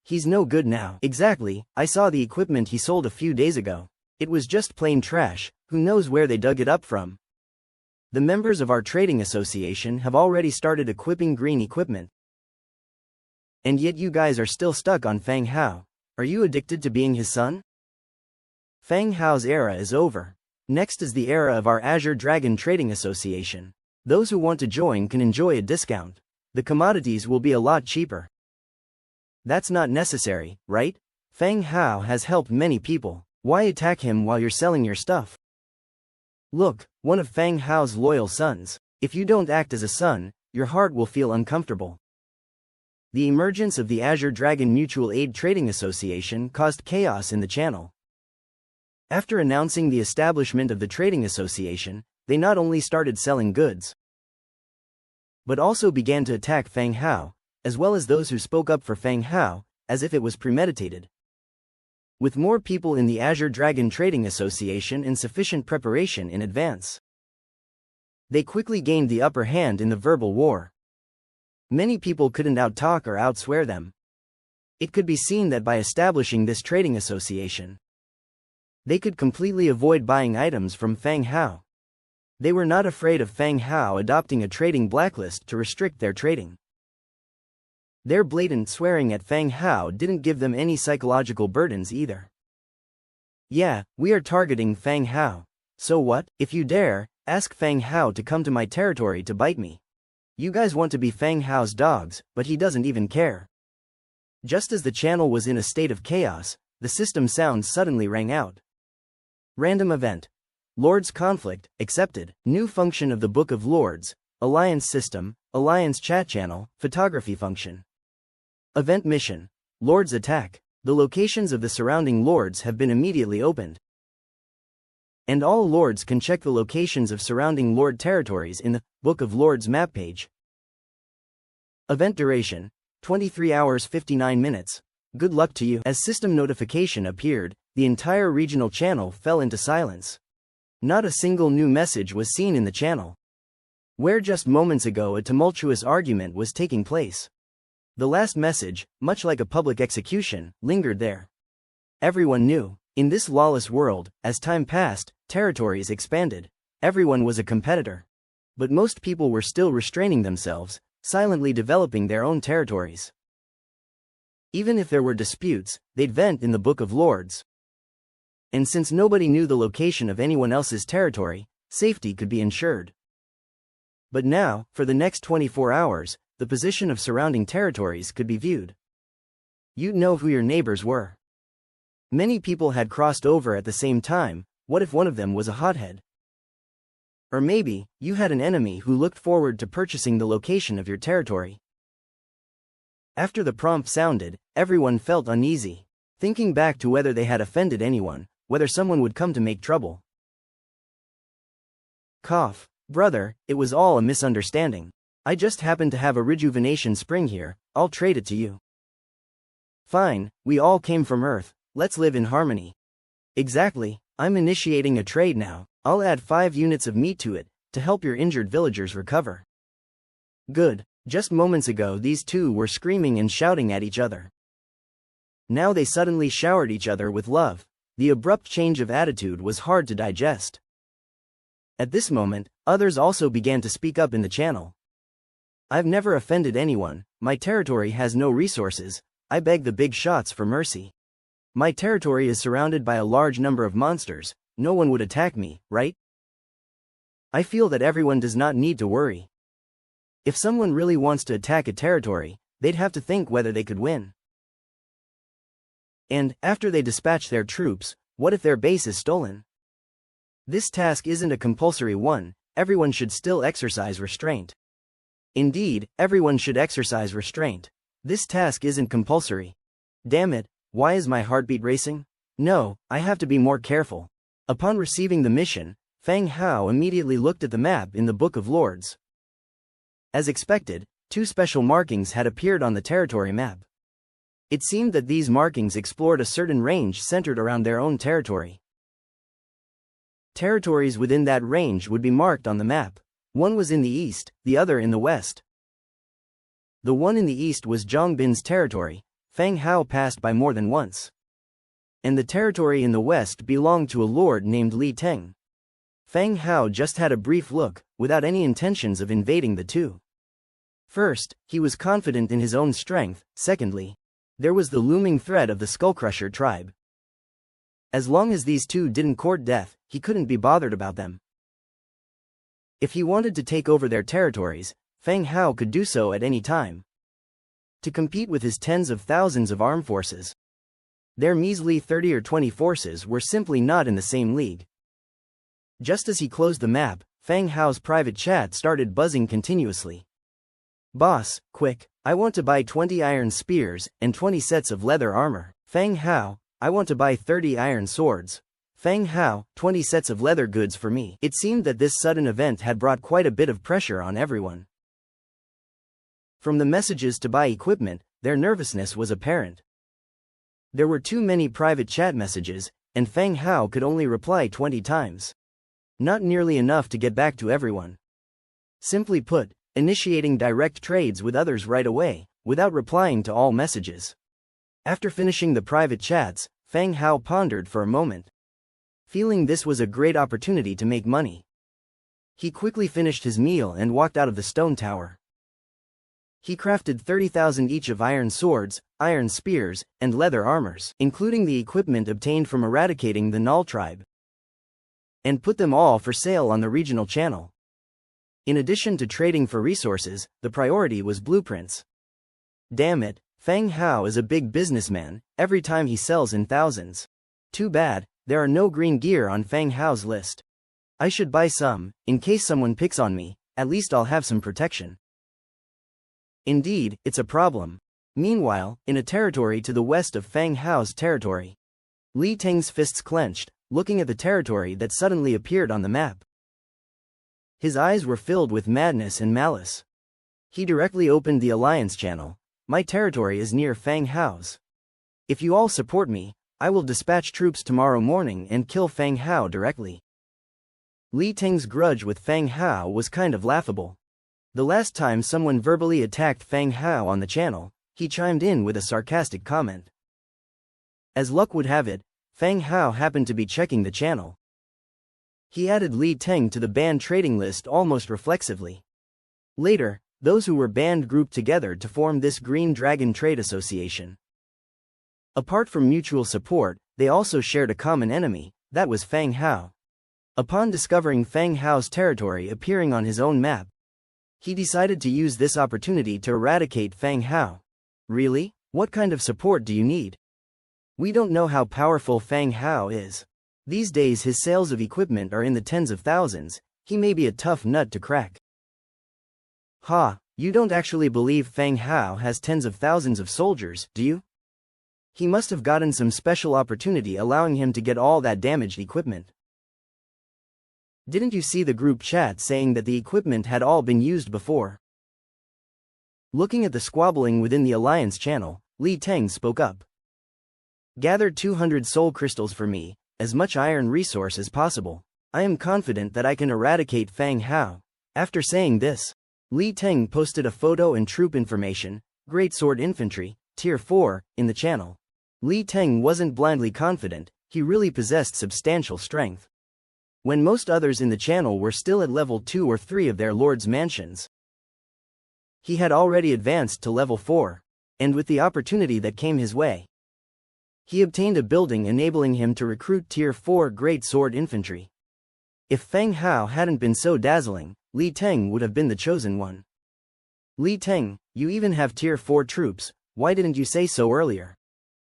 He's no good now. Exactly, I saw the equipment he sold a few days ago. It was just plain trash. Who knows where they dug it up from? The members of our trading association have already started equipping green equipment. And yet you guys are still stuck on Fang Hao. Are you addicted to being his son? Fang Hao's era is over. Next is the era of our Azure Dragon Trading Association. Those who want to join can enjoy a discount. The commodities will be a lot cheaper. That's not necessary, right? Fang Hao has helped many people. Why attack him while you're selling your stuff? Look, one of Fang Hao's loyal sons. If you don't act as a son, your heart will feel uncomfortable. The emergence of the Azure Dragon Mutual Aid Trading Association caused chaos in the channel. After announcing the establishment of the trading association, they not only started selling goods, but also began to attack Fang Hao, as well as those who spoke up for Fang Hao, as if it was premeditated. With more people in the Azure Dragon Trading Association and sufficient preparation in advance, they quickly gained the upper hand in the verbal war. Many people couldn't out-talk or out-swear them. It could be seen that by establishing this trading association, they could completely avoid buying items from Fang Hao. They were not afraid of Fang Hao adopting a trading blacklist to restrict their trading. Their blatant swearing at Fang Hao didn't give them any psychological burdens either. Yeah, we are targeting Fang Hao. So what? If you dare, ask Fang Hao to come to my territory to bite me. You guys want to be Fang Hao's dogs, but he doesn't even care. Just as the channel was in a state of chaos, the system sound suddenly rang out. Random event. Lords conflict, accepted. New function of the Book of Lords. Alliance system, Alliance chat channel, photography function. Event mission. Lords attack. The locations of the surrounding lords have been immediately opened. And all lords can check the locations of surrounding lord territories in the Book of Lords map page. Event duration. 23 hours 59 minutes. Good luck to you. As system notification appeared, the entire regional channel fell into silence. Not a single new message was seen in the channel, where just moments ago a tumultuous argument was taking place. The last message, much like a public execution, lingered there. Everyone knew, in this lawless world, as time passed, territories expanded. Everyone was a competitor. But most people were still restraining themselves, silently developing their own territories. Even if there were disputes, they'd vent in the Book of Lords. And since nobody knew the location of anyone else's territory, safety could be ensured. But now, for the next 24 hours, the position of surrounding territories could be viewed. You'd know who your neighbors were. Many people had crossed over at the same time. What if one of them was a hothead? Or maybe, you had an enemy who looked forward to purchasing the location of your territory. After the prompt sounded, everyone felt uneasy, thinking back to whether they had offended anyone, whether someone would come to make trouble. Cough. Brother, it was all a misunderstanding. I just happen to have a rejuvenation spring here, I'll trade it to you. Fine, we all came from Earth, let's live in harmony. Exactly, I'm initiating a trade now. I'll add 5 units of meat to it, to help your injured villagers recover. Good. Just moments ago these two were screaming and shouting at each other. Now they suddenly showered each other with love. The abrupt change of attitude was hard to digest. At this moment, others also began to speak up in the channel. I've never offended anyone, my territory has no resources, I beg the big shots for mercy. My territory is surrounded by a large number of monsters, no one would attack me, right? I feel that everyone does not need to worry. If someone really wants to attack a territory, they'd have to think whether they could win. And, after they dispatch their troops, what if their base is stolen? This task isn't a compulsory one, everyone should still exercise restraint. Indeed, everyone should exercise restraint. This task isn't compulsory. Damn it, why is my heartbeat racing? No, I have to be more careful. Upon receiving the mission, Fang Hao immediately looked at the map in the Book of Lords. As expected, 2 special markings had appeared on the territory map. It seemed that these markings explored a certain range centered around their own territory. Territories within that range would be marked on the map. One was in the east, the other in the west. The one in the east was Zhongbin's territory. Fang Hao passed by more than once. And the territory in the west belonged to a lord named Li Teng. Fang Hao just had a brief look, without any intentions of invading the two. First, he was confident in his own strength. Secondly, there was the looming threat of the Skullcrusher tribe. As long as these two didn't court death, he couldn't be bothered about them. If he wanted to take over their territories, Fang Hao could do so at any time. To compete with his tens of thousands of armed forces, their measly 30 or 20 forces were simply not in the same league. Just as he closed the map, Fang Hao's private chat started buzzing continuously. "Boss, quick, I want to buy 20 iron spears and 20 sets of leather armor. Fang Hao, I want to buy 30 iron swords. Fang Hao, 20 sets of leather goods for me." It seemed that this sudden event had brought quite a bit of pressure on everyone. From the messages to buy equipment, their nervousness was apparent. There were too many private chat messages, and Fang Hao could only reply 20 times. Not nearly enough to get back to everyone. Simply put, initiating direct trades with others right away, without replying to all messages. After finishing the private chats, Fang Hao pondered for a moment. Feeling this was a great opportunity to make money, he quickly finished his meal and walked out of the stone tower. He crafted 30,000 each of iron swords, iron spears, and leather armors, including the equipment obtained from eradicating the Null tribe, and put them all for sale on the regional channel. In addition to trading for resources, the priority was blueprints. Damn it, Fang Hao is a big businessman, every time he sells in thousands. Too bad, there are no green gear on Fang Hao's list. I should buy some, in case someone picks on me, at least I'll have some protection. Indeed, it's a problem. Meanwhile, in a territory to the west of Fang Hao's territory, Li Teng's fists clenched, looking at the territory that suddenly appeared on the map. His eyes were filled with madness and malice. He directly opened the alliance channel. "My territory is near Fang Hao's. If you all support me, I will dispatch troops tomorrow morning and kill Fang Hao directly." Li Teng's grudge with Fang Hao was kind of laughable. The last time someone verbally attacked Fang Hao on the channel, he chimed in with a sarcastic comment. As luck would have it, Fang Hao happened to be checking the channel. He added Li Teng to the banned trading list almost reflexively. Later, those who were banned grouped together to form this Green Dragon Trade Association. Apart from mutual support, they also shared a common enemy, that was Fang Hao. Upon discovering Fang Hao's territory appearing on his own map, he decided to use this opportunity to eradicate Fang Hao. Really? What kind of support do you need? We don't know how powerful Fang Hao is. These days his sales of equipment are in the tens of thousands, he may be a tough nut to crack. Ha, you don't actually believe Fang Hao has tens of thousands of soldiers, do you? He must have gotten some special opportunity allowing him to get all that damaged equipment. Didn't you see the group chat saying that the equipment had all been used before? Looking at the squabbling within the alliance channel, Li Teng spoke up. Gather 200 soul crystals for me, as much iron resource as possible. I am confident that I can eradicate Fang Hao. After saying this, Li Teng posted a photo and troop information, Great Sword Infantry, Tier 4, in the channel. Li Teng wasn't blindly confident, he really possessed substantial strength. When most others in the channel were still at level 2 or 3 of their lord's mansions, he had already advanced to level 4, and with the opportunity that came his way, he obtained a building enabling him to recruit Tier 4 Great Sword Infantry. If Fang Hao hadn't been so dazzling, Li Teng would have been the chosen one. Li Teng, you even have Tier 4 troops, why didn't you say so earlier?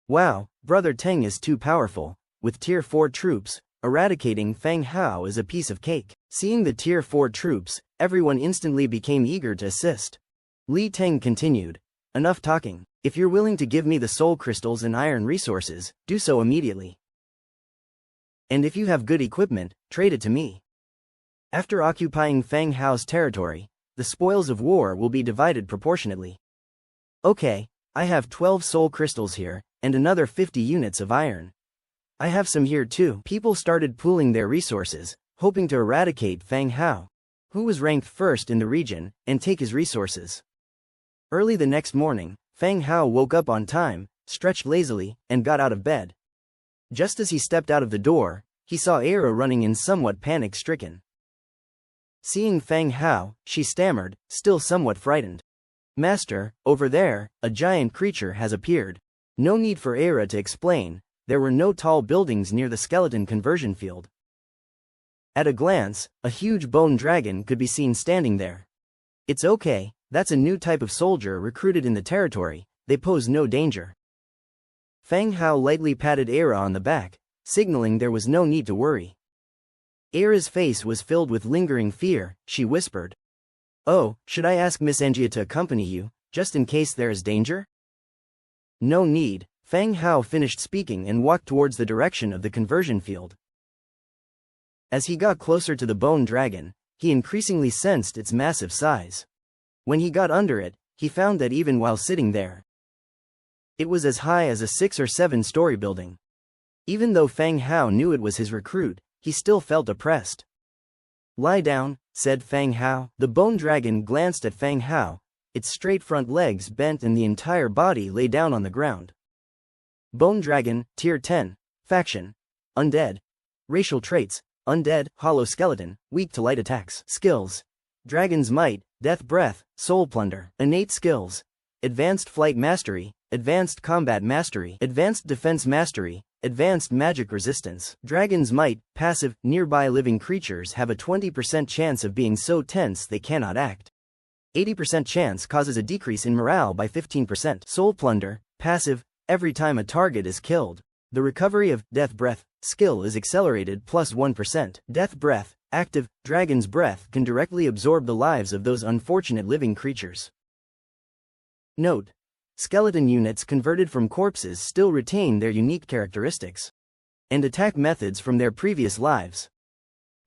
Wow, Brother Teng is too powerful, with Tier 4 troops. Eradicating Fang Hao is a piece of cake. Seeing the Tier 4 troops, everyone instantly became eager to assist. Li Teng continued, enough talking. If you're willing to give me the soul crystals and iron resources, do so immediately. And if you have good equipment, trade it to me. After occupying Fang Hao's territory, the spoils of war will be divided proportionately. Okay, I have 12 soul crystals here, and another 50 units of iron. I have some here too. People started pooling their resources, hoping to eradicate Fang Hao, who was ranked first in the region, and take his resources. Early the next morning, Fang Hao woke up on time, stretched lazily, and got out of bed. Just as he stepped out of the door, He saw Era running in, somewhat panic-stricken. Seeing Feng Hao, she stammered, still somewhat frightened. "Master, over there, a giant creature has appeared." No need for Era to explain, there were no tall buildings near the skeleton conversion field. At a glance, a huge bone dragon could be seen standing there. "It's okay, that's a new type of soldier recruited in the territory, they pose no danger." Feng Hao lightly patted Era on the back, signaling there was no need to worry. Era's face was filled with lingering fear. She whispered, "Oh, should I ask Miss Engia to accompany you, just in case there is danger?" "No need." Feng Hao finished speaking and walked towards the direction of the conversion field. As he got closer to the bone dragon, he increasingly sensed its massive size. When he got under it, he found that even while sitting there, it was as high as a 6 or 7-story building. Even though Feng Hao knew it was his recruit, he still felt oppressed. "Lie down," said Feng Hao. The bone dragon glanced at Feng Hao, its straight front legs bent and the entire body lay down on the ground. Bone Dragon, Tier 10, Faction, Undead. Racial traits, Undead, Hollow Skeleton, weak to light attacks. Skills, Dragon's Might, Death Breath, Soul Plunder. Innate skills, Advanced Flight Mastery, Advanced Combat Mastery, Advanced Defense Mastery, Advanced Magic Resistance. Dragon's Might, passive, nearby living creatures have a 20% chance of being so tense they cannot act. 80% chance causes a decrease in morale by 15%. Soul Plunder, passive, every time a target is killed, the recovery of Death Breath skill is accelerated plus 1%. Death Breath, active, Dragon's Breath can directly absorb the lives of those unfortunate living creatures. Note: skeleton units converted from corpses still retain their unique characteristics and attack methods from their previous lives.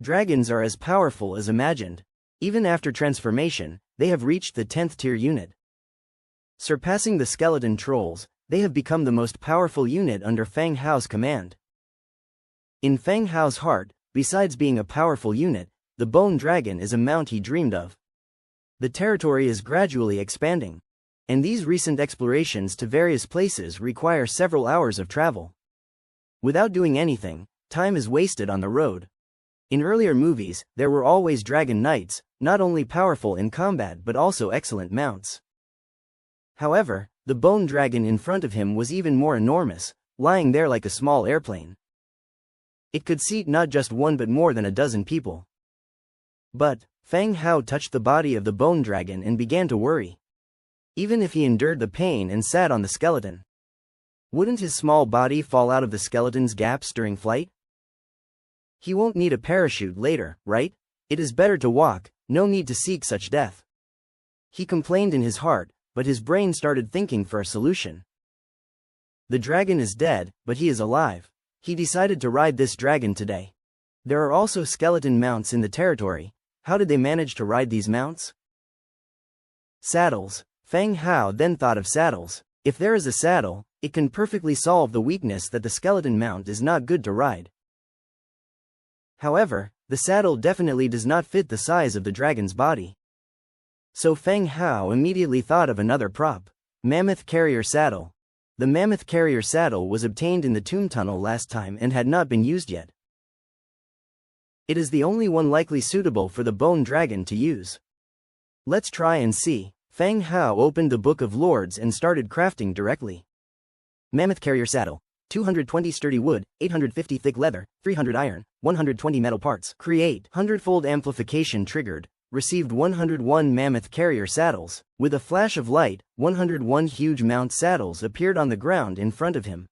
Dragons are as powerful as imagined. Even after transformation, they have reached the 10th tier unit. Surpassing the skeleton trolls, they have become the most powerful unit under Feng Hao's command. In Feng Hao's heart, besides being a powerful unit, the bone dragon is a mount he dreamed of. The territory is gradually expanding, and these recent explorations to various places require several hours of travel. Without doing anything, time is wasted on the road. In earlier movies, there were always dragon knights, not only powerful in combat but also excellent mounts. However, the bone dragon in front of him was even more enormous, lying there like a small airplane. It could seat not just one but more than a dozen people. But Feng Hao touched the body of the bone dragon and began to worry. Even if he endured the pain and sat on the skeleton, wouldn't his small body fall out of the skeleton's gaps during flight? He won't need a parachute later, right? It is better to walk, no need to seek such death. He complained in his heart, but his brain started thinking for a solution. The dragon is dead, but he is alive. He decided to ride this dragon today. There are also skeleton mounts in the territory. How did they manage to ride these mounts? Saddles. Feng Hao then thought of saddles. If there is a saddle, it can perfectly solve the weakness that the skeleton mount is not good to ride. However, the saddle definitely does not fit the size of the dragon's body. So Feng Hao immediately thought of another prop. Mammoth Carrier Saddle. The Mammoth Carrier Saddle was obtained in the tomb tunnel last time and had not been used yet. It is the only one likely suitable for the bone dragon to use. Let's try and see. Feng Hao opened the Book of Lords and started crafting directly. Mammoth Carrier Saddle. 220 sturdy wood, 850 thick leather, 300 iron, 120 metal parts. Create. 100-fold amplification triggered. Received 101 mammoth carrier saddles. With a flash of light, 101 huge mount saddles appeared on the ground in front of him.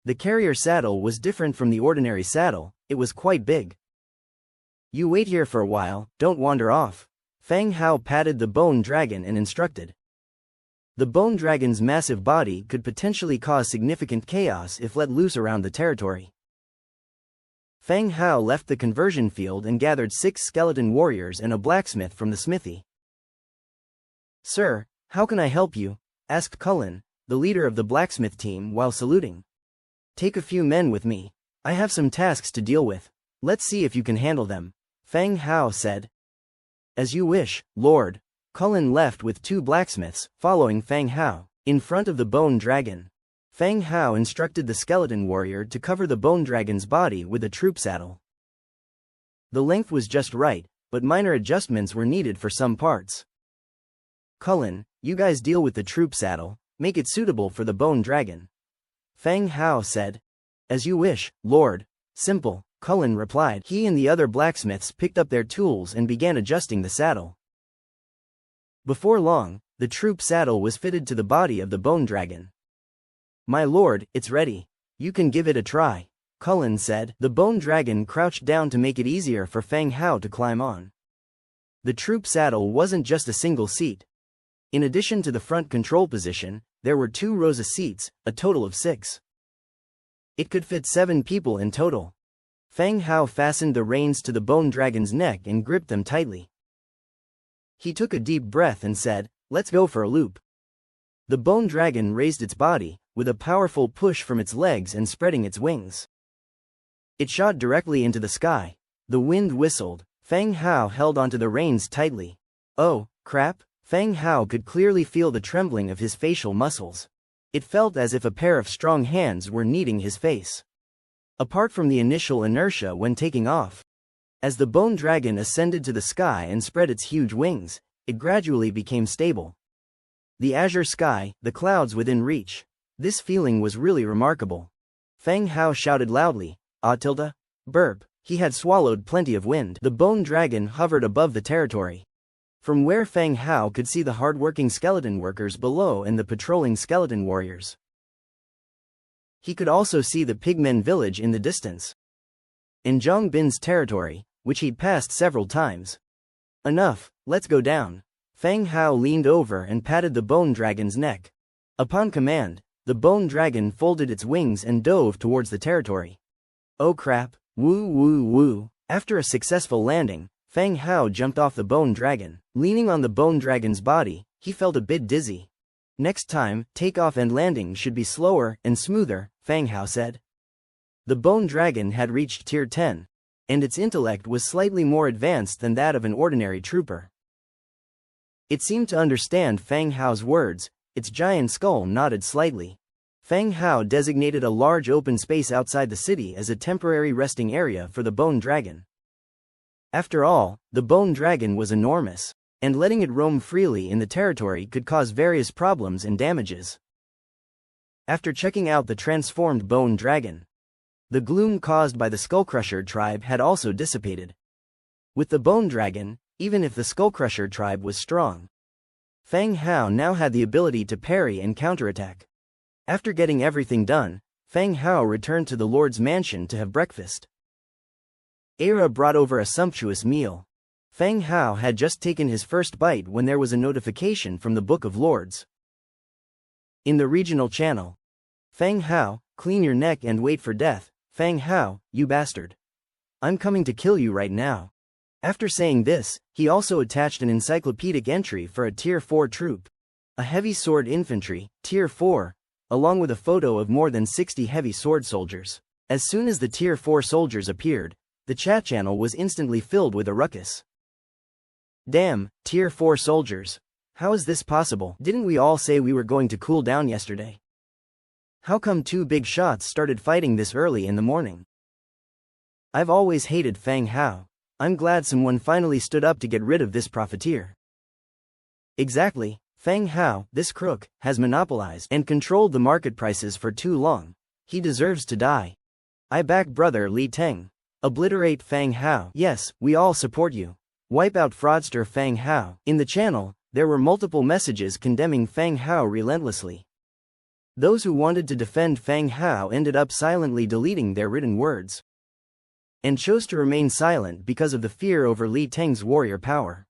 The carrier saddle was different from the ordinary saddle, it was quite big. You wait here for a while, don't wander off. Feng Hao patted the bone dragon and instructed. The bone dragon's massive body could potentially cause significant chaos if let loose around the territory. Feng Hao left the conversion field and gathered 6 skeleton warriors and a blacksmith from the smithy. "Sir, how can I help you?" asked Cullen, the leader of the blacksmith team, while saluting. "Take a few men with me. I have some tasks to deal with. Let's see if you can handle them," Feng Hao said. "As you wish, Lord." Cullen left with 2 blacksmiths, following Feng Hao. In front of the bone dragon, Fang Hao instructed the skeleton warrior to cover the bone dragon's body with a troop saddle. The length was just right, but minor adjustments were needed for some parts. Cullen, you guys deal with the troop saddle, make it suitable for the bone dragon. Fang Hao said. As you wish, Lord. Simple, Cullen replied. He and the other blacksmiths picked up their tools and began adjusting the saddle. Before long, the troop saddle was fitted to the body of the bone dragon. My lord, it's ready. You can give it a try, Cullen said. The bone dragon crouched down to make it easier for Fang Hao to climb on. The troop saddle wasn't just a single seat. In addition to the front control position, there were 2 rows of seats, a total of 6. It could fit 7 people in total. Fang Hao fastened the reins to the bone dragon's neck and gripped them tightly. He took a deep breath and said, "Let's go for a loop." The bone dragon raised its body, with a powerful push from its legs and spreading its wings. It shot directly into the sky. The wind whistled. Fang Hao held onto the reins tightly. Oh, crap! Fang Hao could clearly feel the trembling of his facial muscles. It felt as if a pair of strong hands were kneading his face. Apart from the initial inertia when taking off, as the bone dragon ascended to the sky and spread its huge wings, it gradually became stable. The azure sky, the clouds within reach. This feeling was really remarkable. Fang Hao shouted loudly, "Ah tilde." Burp. He had swallowed plenty of wind. The bone dragon hovered above the territory. From where Fang Hao could see the hard-working skeleton workers below and the patrolling skeleton warriors. He could also see the pigmen village in the distance. In Zhang Bin's territory, which he'd passed several times. Enough, let's go down. Fang Hao leaned over and patted the bone dragon's neck. Upon command, the bone dragon folded its wings and dove towards the territory. Oh crap, woo woo woo. After a successful landing, Fang Hao jumped off the bone dragon. Leaning on the bone dragon's body, he felt a bit dizzy. Next time, takeoff and landing should be slower and smoother, Fang Hao said. The bone dragon had reached tier 10, and its intellect was slightly more advanced than that of an ordinary trooper. It seemed to understand Fang Hao's words. Its giant skull nodded slightly. Fang Hao designated a large open space outside the city as a temporary resting area for the bone dragon. After all, the bone dragon was enormous, and letting it roam freely in the territory could cause various problems and damages. After checking out the transformed bone dragon, the gloom caused by the Skullcrusher tribe had also dissipated. With the bone dragon, even if the Skullcrusher tribe was strong, Fang Hao now had the ability to parry and counterattack. After getting everything done, Fang Hao returned to the Lord's mansion to have breakfast. Era brought over a sumptuous meal. Fang Hao had just taken his first bite when there was a notification from the Book of Lords. In the regional channel. Fang Hao, clean your neck and wait for death. Fang Hao, you bastard. I'm coming to kill you right now. After saying this, he also attached an encyclopedic entry for a Tier 4 troop. A heavy sword infantry, Tier 4, along with a photo of more than 60 heavy sword soldiers. As soon as the Tier 4 soldiers appeared, the chat channel was instantly filled with a ruckus. Damn, Tier 4 soldiers. How is this possible? Didn't we all say we were going to cool down yesterday? How come 2 big shots started fighting this early in the morning? I've always hated Fang Hao. I'm glad someone finally stood up to get rid of this profiteer. Exactly, Fang Hao, this crook, has monopolized and controlled the market prices for too long. He deserves to die. I back brother Li Teng. Obliterate Fang Hao. Yes, we all support you. Wipe out fraudster Fang Hao. In the channel, there were multiple messages condemning Fang Hao relentlessly. Those who wanted to defend Fang Hao ended up silently deleting their written words, and chose to remain silent because of the fear over Li Teng's warrior power.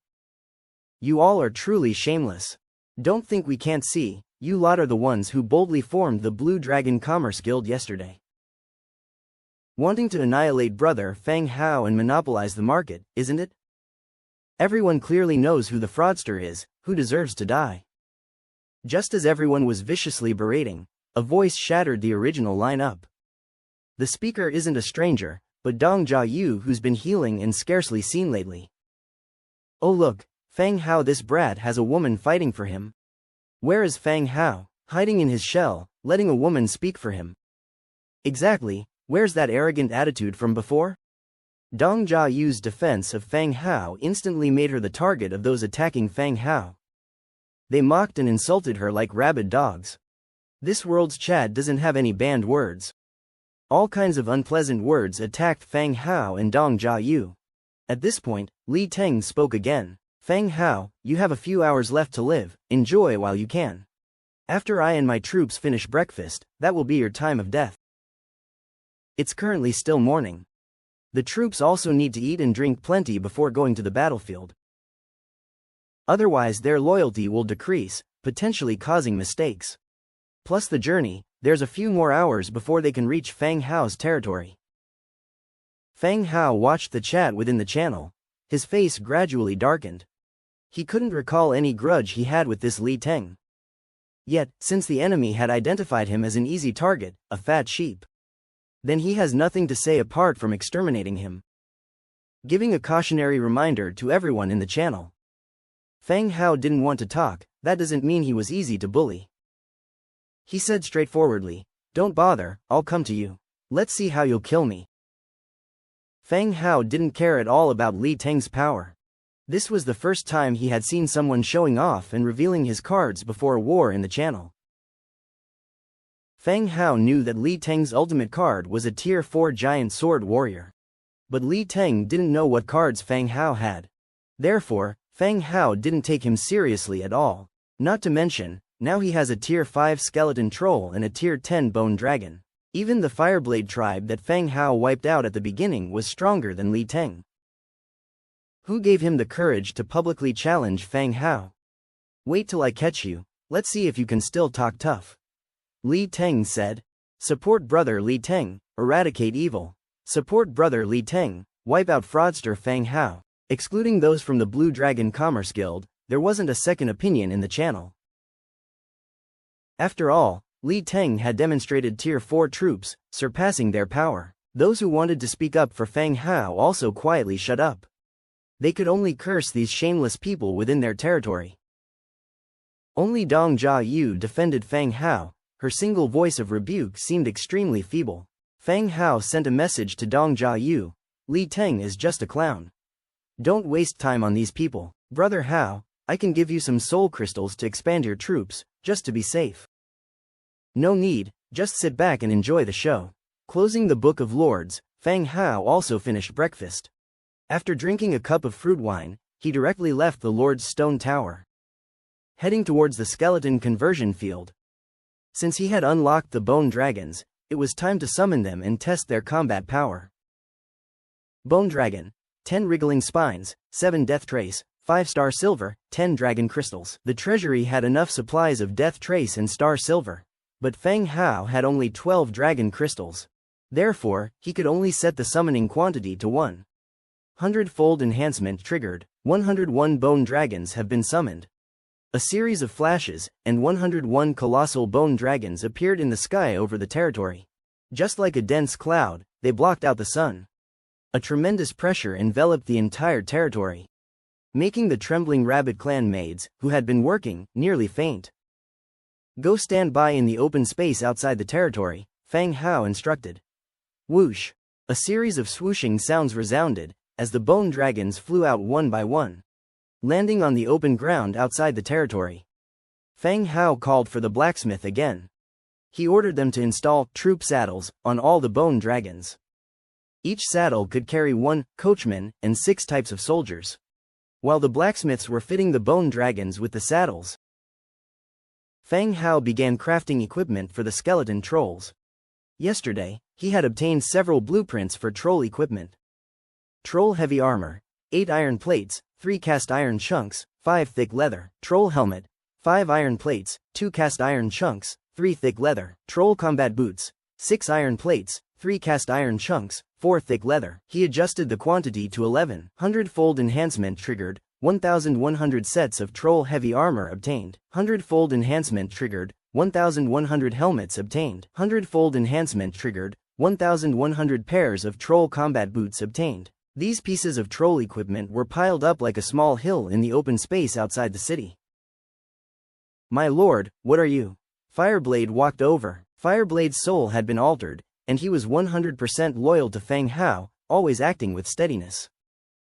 You all are truly shameless. Don't think we can't see, you lot are the ones who boldly formed the Blue Dragon Commerce Guild yesterday. Wanting to annihilate brother Fang Hao and monopolize the market, isn't it? Everyone clearly knows who the fraudster is, who deserves to die. Just as everyone was viciously berating, a voice shattered the original lineup. The speaker isn't a stranger, but Dong Jia, who's been healing and scarcely seen lately. Oh look, Fang Hao, this brat has a woman fighting for him. Where is Fang Hao? Hiding in his shell, letting a woman speak for him. Exactly, where's that arrogant attitude from before? Dong Jiayu's defense of Fang Hao instantly made her the target of those attacking Fang Hao. They mocked and insulted her like rabid dogs. This world's chat doesn't have any banned words. All kinds of unpleasant words attacked Fang Hao and Dong Jiayu. At this point, Li Teng spoke again. Fang Hao, you have a few hours left to live, enjoy while you can. After I and my troops finish breakfast, that will be your time of death. It's currently still morning. The troops also need to eat and drink plenty before going to the battlefield. Otherwise their loyalty will decrease, potentially causing mistakes. Plus the journey, there's a few more hours before they can reach Fang Hao's territory. Fang Hao watched the chat within the channel. His face gradually darkened. He couldn't recall any grudge he had with this Li Teng. Yet, since the enemy had identified him as an easy target, a fat sheep, then he has nothing to say apart from exterminating him. Giving a cautionary reminder to everyone in the channel. Fang Hao didn't want to talk, that doesn't mean he was easy to bully. He said straightforwardly, don't bother, I'll come to you. Let's see how you'll kill me. Fang Hao didn't care at all about Li Teng's power. This was the first time he had seen someone showing off and revealing his cards before a war in the channel. Fang Hao knew that Li Teng's ultimate card was a tier 4 giant sword warrior. But Li Teng didn't know what cards Fang Hao had. Therefore, Fang Hao didn't take him seriously at all. Not to mention, now he has a tier 5 skeleton troll and a tier 10 bone dragon. Even the Fireblade tribe that Fang Hao wiped out at the beginning was stronger than Li Teng. Who gave him the courage to publicly challenge Fang Hao? Wait till I catch you, let's see if you can still talk tough. Li Teng said. Support brother Li Teng, eradicate evil. Support brother Li Teng, wipe out fraudster Fang Hao. Excluding those from the Blue Dragon Commerce Guild, there wasn't a second opinion in the channel. After all, Li Teng had demonstrated tier 4 troops, surpassing their power. Those who wanted to speak up for Fang Hao also quietly shut up. They could only curse these shameless people within their territory. Only Dong Jiayu defended Fang Hao. Her single voice of rebuke seemed extremely feeble. Fang Hao sent a message to Dong Jiayu. Li Teng is just a clown. Don't waste time on these people. Brother Hao, I can give you some soul crystals to expand your troops, just to be safe. No need, just sit back and enjoy the show. Closing the Book of Lords, Fang Hao also finished breakfast. After drinking a cup of fruit wine, he directly left the Lord's Stone Tower, heading towards the skeleton conversion field. Since he had unlocked the bone dragons, it was time to summon them and test their combat power. Bone Dragon. 10 wriggling spines, 7 death trace, 5 star silver, 10 dragon crystals. The treasury had enough supplies of death trace and star silver. But Fang Hao had only 12 dragon crystals. Therefore, he could only set the summoning quantity to 1. 100-fold enhancement triggered. 101 bone dragons have been summoned. A series of flashes, and 101 colossal bone dragons appeared in the sky over the territory. Just like a dense cloud, they blocked out the sun. A tremendous pressure enveloped the entire territory, making the trembling Rabbit Clan maids, who had been working, nearly faint. Go stand by in the open space outside the territory, Fang Hao instructed. Whoosh! A series of swooshing sounds resounded, as the bone dragons flew out one by one, landing on the open ground outside the territory. Fang Hao called for the blacksmith again. He ordered them to install troop saddles on all the bone dragons. Each saddle could carry 1 coachman and 6 types of soldiers. While the blacksmiths were fitting the bone dragons with the saddles, Fang Hao began crafting equipment for the skeleton trolls. Yesterday, he had obtained several blueprints for troll equipment. Troll heavy armor, 8 iron plates, 3 cast iron chunks, 5 thick leather. Troll helmet, 5 iron plates, 2 cast iron chunks, 3 thick leather. Troll combat boots, 6 iron plates, 3 cast iron chunks, 4 thick leather. He adjusted the quantity to 11. 100-fold enhancement triggered. 1,100 sets of troll heavy armor obtained. 100-fold enhancement triggered. 1,100 helmets obtained. 100-fold enhancement triggered. 1,100 pairs of troll combat boots obtained. These pieces of troll equipment were piled up like a small hill in the open space outside the city. My lord, what are you? Fireblade walked over. Fireblade's soul had been altered, and he was 100% loyal to Feng Hao, always acting with steadiness.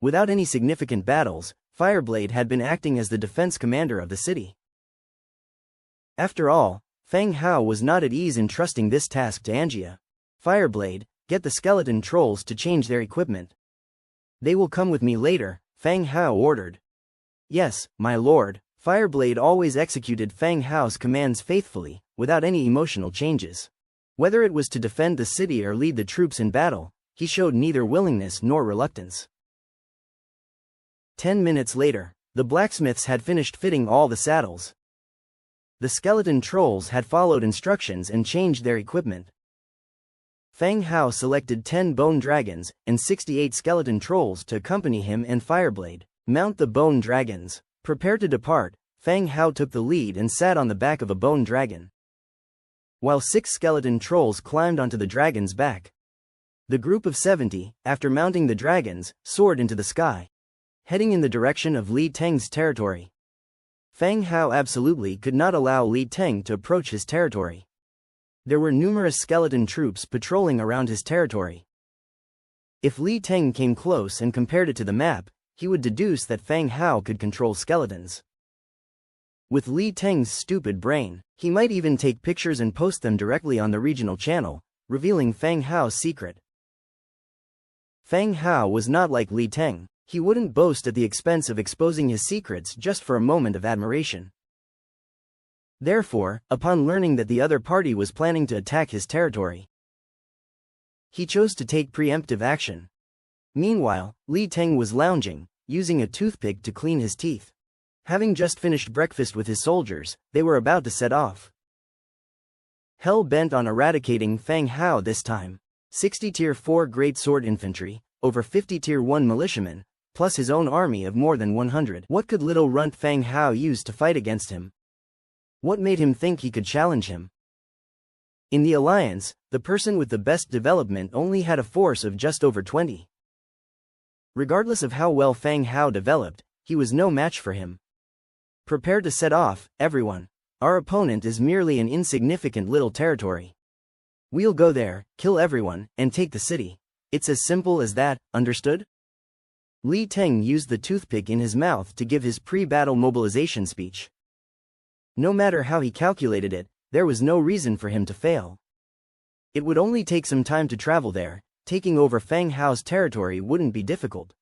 Without any significant battles, Fireblade had been acting as the defense commander of the city. After all, Feng Hao was not at ease entrusting this task to Angia. Fireblade, get the skeleton trolls to change their equipment. They will come with me later, Feng Hao ordered. Yes, my lord. Fireblade always executed Feng Hao's commands faithfully, without any emotional changes. Whether it was to defend the city or lead the troops in battle, he showed neither willingness nor reluctance. 10 minutes later, the blacksmiths had finished fitting all the saddles. The skeleton trolls had followed instructions and changed their equipment. Feng Hao selected 10 bone dragons and 68 skeleton trolls to accompany him and Fireblade. Mount the bone dragons. Prepared to depart, Feng Hao took the lead and sat on the back of a bone dragon, while 6 skeleton trolls climbed onto the dragon's back. The group of 70, after mounting the dragons, soared into the sky, heading in the direction of Li Teng's territory. Feng Hao absolutely could not allow Li Teng to approach his territory. There were numerous skeleton troops patrolling around his territory. If Li Teng came close and compared it to the map, he would deduce that Feng Hao could control skeletons. With Li Teng's stupid brain, he might even take pictures and post them directly on the regional channel, revealing Feng Hao's secret. Feng Hao was not like Li Teng. He wouldn't boast at the expense of exposing his secrets just for a moment of admiration. Therefore, upon learning that the other party was planning to attack his territory, he chose to take preemptive action. Meanwhile, Li Teng was lounging, using a toothpick to clean his teeth. Having just finished breakfast with his soldiers, they were about to set off. Hell-bent on eradicating Feng Hao this time, 60 Tier 4 Great Sword Infantry, over 50 Tier 1 militiamen, plus his own army of more than 100. What could little runt Feng Hao use to fight against him? What made him think he could challenge him? In the alliance, the person with the best development only had a force of just over 20. Regardless of how well Feng Hao developed, he was no match for him. Prepare to set off, everyone. Our opponent is merely an insignificant little territory. We'll go there, kill everyone, and take the city. It's as simple as that, understood? Li Teng used the toothpick in his mouth to give his pre-battle mobilization speech. No matter how he calculated it, there was no reason for him to fail. It would only take some time to travel there. Taking over Feng Hao's territory wouldn't be difficult.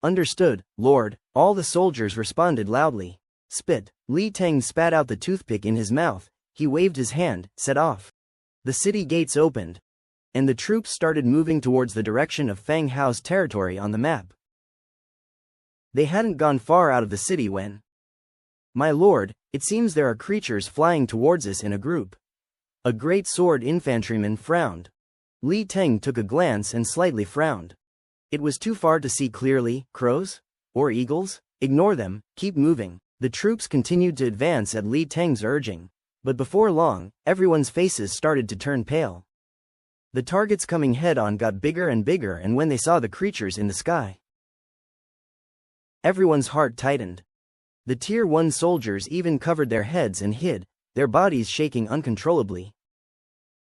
Understood, Lord, all the soldiers responded loudly. Spit. Li Teng spat out the toothpick in his mouth, he waved his hand, set off. The city gates opened, and the troops started moving towards the direction of Feng Hao's territory on the map. They hadn't gone far out of the city when, my lord, it seems there are creatures flying towards us in a group. A great sword infantryman frowned. Li Teng took a glance and slightly frowned. It was too far to see clearly. Crows? Or eagles? Ignore them, keep moving. The troops continued to advance at Li Teng's urging. But before long, everyone's faces started to turn pale. The targets coming head-on got bigger and bigger, and when they saw the creatures in the sky, everyone's heart tightened. The Tier 1 soldiers even covered their heads and hid, their bodies shaking uncontrollably.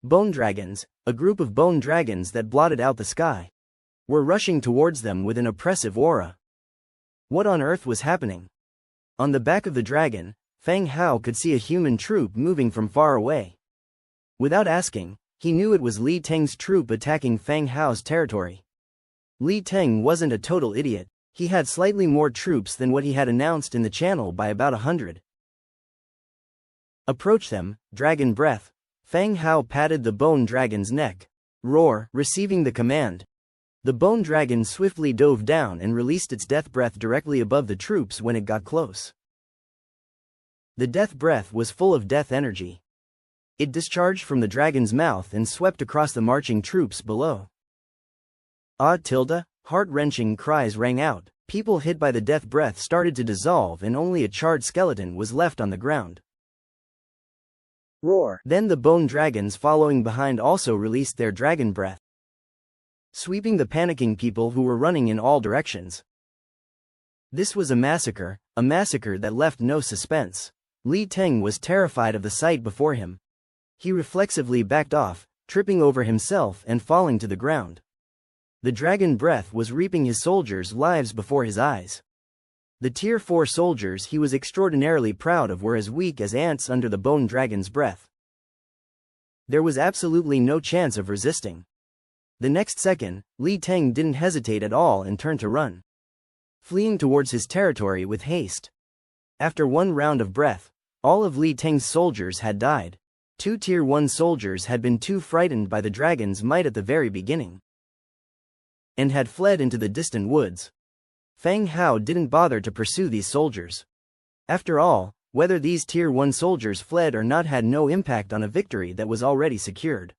Bone dragons, a group of bone dragons that blotted out the sky, were rushing towards them with an oppressive aura. What on earth was happening? On the back of the dragon, Feng Hao could see a human troop moving from far away. Without asking, he knew it was Li Teng's troop attacking Feng Hao's territory. Li Teng wasn't a total idiot. He had slightly more troops than what he had announced in the channel by about 100. Approach them, dragon breath. Feng Hao patted the bone dragon's neck. Roar, receiving the command. The bone dragon swiftly dove down and released its death breath directly above the troops when it got close. The death breath was full of death energy. It discharged from the dragon's mouth and swept across the marching troops below. Heart-wrenching cries rang out. People hit by the death breath started to dissolve and only a charred skeleton was left on the ground. Roar. Then the bone dragons following behind also released their dragon breath, sweeping the panicking people who were running in all directions. This was a massacre that left no suspense. Li Teng was terrified of the sight before him. He reflexively backed off, tripping over himself and falling to the ground. The dragon breath was reaping his soldiers' lives before his eyes. The Tier 4 soldiers he was extraordinarily proud of were as weak as ants under the bone dragon's breath. There was absolutely no chance of resisting. The next second, Li Teng didn't hesitate at all and turned to run, fleeing towards his territory with haste. After one round of breath, all of Li Teng's soldiers had died. 2 Tier 1 soldiers had been too frightened by the dragon's might at the very beginning, and had fled into the distant woods. Fang Hao didn't bother to pursue these soldiers. After all, whether these Tier 1 soldiers fled or not had no impact on a victory that was already secured.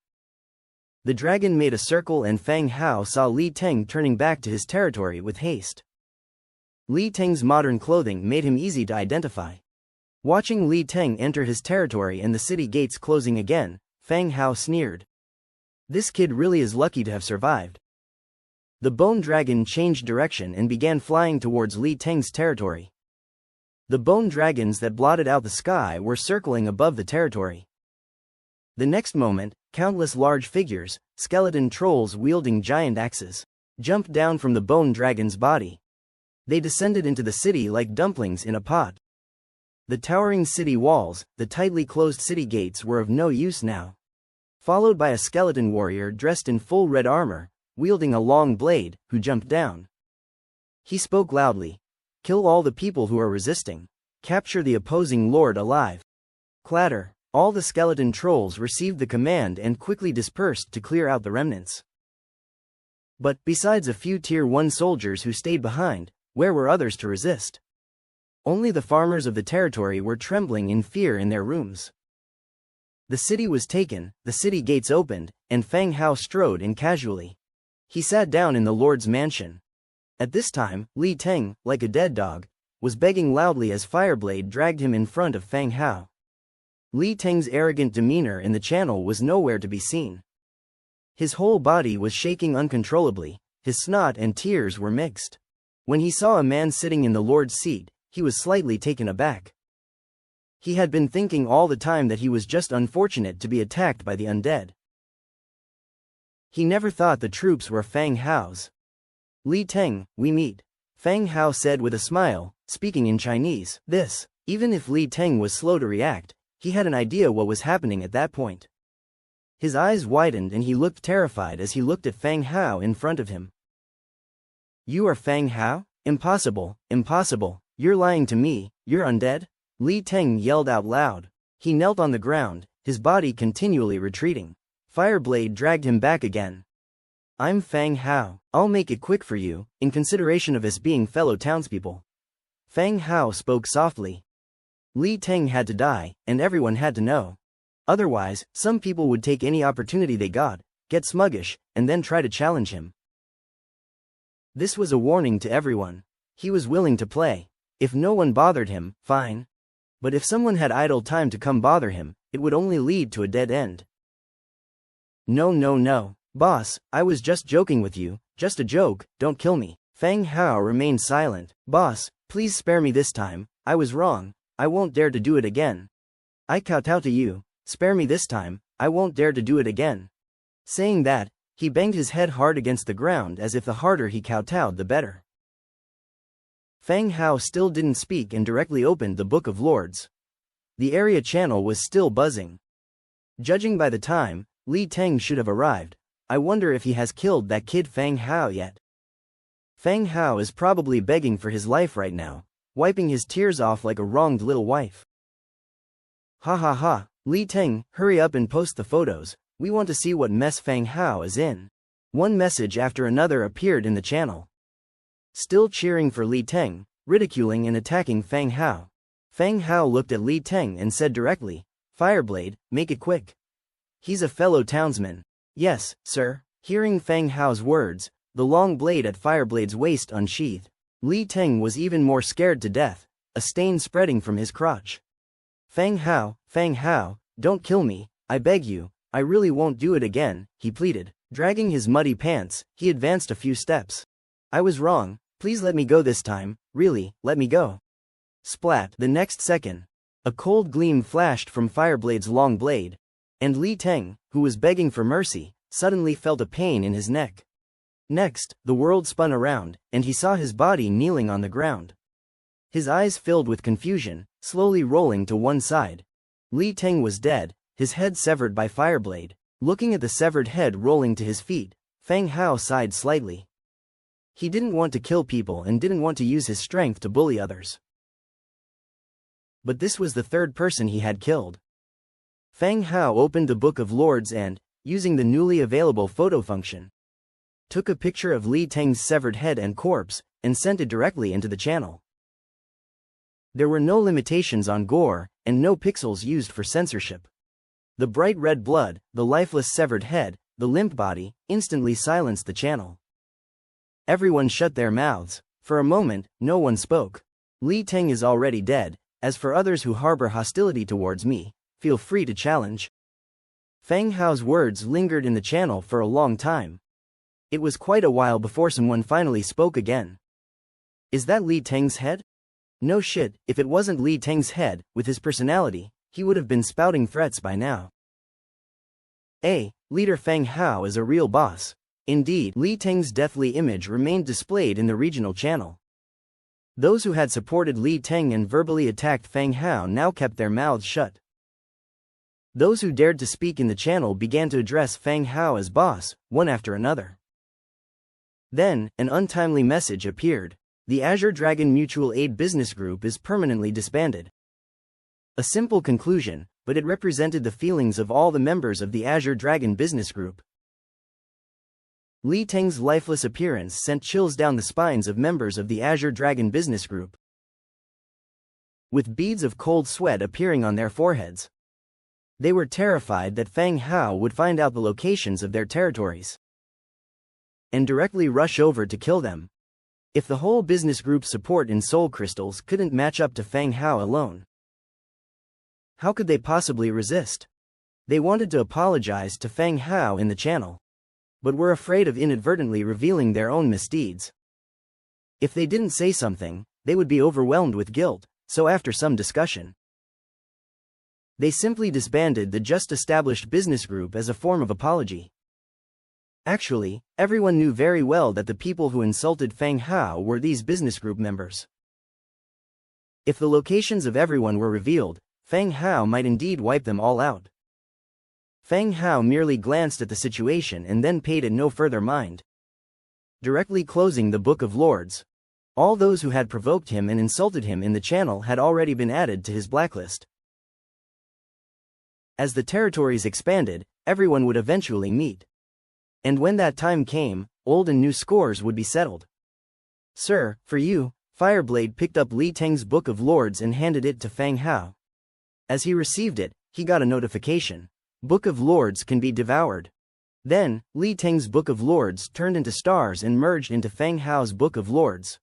The dragon made a circle and Fang Hao saw Li Teng turning back to his territory with haste. Li Teng's modern clothing made him easy to identify. Watching Li Teng enter his territory and the city gates closing again, Fang Hao sneered. This kid really is lucky to have survived. The bone dragon changed direction and began flying towards Li Teng's territory. The bone dragons that blotted out the sky were circling above the territory. The next moment, countless large figures, skeleton trolls wielding giant axes, jumped down from the bone dragon's body. They descended into the city like dumplings in a pot. The towering city walls, the tightly closed city gates were of no use now. Followed by a skeleton warrior dressed in full red armor, wielding a long blade, who jumped down. He spoke loudly. Kill all the people who are resisting. Capture the opposing lord alive. Clatter. All the skeleton trolls received the command and quickly dispersed to clear out the remnants. But, besides a few Tier 1 soldiers who stayed behind, where were others to resist? Only the farmers of the territory were trembling in fear in their rooms. The city was taken, the city gates opened, and Fang Hao strode in casually. He sat down in the lord's mansion. At this time, Li Teng, like a dead dog, was begging loudly as Fireblade dragged him in front of Fang Hao. Li Teng's arrogant demeanor in the channel was nowhere to be seen. His whole body was shaking uncontrollably, his snot and tears were mixed. When he saw a man sitting in the lord's seat, he was slightly taken aback. He had been thinking all the time that he was just unfortunate to be attacked by the undead. He never thought the troops were Fang Hao's. Li Teng, we meet, Fang Hao said with a smile, speaking in Chinese. Even if Li Teng was slow to react, he had an idea what was happening at that point. His eyes widened and he looked terrified as he looked at Fang Hao in front of him. You are Fang Hao? Impossible, impossible, you're lying to me, you're undead? Li Teng yelled out loud. He knelt on the ground, his body continually retreating. Fireblade dragged him back again. I'm Fang Hao. I'll make it quick for you, in consideration of us being fellow townspeople. Fang Hao spoke softly. Li Teng had to die, and everyone had to know. Otherwise, some people would take any opportunity they got, get smuggish, and then try to challenge him. This was a warning to everyone. He was willing to play. If no one bothered him, fine. But if someone had idle time to come bother him, it would only lead to a dead end. No. Boss, I was just joking with you, just a joke, don't kill me. Fang Hao remained silent. Boss, please spare me this time, I was wrong, I won't dare to do it again. I kowtow to you, spare me this time, I won't dare to do it again. Saying that, he banged his head hard against the ground as if the harder he kowtowed the better. Fang Hao still didn't speak and directly opened the Book of Lords. The area channel was still buzzing. Judging by the time, Li Teng should have arrived. I wonder if he has killed that kid Fang Hao yet. Fang Hao is probably begging for his life right now, wiping his tears off like a wronged little wife. Ha ha ha, Li Teng, hurry up and post the photos, we want to see what mess Fang Hao is in. One message after another appeared in the channel. Still cheering for Li Teng, ridiculing and attacking Fang Hao. Fang Hao looked at Li Teng and said directly, Fireblade, make it quick. He's a fellow townsman. Yes, sir. Hearing Fang Hao's words, the long blade at Fireblade's waist unsheathed. Li Teng was even more scared to death, a stain spreading from his crotch. Fang Hao, don't kill me, I beg you, I really won't do it again, he pleaded. Dragging his muddy pants, he advanced a few steps. I was wrong, please let me go this time, really, let me go. Splat. The next second, A cold gleam flashed from Fireblade's long blade, and Li Teng, who was begging for mercy, suddenly felt a pain in his neck. Next, the world spun around, and he saw his body kneeling on the ground. His eyes filled with confusion, slowly rolling to one side. Li Teng was dead, his head severed by Fireblade. Looking at the severed head rolling to his feet, Feng Hao sighed slightly. He didn't want to kill people and didn't want to use his strength to bully others. But this was the third person he had killed. Feng Hao opened the Book of Lords and, using the newly available photo function, took a picture of Li Teng's severed head and corpse, and sent it directly into the channel. There were no limitations on gore, and no pixels used for censorship. The bright red blood, the lifeless severed head, the limp body, instantly silenced the channel. Everyone shut their mouths. For a moment, no one spoke. Li Teng is already dead. As for others who harbor hostility towards me, feel free to challenge. Feng Hao's words lingered in the channel for a long time. It was quite a while before someone finally spoke again. Is that Li Teng's head? No shit, if it wasn't Li Teng's head, with his personality, he would have been spouting threats by now. Leader Feng Hao is a real boss. Indeed, Li Teng's deathly image remained displayed in the regional channel. Those who had supported Li Teng and verbally attacked Feng Hao now kept their mouths shut. Those who dared to speak in the channel began to address Feng Hao as boss, one after another. Then, an untimely message appeared. The Azure Dragon Mutual Aid Business Group is permanently disbanded. A simple conclusion, but it represented the feelings of all the members of the Azure Dragon Business Group. Li Teng's lifeless appearance sent chills down the spines of members of the Azure Dragon Business Group, with beads of cold sweat appearing on their foreheads. They were terrified that Feng Hao would find out the locations of their territories and directly rush over to kill them. If the whole business group's support in soul crystals couldn't match up to Feng Hao alone, how could they possibly resist? They wanted to apologize to Feng Hao in the channel, but were afraid of inadvertently revealing their own misdeeds. If they didn't say something, they would be overwhelmed with guilt, so after some discussion, they simply disbanded the just-established business group as a form of apology. Actually, everyone knew very well that the people who insulted Feng Hao were these business group members. If the locations of everyone were revealed, Feng Hao might indeed wipe them all out. Feng Hao merely glanced at the situation and then paid it no further mind. Directly closing the Book of Lords, all those who had provoked him and insulted him in the channel had already been added to his blacklist. As the territories expanded, everyone would eventually meet. And when that time came, old and new scores would be settled. Sir, for you, Fireblade picked up Li Teng's Book of Lords and handed it to Feng Hao. As he received it, he got a notification. Book of Lords can be devoured. Then, Li Teng's Book of Lords turned into stars and merged into Feng Hao's Book of Lords.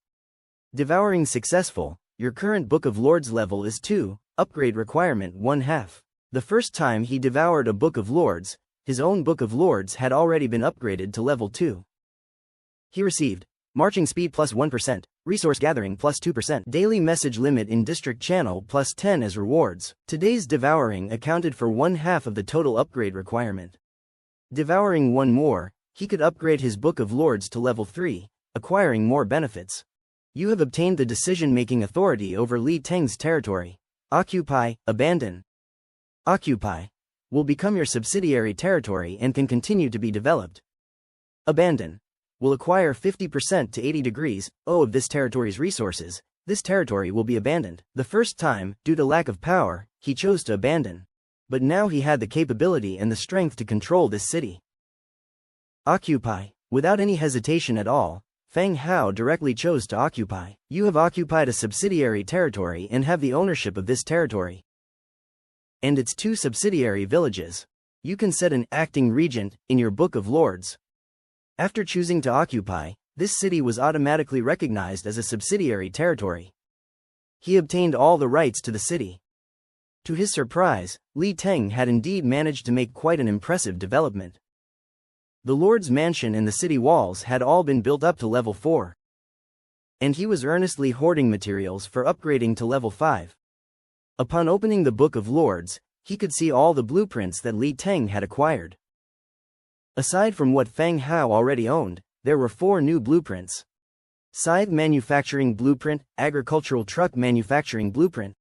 Devouring successful. Your current Book of Lords level is 2, upgrade requirement 1/2. The first time he devoured a Book of Lords, his own Book of Lords had already been upgraded to level 2. He received marching speed plus 1%, resource gathering plus 2%, daily message limit in district channel plus 10 as rewards. Today's devouring accounted for 1/2 of the total upgrade requirement. Devouring one more, he could upgrade his Book of Lords to level 3, acquiring more benefits. You have obtained the decision-making authority over Li Teng's territory. Occupy, abandon. Occupy will become your subsidiary territory and can continue to be developed. Abandon will acquire 50% to 80 degrees of this territory's resources. This territory will be abandoned. The first time, due to lack of power, he chose to abandon. But now he had the capability and the strength to control this city. Occupy. Without any hesitation at all, Feng Hao directly chose to occupy. You have occupied a subsidiary territory and have the ownership of this territory and its 2 subsidiary villages. You can set an acting regent in your Book of Lords. After choosing to occupy, this city was automatically recognized as a subsidiary territory. He obtained all the rights to the city. To his surprise, Li Teng had indeed managed to make quite an impressive development. The Lord's mansion and the city walls had all been built up to level 4. And he was earnestly hoarding materials for upgrading to level 5. Upon opening the Book of Lords, he could see all the blueprints that Li Teng had acquired. Aside from what Feng Hao already owned, there were 4 new blueprints. Scythe Manufacturing Blueprint, Agricultural Truck Manufacturing Blueprint.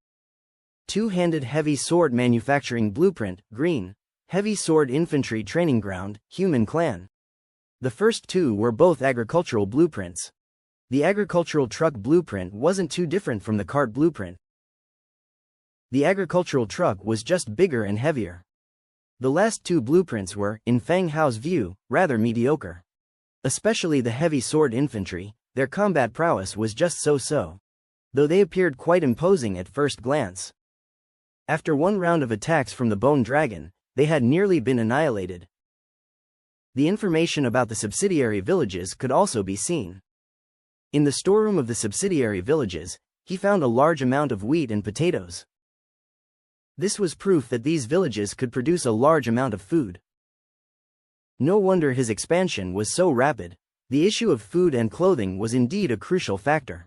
Two-Handed Heavy Sword Manufacturing Blueprint, Green, Heavy Sword Infantry Training Ground, Human Clan. The first 2 were both agricultural blueprints. The agricultural truck blueprint wasn't too different from the cart blueprint. The agricultural truck was just bigger and heavier. The last 2 blueprints were, in Feng Hao's view, rather mediocre. Especially the heavy sword infantry, their combat prowess was just so-so. Though they appeared quite imposing at first glance. After 1 round of attacks from the Bone Dragon, they had nearly been annihilated. The information about the subsidiary villages could also be seen. In the storeroom of the subsidiary villages, he found a large amount of wheat and potatoes. This was proof that these villages could produce a large amount of food. No wonder his expansion was so rapid. The issue of food and clothing was indeed a crucial factor.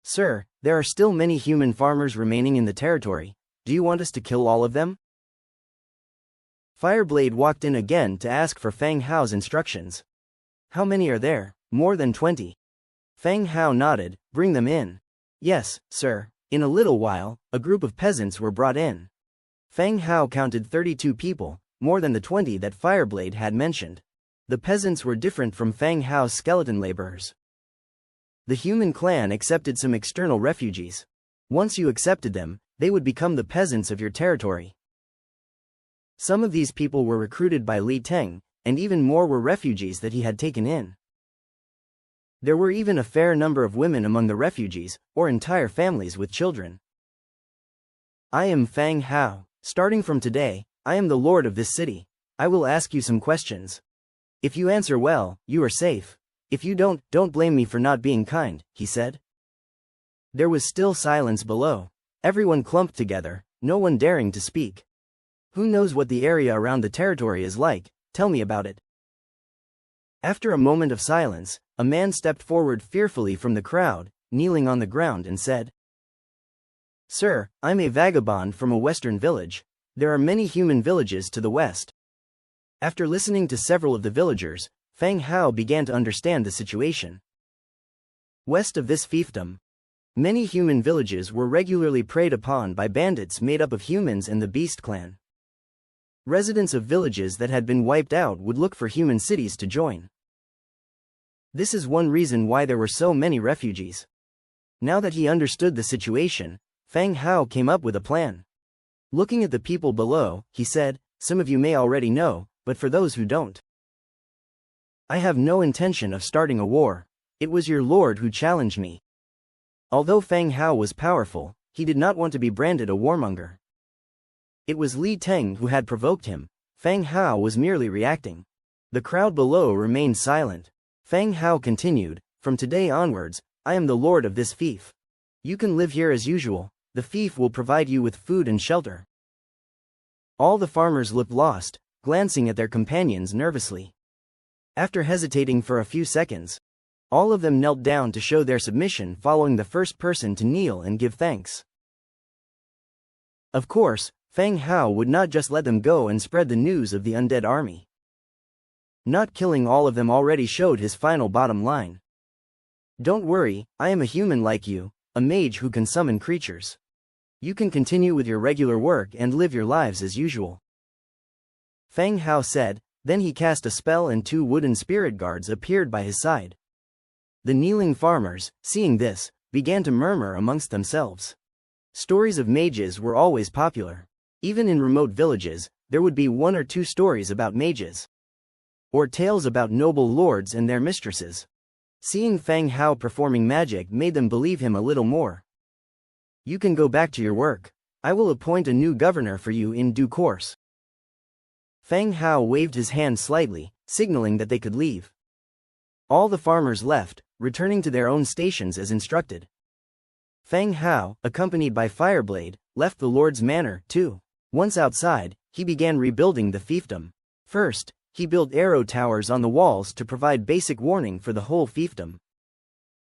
Sir, there are still many human farmers remaining in the territory. Do you want us to kill all of them? Fireblade walked in again to ask for Feng Hao's instructions. How many are there? More than 20. Feng Hao nodded. Bring them in. Yes, sir. In a little while, a group of peasants were brought in. Feng Hao counted 32 people, more than the 20 that Fireblade had mentioned. The peasants were different from Feng Hao's skeleton laborers. The human clan accepted some external refugees. Once you accepted them, they would become the peasants of your territory. Some of these people were recruited by Li Teng, and even more were refugees that he had taken in. There were even a fair number of women among the refugees, or entire families with children. I am Feng Hao. Starting from today, I am the lord of this city. I will ask you some questions. If you answer well, you are safe. If you don't blame me for not being kind, he said. There was still silence below. Everyone clumped together, no one daring to speak. Who knows what the area around the territory is like? Tell me about it. After a moment of silence, a man stepped forward fearfully from the crowd, kneeling on the ground and said, Sir, I'm a vagabond from a western village. There are many human villages to the west. After listening to several of the villagers, Feng Hao began to understand the situation. West of this fiefdom, many human villages were regularly preyed upon by bandits made up of humans and the Beast Clan. Residents of villages that had been wiped out would look for human cities to join. This is one reason why there were so many refugees. Now that he understood the situation, Feng Hao came up with a plan. Looking at the people below, he said, Some of you may already know, but for those who don't, I have no intention of starting a war. It was your lord who challenged me. Although Feng Hao was powerful, he did not want to be branded a warmonger. It was Li Teng who had provoked him. Feng Hao was merely reacting. The crowd below remained silent. Feng Hao continued, From today onwards, I am the lord of this fief. You can live here as usual. The fief will provide you with food and shelter. All the farmers looked lost, glancing at their companions nervously. After hesitating for a few seconds, all of them knelt down to show their submission, following the first person to kneel and give thanks. Of course, Feng Hao would not just let them go and spread the news of the undead army. Not killing all of them already showed his final bottom line. Don't worry, I am a human like you, a mage who can summon creatures. You can continue with your regular work and live your lives as usual. Feng Hao said, then he cast a spell and 2 wooden spirit guards appeared by his side. The kneeling farmers, seeing this, began to murmur amongst themselves. Stories of mages were always popular. Even in remote villages, there would be 1 or 2 stories about mages. Or tales about noble lords and their mistresses. Seeing Feng Hao performing magic made them believe him a little more. You can go back to your work. I will appoint a new governor for you in due course. Feng Hao waved his hand slightly, signaling that they could leave. All the farmers left, returning to their own stations as instructed. Feng Hao, accompanied by Fireblade, left the Lord's manor, too. Once outside, he began rebuilding the fiefdom. First, he built arrow towers on the walls to provide basic warning for the whole fiefdom.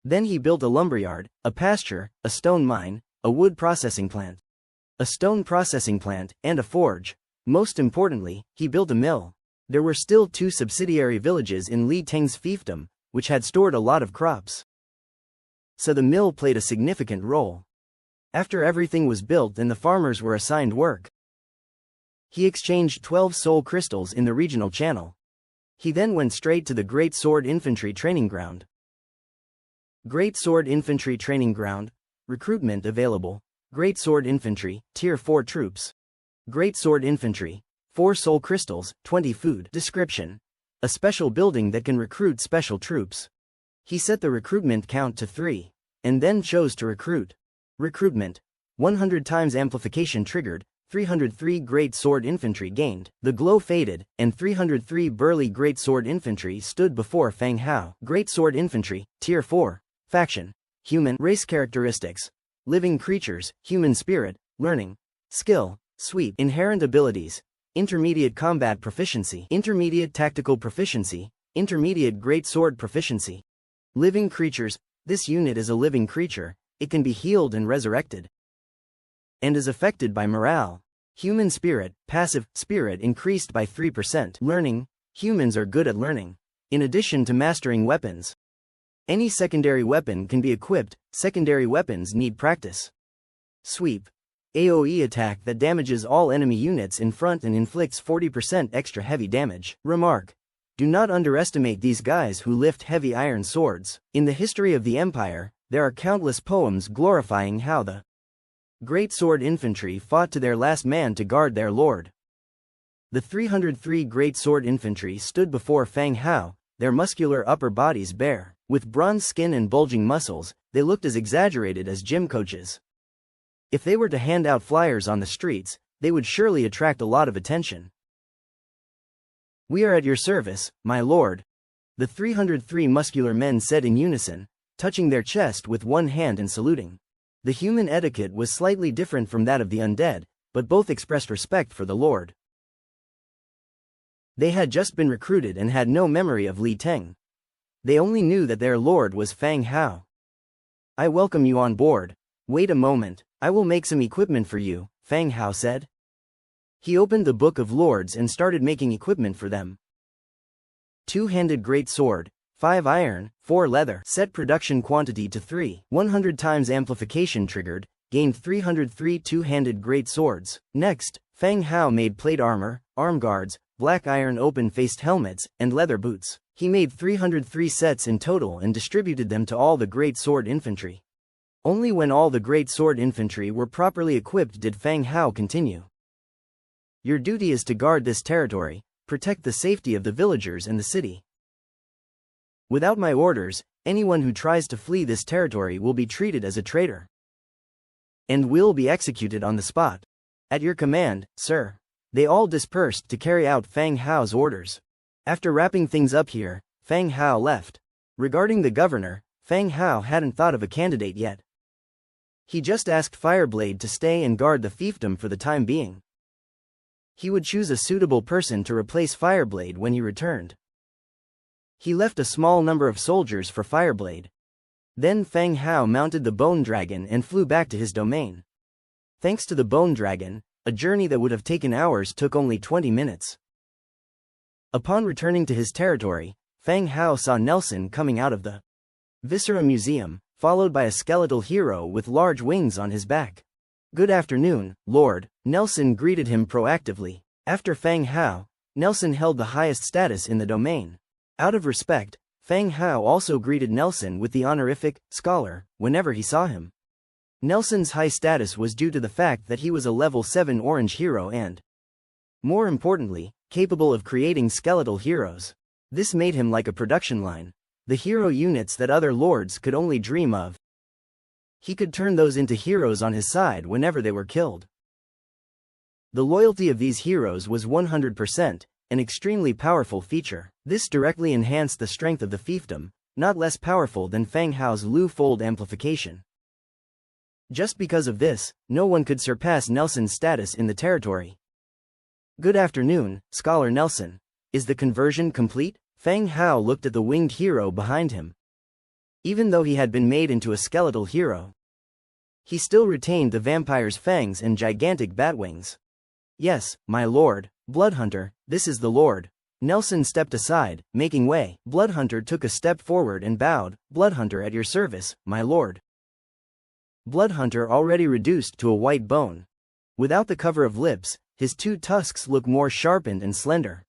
Then he built a lumberyard, a pasture, a stone mine, a wood processing plant. a stone processing plant, and a forge. Most importantly, he built a mill. There were still 2 subsidiary villages in Li Teng's fiefdom, which had stored a lot of crops. So the mill played a significant role. After everything was built and the farmers were assigned work, he exchanged 12 soul crystals in the regional channel. He then went straight to the Great Sword Infantry Training Ground. Great Sword Infantry Training Ground. Recruitment available. Great Sword Infantry, Tier 4 troops. Great Sword Infantry, 4 soul crystals, 20 food. Description: a special building that can recruit special troops. He set the recruitment count to 3, and then chose to recruit. Recruitment: 100 times amplification triggered, 303 Great Sword Infantry gained. The glow faded, and 303 burly Great Sword Infantry stood before Fang Hao. Great Sword Infantry, Tier 4. Faction: human. Race characteristics: living creatures, human spirit, learning, skill, sweep. Inherent abilities: intermediate combat proficiency, intermediate tactical proficiency, intermediate great sword proficiency. Living creatures: this unit is a living creature, it can be healed and resurrected, and is affected by morale. Human spirit, passive, spirit increased by 3%. Learning: humans are good at learning, in addition to mastering weapons. Any secondary weapon can be equipped, secondary weapons need practice. Sweep: AoE attack that damages all enemy units in front and inflicts 40% extra heavy damage. Remark: do not underestimate these guys who lift heavy iron swords. In the history of the Empire, there are countless poems glorifying how the Great Sword Infantry fought to their last man to guard their lord. The 303 Great Sword Infantry stood before Fang Hao, their muscular upper bodies bare. With bronze skin and bulging muscles, they looked as exaggerated as gym coaches. If they were to hand out flyers on the streets, they would surely attract a lot of attention. "We are at your service, my lord," the 303 muscular men said in unison, touching their chest with one hand and saluting. The human etiquette was slightly different from that of the undead, but both expressed respect for the lord. They had just been recruited and had no memory of Li Teng. They only knew that their lord was Fang Hao. "I welcome you on board. Wait a moment, I will make some equipment for you," Fang Hao said. He opened the Book of Lords and started making equipment for them. 2-handed great sword, 5 iron, 4 leather. Set production quantity to 3. 100 times amplification triggered, gained 303 2-handed great swords. Next, Fang Hao made plate armor, arm guards, black iron open-faced helmets, and leather boots. He made 303 sets in total and distributed them to all the Great Sword Infantry. Only when all the Great Sword Infantry were properly equipped did Fang Hao continue. "Your duty is to guard this territory, protect the safety of the villagers and the city. Without my orders, anyone who tries to flee this territory will be treated as a traitor and will be executed on the spot. At your command, sir." They all dispersed to carry out Fang Hao's orders. After wrapping things up here, Fang Hao left. Regarding the governor, Fang Hao hadn't thought of a candidate yet. He just asked Fireblade to stay and guard the fiefdom for the time being. He would choose a suitable person to replace Fireblade when he returned. He left a small number of soldiers for Fireblade. Then Fang Hao mounted the Bone Dragon and flew back to his domain. Thanks to the Bone Dragon, a journey that would have taken hours took only 20 minutes. Upon returning to his territory, Fang Hao saw Nelson coming out of the Viscera Museum, followed by a skeletal hero with large wings on his back. "Good afternoon, Lord," Nelson greeted him proactively. After Fang Hao, Nelson held the highest status in the domain. Out of respect, Fang Hao also greeted Nelson with the honorific scholar whenever he saw him. Nelson's high status was due to the fact that he was a level 7 orange hero and, more importantly, capable of creating skeletal heroes. This made him like a production line. The hero units that other lords could only dream of. He could turn those into heroes on his side whenever they were killed. The loyalty of these heroes was 100%, an extremely powerful feature. This directly enhanced the strength of the fiefdom, not less powerful than Fang Hao's Lu Fold amplification. Just because of this, no one could surpass Nelson's status in the territory. "Good afternoon, Scholar Nelson. Is the conversion complete?" Fang Hao looked at the winged hero behind him. Even though he had been made into a skeletal hero, he still retained the vampire's fangs and gigantic bat wings. "Yes, my lord, Bloodhunter, this is the lord." Nelson stepped aside, making way. Bloodhunter took a step forward and bowed. "Bloodhunter at your service, my lord." Bloodhunter already reduced to a white bone. Without the cover of lips, his two tusks look more sharpened and slender.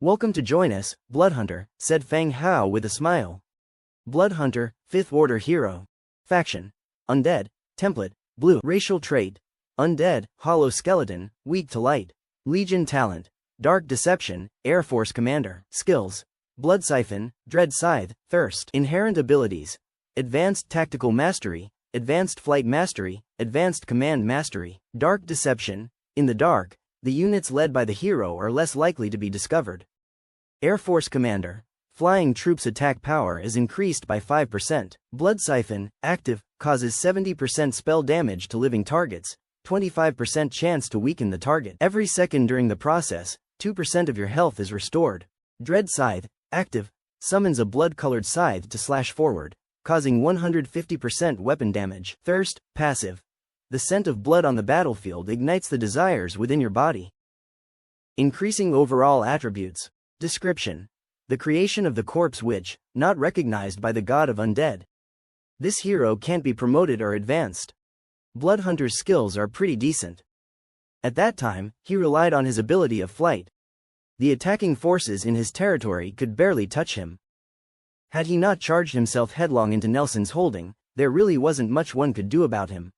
"Welcome to join us, Bloodhunter," said Fang Hao with a smile. Bloodhunter, 5th Order hero. Faction: Undead. Template: Blue. Racial trait: Undead, Hollow Skeleton, weak to light. Legion talent: Dark Deception, Air Force Commander. Skills: Blood Siphon, Dread Scythe, Thirst. Inherent abilities: Advanced Tactical Mastery, Advanced Flight Mastery, Advanced Command Mastery. Dark Deception: in the dark, the units led by the hero are less likely to be discovered. Air Force Commander: Flying troops' attack power is increased by 5%. Blood Siphon, active, causes 70% spell damage to living targets, 25% chance to weaken the target. Every second during the process, 2% of your health is restored. Dread Scythe, active, summons a blood-colored scythe to slash forward, causing 150% weapon damage. Thirst, passive. The scent of blood on the battlefield ignites the desires within your body. Increasing overall attributes. Description: the creation of the corpse witch, not recognized by the god of Undead. This hero can't be promoted or advanced. Bloodhunter's skills are pretty decent. At that time, he relied on his ability of flight. The attacking forces in his territory could barely touch him. Had he not charged himself headlong into Nelson's holding, there really wasn't much one could do about him.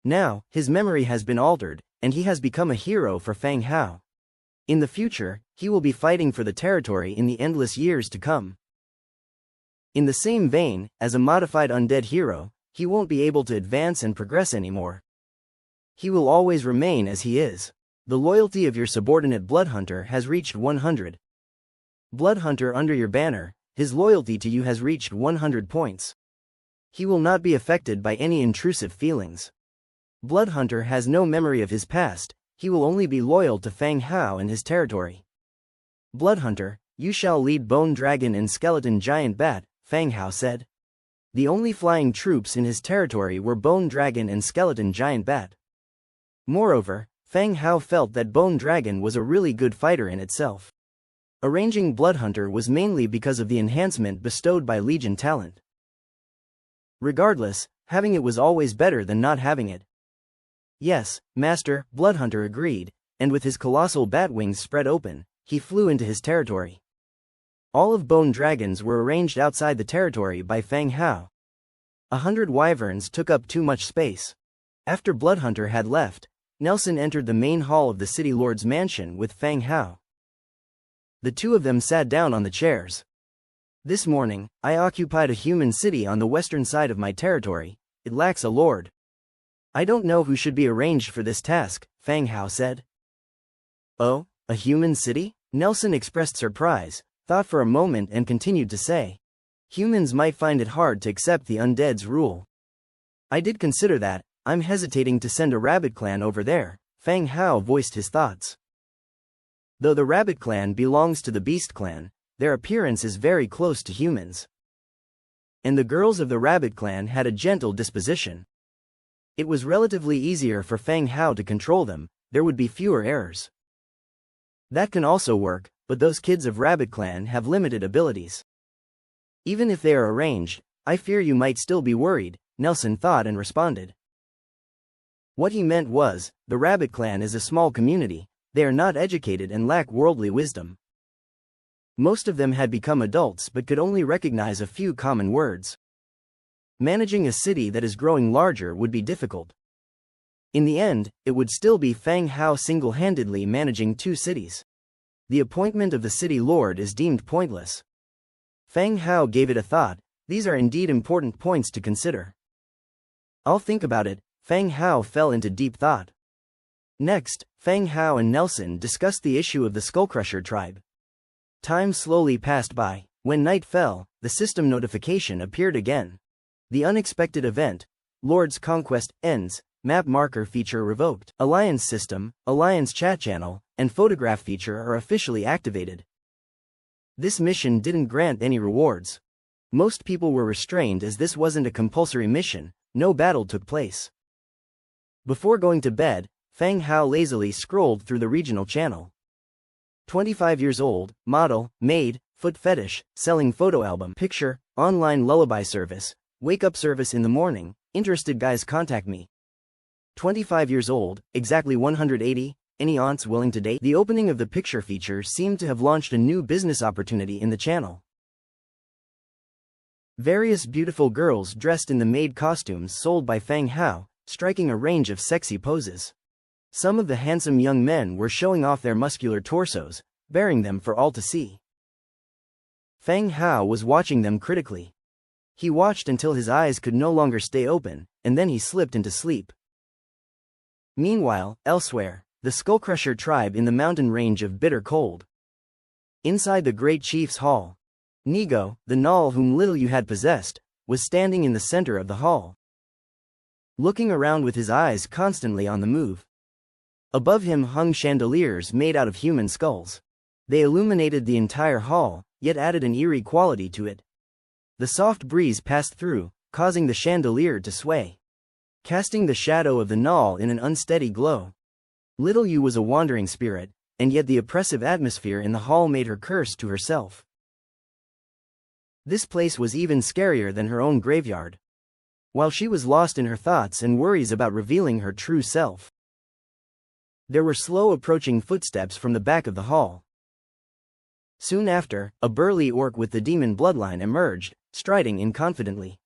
Now, his memory has been altered, and he has become a hero for Fang Hao. In the future, he will be fighting for the territory in the endless years to come. In the same vein, as a modified undead hero, he won't be able to advance and progress anymore. He will always remain as he is. The loyalty of your subordinate Bloodhunter has reached 100. Bloodhunter under your banner, his loyalty to you has reached 100 points. He will not be affected by any intrusive feelings. Bloodhunter has no memory of his past, he will only be loyal to Fang Hao and his territory. Bloodhunter, you shall lead Bone Dragon and Skeleton Giant Bat, Fang Hao said. The only flying troops in his territory were Bone Dragon and Skeleton Giant Bat. Moreover, Fang Hao felt that Bone Dragon was a really good fighter in itself. Arranging Bloodhunter was mainly because of the enhancement bestowed by Legion talent. Regardless, having it was always better than not having it. "Yes, Master," Bloodhunter agreed, and with his colossal bat wings spread open, he flew into his territory. All of Bone Dragons were arranged outside the territory by Fang Hao. 100 wyverns took up too much space. After Bloodhunter had left, Nelson entered the main hall of the city lord's mansion with Fang Hao. The two of them sat down on the chairs. "This morning, I occupied a human city on the western side of my territory. It lacks a lord. I don't know who should be arranged for this task," Fang Hao said. "Oh, a human city?" Nelson expressed surprise, thought for a moment and continued to say. "Humans might find it hard to accept the undead's rule. I did consider that. I'm hesitating to send a rabbit clan over there." Fang Hao voiced his thoughts. Though the rabbit clan belongs to the beast clan, their appearance is very close to humans. And the girls of the rabbit clan had a gentle disposition. It was relatively easier for Fang Hao to control them, there would be fewer errors. That can also work, but those kids of Rabbit Clan have limited abilities. Even if they are arranged, I fear you might still be worried, Nelson thought and responded. What he meant was, the Rabbit Clan is a small community, they are not educated and lack worldly wisdom. Most of them had become adults but could only recognize a few common words. Managing a city that is growing larger would be difficult. In the end, it would still be Fang Hao single-handedly managing 2 cities. The appointment of the city lord is deemed pointless. Fang Hao gave it a thought. These are indeed important points to consider. I'll think about it. Fang Hao fell into deep thought. Next, Fang Hao and Nelson discussed the issue of the Skullcrusher tribe. Time slowly passed by. When night fell, the system notification appeared again. The unexpected event, Lord's Conquest, ends, map marker feature revoked. Alliance system, Alliance chat channel, and photograph feature are officially activated. This mission didn't grant any rewards. Most people were restrained as this wasn't a compulsory mission, no battle took place. Before going to bed, Fang Hao lazily scrolled through the regional channel. 25 years old, model, maid, foot fetish, selling photo album, picture, online lullaby service, wake up service in the morning, interested guys contact me. 25 years old, exactly 180, any aunts willing to date? The opening of the picture feature seemed to have launched a new business opportunity in the channel. Various beautiful girls dressed in the maid costumes sold by Fang Hao, striking a range of sexy poses. Some of the handsome young men were showing off their muscular torsos, bearing them for all to see. Fang Hao was watching them critically. He watched until his eyes could no longer stay open, and then he slipped into sleep. Meanwhile, elsewhere, the Skullcrusher tribe in the mountain range of Bitter Cold. Inside the Great Chief's hall, Nigo, the Null whom Little Yu had possessed, was standing in the center of the hall, looking around with his eyes constantly on the move. Above him hung chandeliers made out of human skulls. They illuminated the entire hall, yet added an eerie quality to it. The soft breeze passed through, causing the chandelier to sway, casting the shadow of the Null in an unsteady glow. Little Yu was a wandering spirit, and yet the oppressive atmosphere in the hall made her curse to herself. This place was even scarier than her own graveyard. While she was lost in her thoughts and worries about revealing her true self, there were slow approaching footsteps from the back of the hall. Soon after, a burly orc with the demon bloodline emerged, striding in confidently.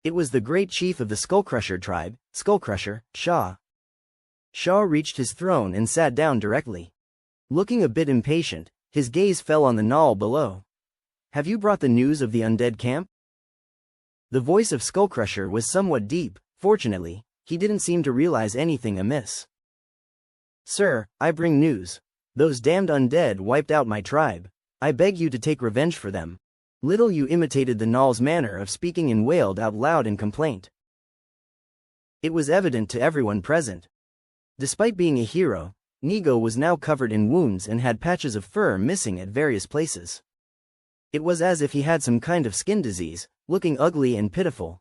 It was the great chief of the Skullcrusher tribe, Skullcrusher, Sha. Sha reached his throne and sat down directly. Looking a bit impatient, his gaze fell on the Null below. Have you brought the news of the undead camp? The voice of Skullcrusher was somewhat deep. Fortunately, he didn't seem to realize anything amiss. Sir, I bring news. Those damned undead wiped out my tribe. I beg you to take revenge for them. Little Yu imitated the Null's manner of speaking and wailed out loud in complaint. It was evident to everyone present. Despite being a hero, Nigo was now covered in wounds and had patches of fur missing at various places. It was as if he had some kind of skin disease, looking ugly and pitiful.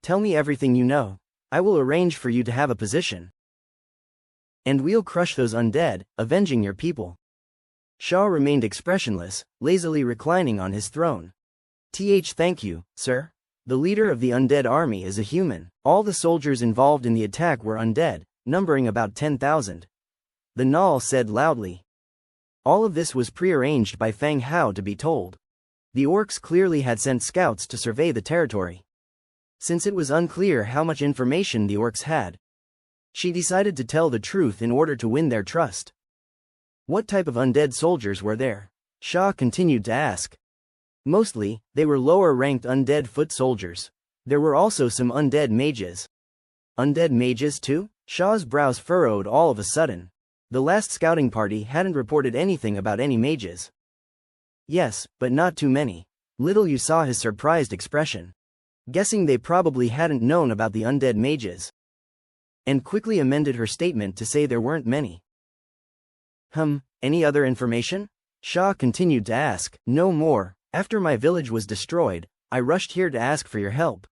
Tell me everything you know. I will arrange for you to have a position. And we'll crush those undead, avenging your people. Sha remained expressionless, lazily reclining on his throne. Thank you, sir. The leader of the undead army is a human. All the soldiers involved in the attack were undead, numbering about 10,000. The Null said loudly. All of this was prearranged by Fang Hao to be told. The orcs clearly had sent scouts to survey the territory. Since it was unclear how much information the orcs had, she decided to tell the truth in order to win their trust. What type of undead soldiers were there? Sha continued to ask. Mostly, they were lower-ranked undead foot soldiers. There were also some undead mages. Undead mages too? Sha's brows furrowed all of a sudden. The last scouting party hadn't reported anything about any mages. Yes, but not too many. Little Yu saw his surprised expression, guessing they probably hadn't known about the undead mages, and quickly amended her statement to say there weren't many. Any other information? Sha continued to ask. No more. After my village was destroyed, I rushed here to ask for your help.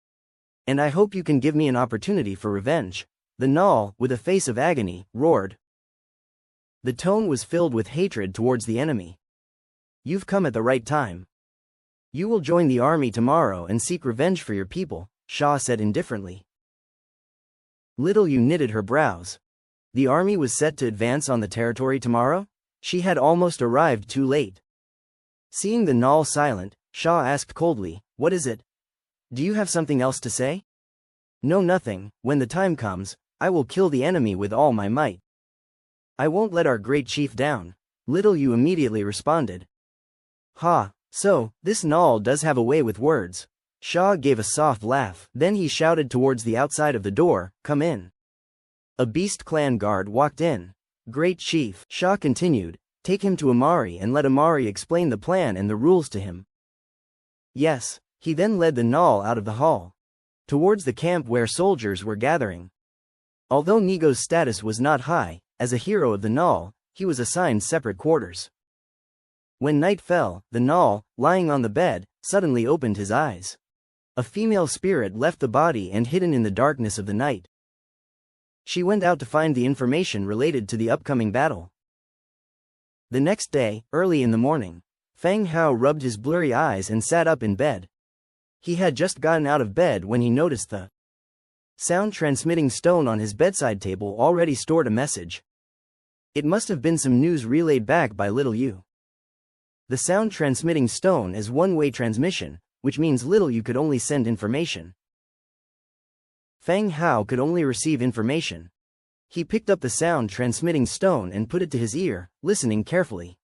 And I hope you can give me an opportunity for revenge. The Null, with a face of agony, roared. The tone was filled with hatred towards the enemy. You've come at the right time. You will join the army tomorrow and seek revenge for your people, Sha said indifferently. Little Yu knitted her brows. The army was set to advance on the territory tomorrow? She had almost arrived too late. Seeing the Null silent, Sha asked coldly, what is it? Do you have something else to say? No, nothing. When the time comes, I will kill the enemy with all my might. I won't let our great chief down. Little Yu immediately responded. So, this Null does have a way with words. Sha gave a soft laugh. Then he shouted towards the outside of the door, come in. A beast clan guard walked in. Great chief, Sha continued, take him to Amari and let Amari explain the plan and the rules to him. Yes. He then led the Null out of the hall, towards the camp where soldiers were gathering. Although Nigo's status was not high, as a hero of the Null, he was assigned separate quarters. When night fell, the Null, lying on the bed, suddenly opened his eyes. A female spirit left the body and hidden in the darkness of the night. She went out to find the information related to the upcoming battle. The next day, early in the morning, Feng Hao rubbed his blurry eyes and sat up in bed. He had just gotten out of bed when he noticed the sound-transmitting stone on his bedside table already stored a message. It must have been some news relayed back by Little Yu. The sound-transmitting stone is one-way transmission, which means Little Yu could only send information. Feng Hao could only receive information. He picked up the sound-transmitting stone and put it to his ear, listening carefully.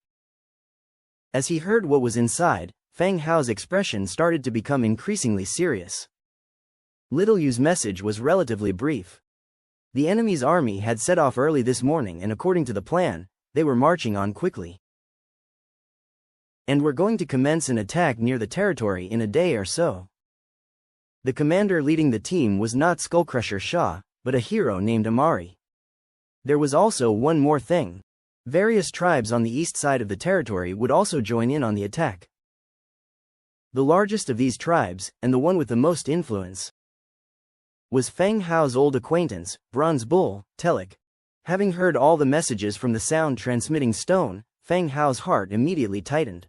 As he heard what was inside, Feng Hao's expression started to become increasingly serious. Little Yu's message was relatively brief. The enemy's army had set off early this morning and according to the plan, they were marching on quickly. And were going to commence an attack near the territory in a day or so. The commander leading the team was not Skullcrusher Shah, but a hero named Amari. There was also one more thing. Various tribes on the east side of the territory would also join in on the attack. The largest of these tribes, and the one with the most influence, was Feng Hao's old acquaintance, Bronze Bull, Telik. Having heard all the messages from the sound-transmitting stone, Feng Hao's heart immediately tightened.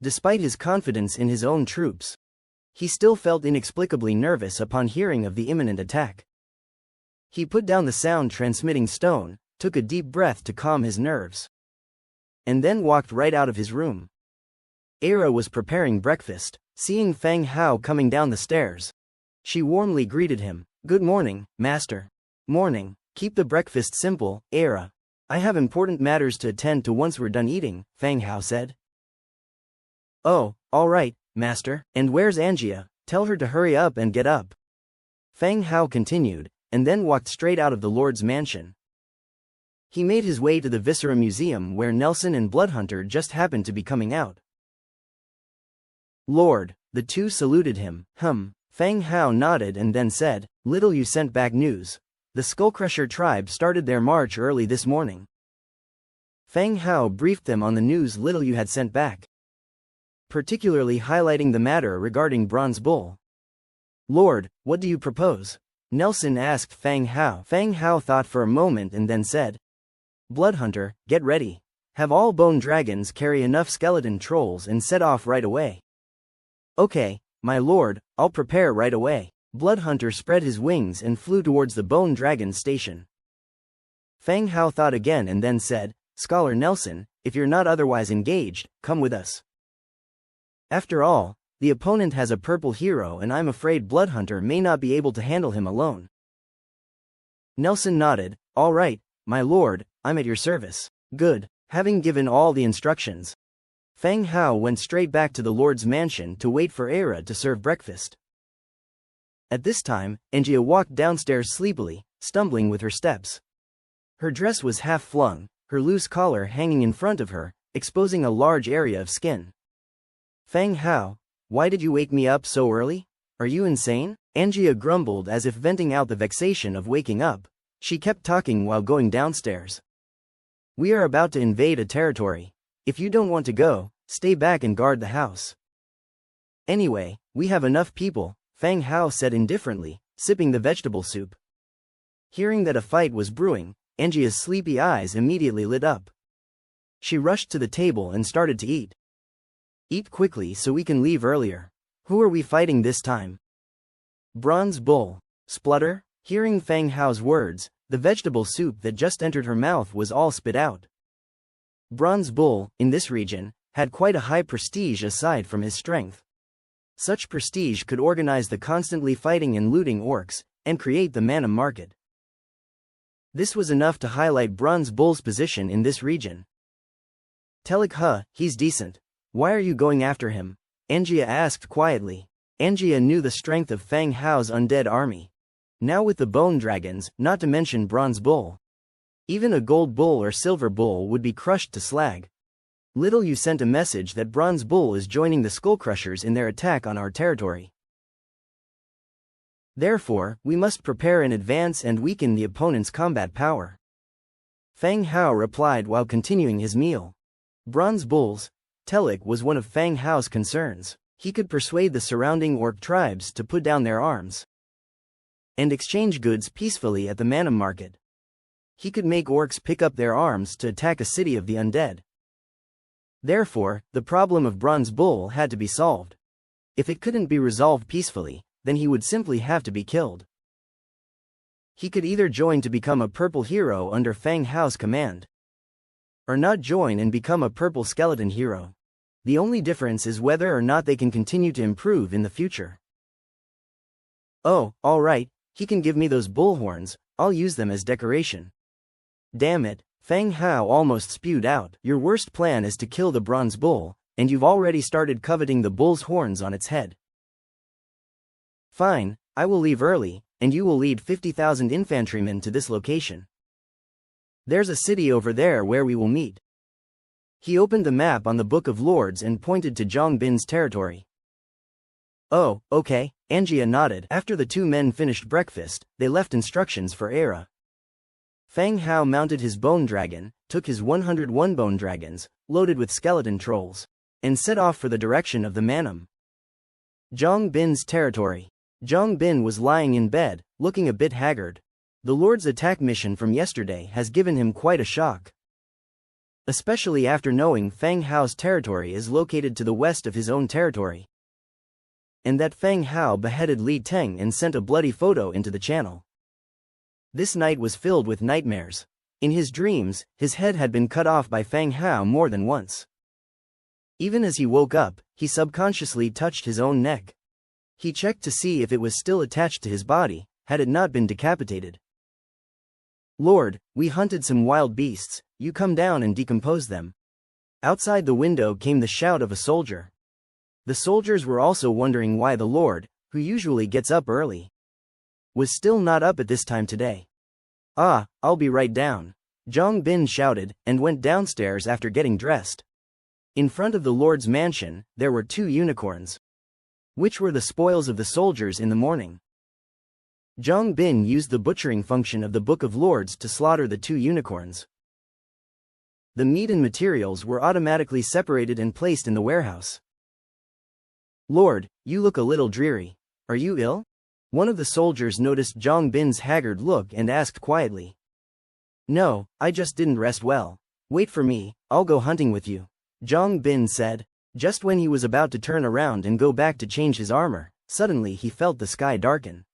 Despite his confidence in his own troops, he still felt inexplicably nervous upon hearing of the imminent attack. He put down the sound-transmitting stone, took a deep breath to calm his nerves, and then walked right out of his room. Era was preparing breakfast. Seeing Feng Hao coming down the stairs, she warmly greeted him. "Good morning, master." "Morning. Keep the breakfast simple, Era. I have important matters to attend to once we're done eating," Feng Hao said. "Oh, all right, master. And where's Angia? Tell her to hurry up and get up." Feng Hao continued, and then walked straight out of the Lord's mansion. He made his way to the Viscera Museum where Nelson and Bloodhunter just happened to be coming out. "Lord," the two saluted him. Feng Hao nodded and then said, "Little Yu sent back news. The Skullcrusher tribe started their march early this morning." Feng Hao briefed them on the news Little Yu had sent back, particularly highlighting the matter regarding Bronze Bull. "Lord, what do you propose?" Nelson asked Feng Hao. Feng Hao thought for a moment and then said, "Bloodhunter, get ready. Have all bone dragons carry enough skeleton trolls and set off right away." "Okay, my lord, I'll prepare right away." Bloodhunter spread his wings and flew towards the bone dragon station. Feng Hao thought again and then said, "Scholar Nelson, if you're not otherwise engaged, come with us. After all, the opponent has a purple hero and I'm afraid Bloodhunter may not be able to handle him alone." Nelson nodded. "All right, my lord, I'm at your service." "Good." Having given all the instructions, Feng Hao went straight back to the Lord's mansion to wait for Era to serve breakfast. At this time, Angia walked downstairs sleepily, stumbling with her steps. Her dress was half flung, her loose collar hanging in front of her, exposing a large area of skin. "Feng Hao, why did you wake me up so early? Are you insane?" Angia grumbled as if venting out the vexation of waking up. She kept talking while going downstairs. "We are about to invade a territory. If you don't want to go, stay back and guard the house." "Anyway, we have enough people," Feng Hao said indifferently, sipping the vegetable soup. Hearing that a fight was brewing, Angia's sleepy eyes immediately lit up. She rushed to the table and started to eat. "Eat quickly so we can leave earlier. Who are we fighting this time?" "Bronze Bull." Splutter? Hearing Feng Hao's words, the vegetable soup that just entered her mouth was all spit out. Bronze Bull, in this region, had quite a high prestige aside from his strength. Such prestige could organize the constantly fighting and looting orcs, and create the mana market. This was enough to highlight Bronze Bull's position in this region. "Telik, he's decent. Why are you going after him?" Angia asked quietly. Angia knew the strength of Feng Hao's undead army. Now with the bone dragons, not to mention Bronze Bull, even a gold bull or silver bull would be crushed to slag. "Little Yu sent a message that Bronze Bull is joining the Skullcrushers in their attack on our territory. Therefore, we must prepare in advance and weaken the opponent's combat power." Feng Hao replied while continuing his meal. "Bronze Bulls? Telik was one of Fang Hao's concerns. He could persuade the surrounding orc tribes to put down their arms and exchange goods peacefully at the Manwha market. He could make orcs pick up their arms to attack a city of the undead. Therefore, the problem of Bronze Bull had to be solved. If it couldn't be resolved peacefully, then he would simply have to be killed. He could either join to become a purple hero under Fang Hao's command, or not join and become a purple skeleton hero. The only difference is whether or not they can continue to improve in the future. Oh, alright, he can give me those bullhorns, I'll use them as decoration. Damn it, Fang Hao almost spewed out. Your worst plan is to kill the bronze bull, and you've already started coveting the bull's horns on its head. Fine, I will leave early, and you will lead 50,000 infantrymen to this location. There's a city over there where we will meet. He opened the map on the Book of Lords and pointed to Zhang Bin's territory. Oh, okay, Angia nodded. After the two men finished breakfast, they left instructions for Era. Fang Hao mounted his bone dragon, took his 101 bone dragons, loaded with skeleton trolls, and set off for the direction of the Manwha. Zhang Bin's territory. Zhang Bin was lying in bed, looking a bit haggard. The Lord's attack mission from yesterday has given him quite a shock, especially after knowing Fang Hao's territory is located to the west of his own territory, and that Fang Hao beheaded Li Teng and sent a bloody photo into the channel. This night was filled with nightmares. In his dreams, his head had been cut off by Fang Hao more than once. Even as he woke up, he subconsciously touched his own neck. He checked to see if it was still attached to his body, had it not been decapitated. Lord, we hunted some wild beasts, you come down and decompose them. Outside the window came the shout of a soldier. The soldiers were also wondering why the Lord, who usually gets up early, was still not up at this time today. Ah, I'll be right down, Zhang Bin shouted, and went downstairs after getting dressed. In front of the Lord's mansion, there were 2 unicorns, which were the spoils of the soldiers in the morning. Zhang Bin used the butchering function of the Book of Lords to slaughter the 2 unicorns. The meat and materials were automatically separated and placed in the warehouse. Lord, you look a little dreary. Are you ill? One of the soldiers noticed Zhang Bin's haggard look and asked quietly. No, I just didn't rest well. Wait for me, I'll go hunting with you, Zhang Bin said. Just when he was about to turn around and go back to change his armor, suddenly he felt the sky darken.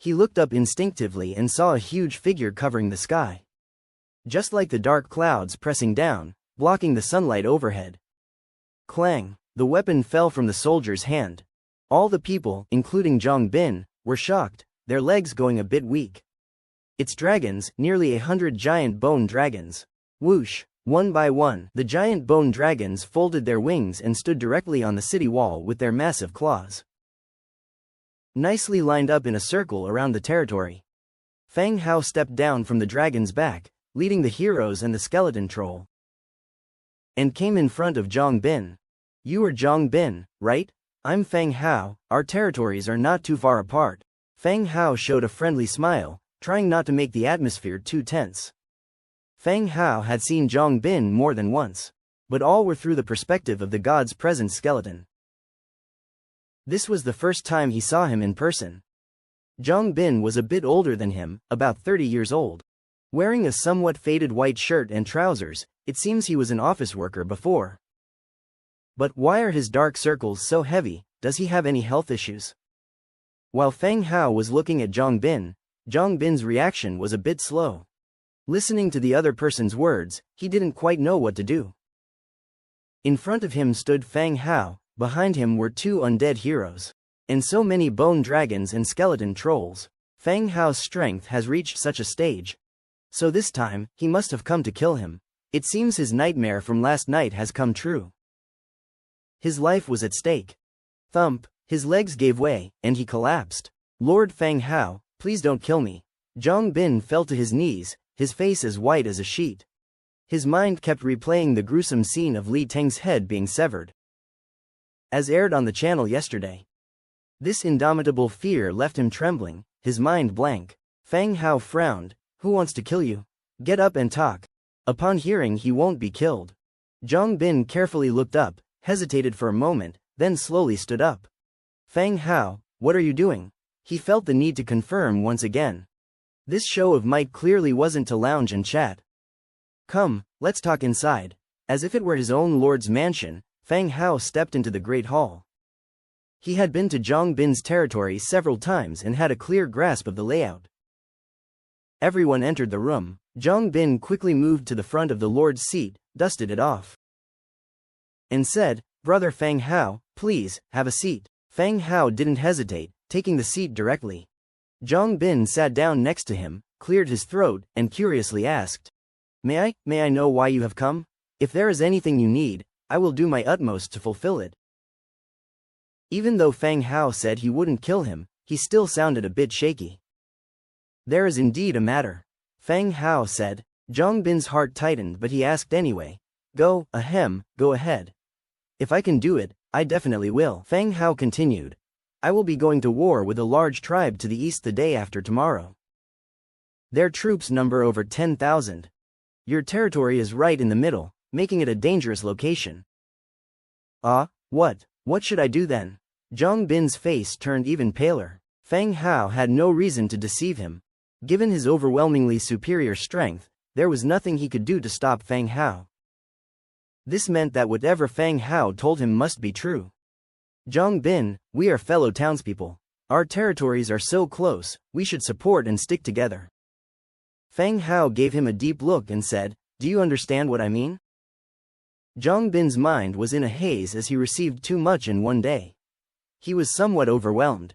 He looked up instinctively and saw a huge figure covering the sky, just like the dark clouds pressing down, blocking the sunlight overhead. Clang! The weapon fell from the soldier's hand. All the people, including Zhang Bin, were shocked, their legs going a bit weak. It's dragons, nearly 100 giant bone dragons. Whoosh! One by one, the giant bone dragons folded their wings and stood directly on the city wall with their massive claws nicely lined up in a circle around the territory. Fang Hao stepped down from the dragon's back, leading the heroes and the skeleton troll, and came in front of Zhang Bin. You are Zhang Bin, right? I'm Fang Hao, our territories are not too far apart. Fang Hao showed a friendly smile, trying not to make the atmosphere too tense. Fang Hao had seen Zhang Bin more than once, but all were through the perspective of the god's present skeleton. This was the first time he saw him in person. Zhang Bin was a bit older than him, about 30 years old. Wearing a somewhat faded white shirt and trousers, it seems he was an office worker before. But why are his dark circles so heavy? Does he have any health issues? While Fang Hao was looking at Zhang Bin's reaction was a bit slow. Listening to the other person's words, he didn't quite know what to do. In front of him stood Fang Hao, behind him were 2 undead heroes, and so many bone dragons and skeleton trolls. Fang Hao's strength has reached such a stage, so this time, he must have come to kill him. It seems his nightmare from last night has come true. His life was at stake. Thump, his legs gave way, and he collapsed. Lord Fang Hao, please don't kill me. Zhang Bin fell to his knees, his face as white as a sheet. His mind kept replaying the gruesome scene of Li Teng's head being severed, as aired on the channel yesterday. This indomitable fear left him trembling, his mind blank. Fang Hao frowned. Who wants to kill you? Get up and talk. Upon hearing he won't be killed, Zhang Bin carefully looked up, hesitated for a moment, then slowly stood up. Fang Hao, what are you doing? He felt the need to confirm once again. This show of might clearly wasn't to lounge and chat. Come, let's talk inside. As if it were his own lord's mansion, Fang Hao stepped into the great hall. He had been to Zhang Bin's territory several times and had a clear grasp of the layout. Everyone entered the room. Zhang Bin quickly moved to the front of the lord's seat, dusted it off, and said, Brother Fang Hao, please, have a seat. Fang Hao didn't hesitate, taking the seat directly. Zhang Bin sat down next to him, cleared his throat, and curiously asked, May I know why you have come? If there is anything you need, I will do my utmost to fulfill it. Even though Fang Hao said he wouldn't kill him, he still sounded a bit shaky. There is indeed a matter, Fang Hao said. Zhang Bin's heart tightened, but he asked anyway. Go ahead. If I can do it, I definitely will. Fang Hao continued. I will be going to war with a large tribe to the east the day after tomorrow. Their troops number over 10,000. Your territory is right in the middle, making it a dangerous location. What should I do then? Zhang Bin's face turned even paler. Fang Hao had no reason to deceive him. Given his overwhelmingly superior strength, there was nothing he could do to stop Fang Hao. This meant that whatever Fang Hao told him must be true. Zhang Bin, we are fellow townspeople. Our territories are so close, we should support and stick together. Fang Hao gave him a deep look and said, Do you understand what I mean? Zhang Bin's mind was in a haze as he received too much in one day. He was somewhat overwhelmed.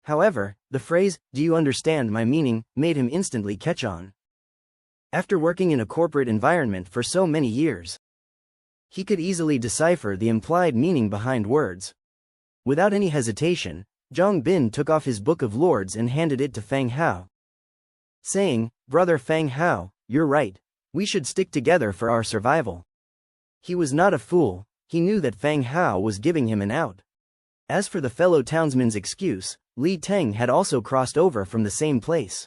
However, the phrase, do you understand my meaning, made him instantly catch on. After working in a corporate environment for so many years, he could easily decipher the implied meaning behind words. Without any hesitation, Zhang Bin took off his Book of Lords and handed it to Fang Hao, saying, Brother Fang Hao, you're right. We should stick together for our survival. He was not a fool, he knew that Fang Hao was giving him an out. As for the fellow townsman's excuse, Li Teng had also crossed over from the same place.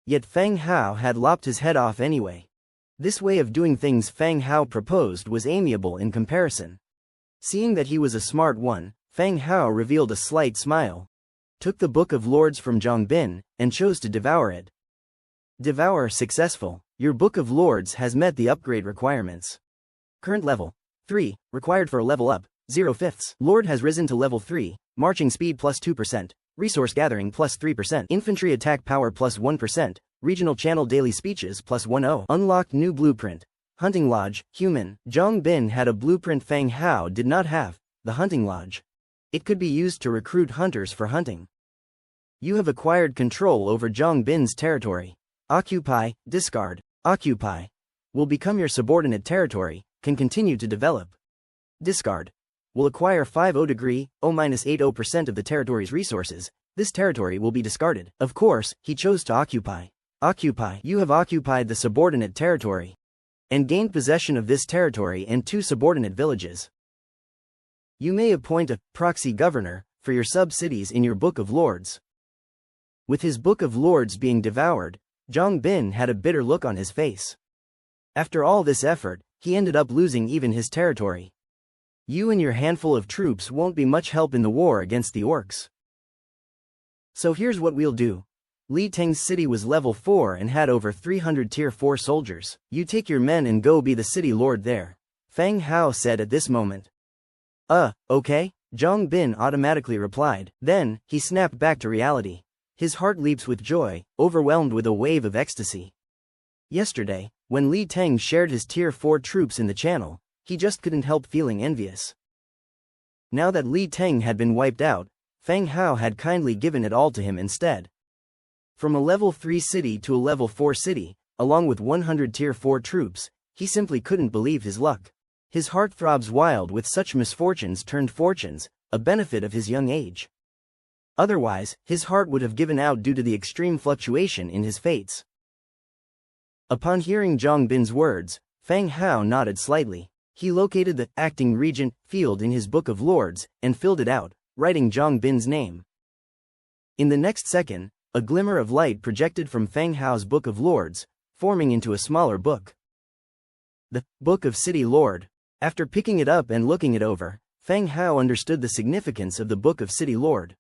Yet Fang Hao had lopped his head off anyway. This way of doing things Fang Hao proposed was amiable in comparison. Seeing that he was a smart one, Fang Hao revealed a slight smile, took the Book of Lords from Zhang Bin, and chose to devour it. Devour successful. Your Book of Lords has met the upgrade requirements. Current level 3, required for a level up, 0/5. Lord has risen to level 3, marching speed plus 2%, resource gathering plus 3%, infantry attack power plus 1%, regional channel daily speeches plus 10. Unlocked new blueprint. Hunting Lodge, human. Zhang Bin had a blueprint Fang Hao did not have, the Hunting Lodge. It could be used to recruit hunters for hunting. You have acquired control over Zhang Bin's territory. Occupy, discard. Occupy will become your subordinate territory, can continue to develop. Discard will acquire 5 degree, 0-80% of the territory's resources. This territory will be discarded. Of course, he chose to occupy. Occupy. You have occupied the subordinate territory and gained possession of this territory and 2 subordinate villages. You may appoint a proxy governor for your sub-cities in your Book of Lords. With his Book of Lords being devoured, Zhang Bin had a bitter look on his face. After all this effort, he ended up losing even his territory. You and your handful of troops won't be much help in the war against the orcs. So here's what we'll do. Li Teng's city was level 4 and had over 300 tier 4 soldiers. You take your men and go be the city lord there, Fang Hao said at this moment. Okay, Zhang Bin automatically replied. Then, he snapped back to reality. His heart leaps with joy, overwhelmed with a wave of ecstasy. Yesterday, when Li Teng shared his tier 4 troops in the channel, he just couldn't help feeling envious. Now that Li Teng had been wiped out, Fang Hao had kindly given it all to him instead. From a level 3 city to a level 4 city, along with 100 tier 4 troops, he simply couldn't believe his luck. His heart throbs wild with such misfortunes turned fortunes, a benefit of his young age. Otherwise, his heart would have given out due to the extreme fluctuation in his fates. Upon hearing Zhang Bin's words, Fang Hao nodded slightly. He located the acting regent field in his Book of Lords and filled it out, writing Zhang Bin's name. In the next second, a glimmer of light projected from Fang Hao's Book of Lords, forming into a smaller book. The Book of City Lord. After picking it up and looking it over, Feng Hao understood the significance of the Book of City Lord.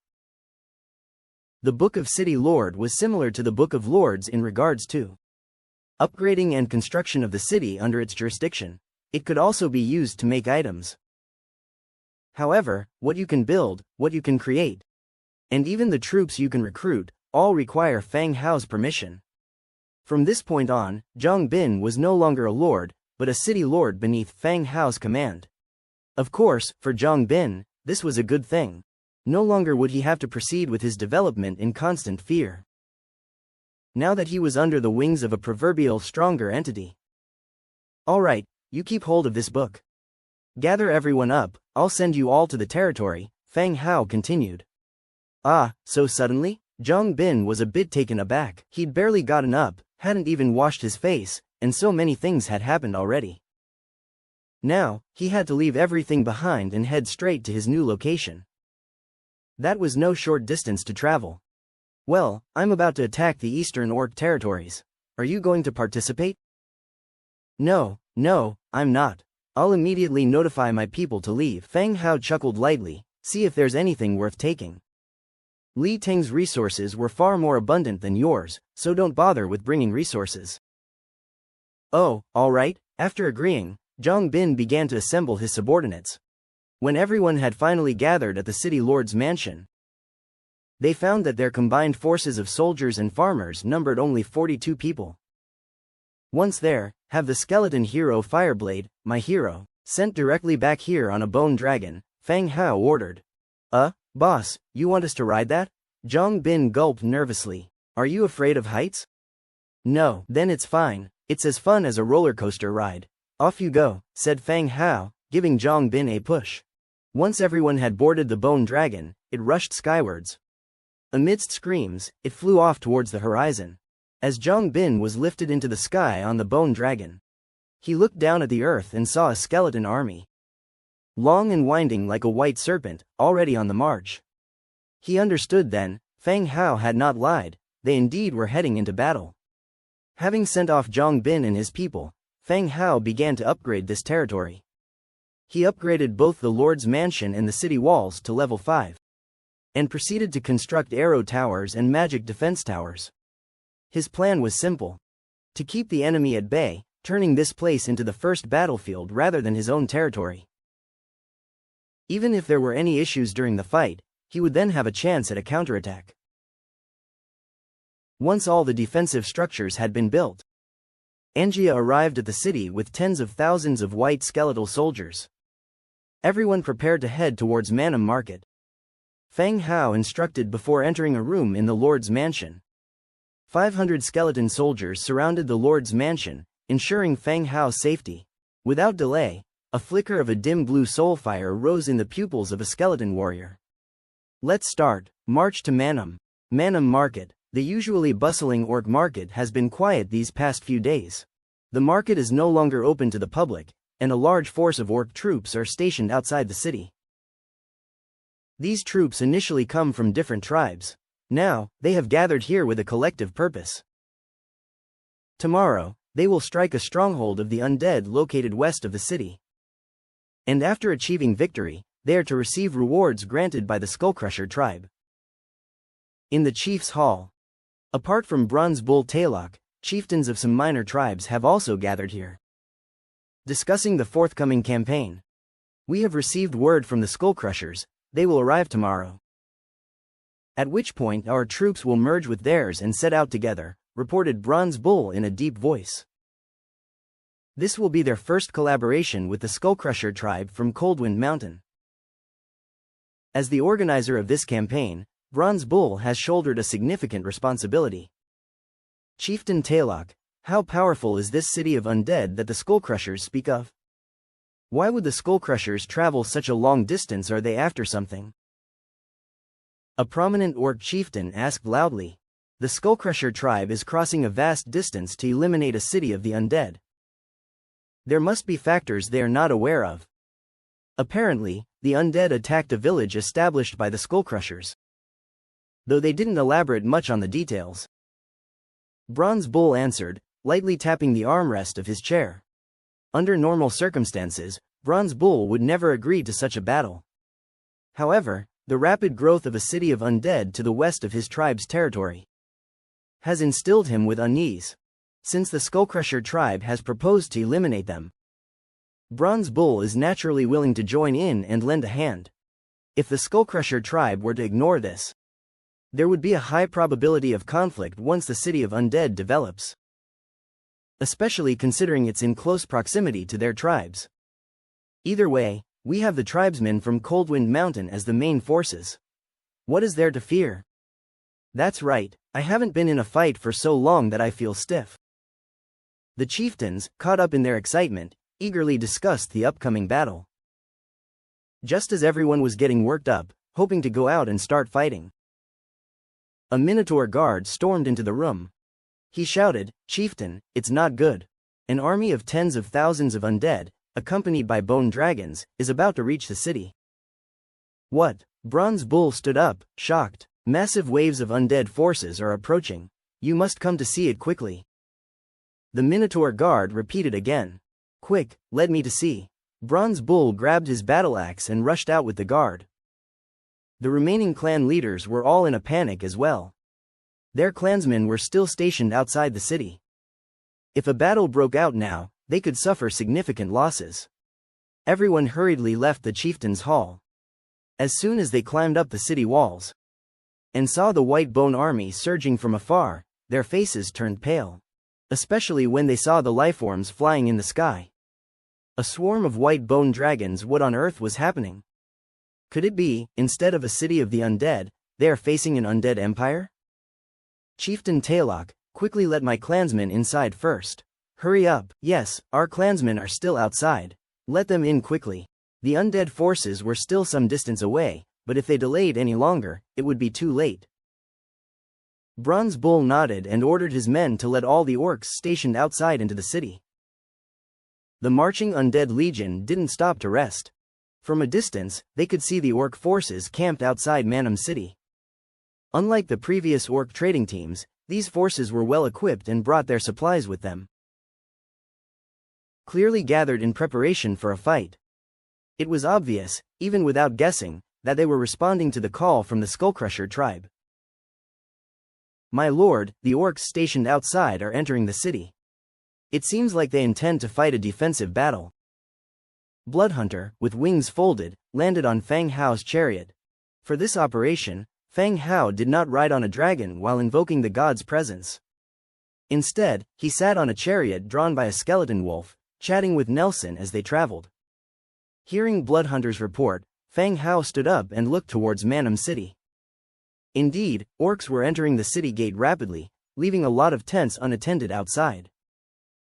The Book of City Lord was similar to the Book of Lords in regards to upgrading and construction of the city under its jurisdiction. It could also be used to make items. However, what you can build, what you can create, and even the troops you can recruit, all require Feng Hao's permission. From this point on, Zhang Bin was no longer a lord, but a city lord beneath Feng Hao's command. Of course, for Zhang Bin, this was a good thing. No longer would he have to proceed with his development in constant fear. Now that he was under the wings of a proverbial stronger entity. Alright, you keep hold of this book. Gather everyone up, I'll send you all to the territory, Feng Hao continued. Ah, so suddenly? Zhang Bin was a bit taken aback. He'd barely gotten up, hadn't even washed his face, and so many things had happened already. Now, he had to leave everything behind and head straight to his new location. That was no short distance to travel. Well, I'm about to attack the Eastern Orc territories. Are you going to participate? No, I'm not. I'll immediately notify my people to leave. Feng Hao chuckled lightly, see if there's anything worth taking. Li Teng's resources were far more abundant than yours, so don't bother with bringing resources. Oh, alright. After agreeing, Zhang Bin began to assemble his subordinates. When everyone had finally gathered at the city lord's mansion, they found that their combined forces of soldiers and farmers numbered only 42 people. Once there, have the skeleton hero Fireblade, my hero, sent directly back here on a bone dragon, Feng Hao ordered. Boss, you want us to ride that? Zhang Bin gulped nervously. Are you afraid of heights? No, then it's fine. It's as fun as a roller coaster ride. Off you go, said Feng Hao, giving Zhang Bin a push. Once everyone had boarded the bone dragon, it rushed skywards. Amidst screams, it flew off towards the horizon. As Zhang Bin was lifted into the sky on the bone dragon, he looked down at the earth and saw a skeleton army. Long and winding like a white serpent, already on the march. He understood then, Feng Hao had not lied, they indeed were heading into battle. Having sent off Zhang Bin and his people, Feng Hao began to upgrade this territory. He upgraded both the Lord's Mansion and the city walls to level 5. And proceeded to construct arrow towers and magic defense towers. His plan was simple. To keep the enemy at bay, turning this place into the first battlefield rather than his own territory. Even if there were any issues during the fight, he would then have a chance at a counterattack. Once all the defensive structures had been built, Angia arrived at the city with tens of thousands of white skeletal soldiers. Everyone prepared to head towards Manwha Market. Feng Hao instructed before entering a room in the Lord's Mansion. 500 skeleton soldiers surrounded the Lord's Mansion, ensuring Feng Hao's safety. Without delay, a flicker of a dim blue soul fire rose in the pupils of a skeleton warrior. Let's start. March to Manwha. Manwha Market, the usually bustling orc market, has been quiet these past few days. The market is no longer open to the public, and a large force of orc troops are stationed outside the city. These troops initially come from different tribes. Now, they have gathered here with a collective purpose. Tomorrow, they will strike a stronghold of the undead located west of the city. And after achieving victory, they are to receive rewards granted by the Skullcrusher tribe. In the chief's hall. Apart from Bronze Bull Taillock, chieftains of some minor tribes have also gathered here. Discussing the forthcoming campaign. We have received word from the Skullcrushers, they will arrive tomorrow. At which point our troops will merge with theirs and set out together, reported Bronze Bull in a deep voice. This will be their first collaboration with the Skullcrusher tribe from Coldwind Mountain. As the organizer of this campaign, Bronze Bull has shouldered a significant responsibility. Chieftain Taillock, how powerful is this city of undead that the Skullcrushers speak of? Why would the Skullcrushers travel such a long distance? Are they after something? A prominent orc chieftain asked loudly. The Skullcrusher tribe is crossing a vast distance to eliminate a city of the undead. There must be factors they are not aware of. Apparently, the undead attacked a village established by the Skullcrushers. Though they didn't elaborate much on the details. Bronze Bull answered, lightly tapping the armrest of his chair. Under normal circumstances, Bronze Bull would never agree to such a battle. However, the rapid growth of a city of undead to the west of his tribe's territory has instilled him with unease, since the Skullcrusher tribe has proposed to eliminate them. Bronze Bull is naturally willing to join in and lend a hand. If the Skullcrusher tribe were to ignore this, there would be a high probability of conflict once the city of undead develops, especially considering it's in close proximity to their tribes. Either way, we have the tribesmen from Coldwind Mountain as the main forces. What is there to fear? That's right, I haven't been in a fight for so long that I feel stiff. The chieftains, caught up in their excitement, eagerly discussed the upcoming battle. Just as everyone was getting worked up, hoping to go out and start fighting, a Minotaur guard stormed into the room. He shouted, "Chieftain, it's not good. An army of tens of thousands of undead, accompanied by bone dragons, is about to reach the city." What? Bronze Bull stood up, shocked. Massive waves of undead forces are approaching. You must come to see it quickly. The Minotaur guard repeated again. Quick, let me to see. Bronze Bull grabbed his battle axe and rushed out with the guard. The remaining clan leaders were all in a panic as well. Their clansmen were still stationed outside the city. If a battle broke out now, they could suffer significant losses. Everyone hurriedly left the chieftain's hall. As soon as they climbed up the city walls and saw the white bone army surging from afar, their faces turned pale, especially when they saw the lifeforms flying in the sky. A swarm of white bone dragons. What on earth was happening? Could it be, instead of a city of the undead, they are facing an undead empire? Chieftain Taylok, quickly let my clansmen inside first. Hurry up. Yes, our clansmen are still outside. Let them in quickly. The undead forces were still some distance away, but if they delayed any longer, it would be too late. Bronze Bull nodded and ordered his men to let all the orcs stationed outside into the city. The marching undead legion didn't stop to rest. From a distance, they could see the orc forces camped outside Manum City. Unlike the previous orc trading teams, these forces were well equipped and brought their supplies with them, clearly gathered in preparation for a fight. It was obvious, even without guessing, that they were responding to the call from the Skullcrusher tribe. My lord, the orcs stationed outside are entering the city. It seems like they intend to fight a defensive battle. Bloodhunter, with wings folded, landed on Fang Hao's chariot. For this operation, Fang Hao did not ride on a dragon while invoking the god's presence. Instead, he sat on a chariot drawn by a skeleton wolf, chatting with Nelson as they traveled. Hearing Bloodhunter's report, Fang Hao stood up and looked towards Manum City. Indeed, orcs were entering the city gate rapidly, leaving a lot of tents unattended outside.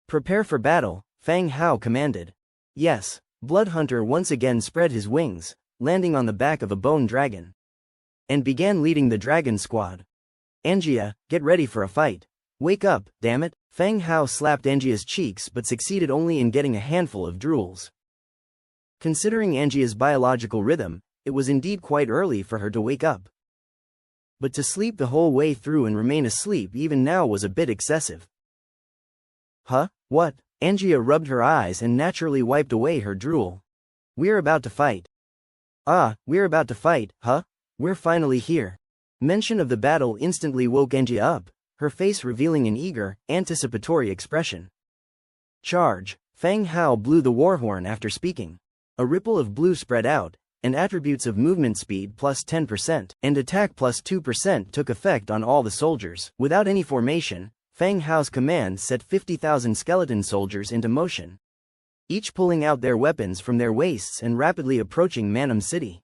Prepare for battle, Fang Hao commanded. Yes. Bloodhunter once again spread his wings, landing on the back of a bone dragon, and began leading the dragon squad. Angia, get ready for a fight. Wake up, damn it. Fang Hao slapped Angia's cheeks but succeeded only in getting a handful of drools. Considering Angia's biological rhythm, it was indeed quite early for her to wake up. But to sleep the whole way through and remain asleep even now was a bit excessive. Huh? What? Angia rubbed her eyes and naturally wiped away her drool. We're about to fight. Ah, we're about to fight, huh? We're finally here. Mention of the battle instantly woke Angia up, her face revealing an eager, anticipatory expression. Charge! Fang Hao blew the warhorn after speaking. A ripple of blue spread out, and attributes of movement speed plus 10% and attack plus 2% took effect on all the soldiers. Without any formation, Fang Hao's command set 50,000 skeleton soldiers into motion, each pulling out their weapons from their waists and rapidly approaching Manum City.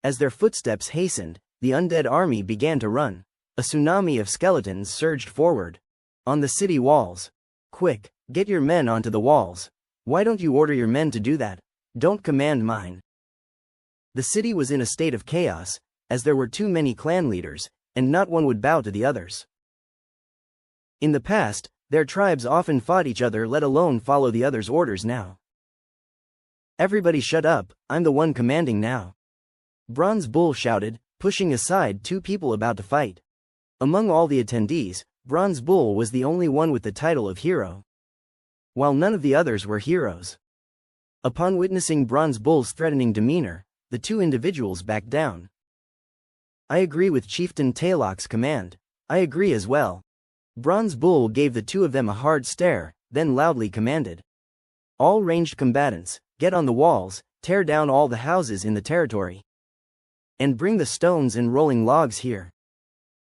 As their footsteps hastened, the undead army began to run. A tsunami of skeletons surged forward. On the city walls. Quick, get your men onto the walls. Why don't you order your men to do that? Don't command mine. The city was in a state of chaos, as there were too many clan leaders, and not one would bow to the others. In the past, their tribes often fought each other, let alone follow the others' orders now. Everybody shut up, I'm the one commanding now. Bronze Bull shouted, pushing aside two people about to fight. Among all the attendees, Bronze Bull was the only one with the title of hero, while none of the others were heroes. Upon witnessing Bronze Bull's threatening demeanor, the two individuals backed down. I agree with Chieftain Taylok's command. I agree as well. Bronze Bull gave the two of them a hard stare, then loudly commanded. All ranged combatants, get on the walls, tear down all the houses in the territory. And bring the stones and rolling logs here.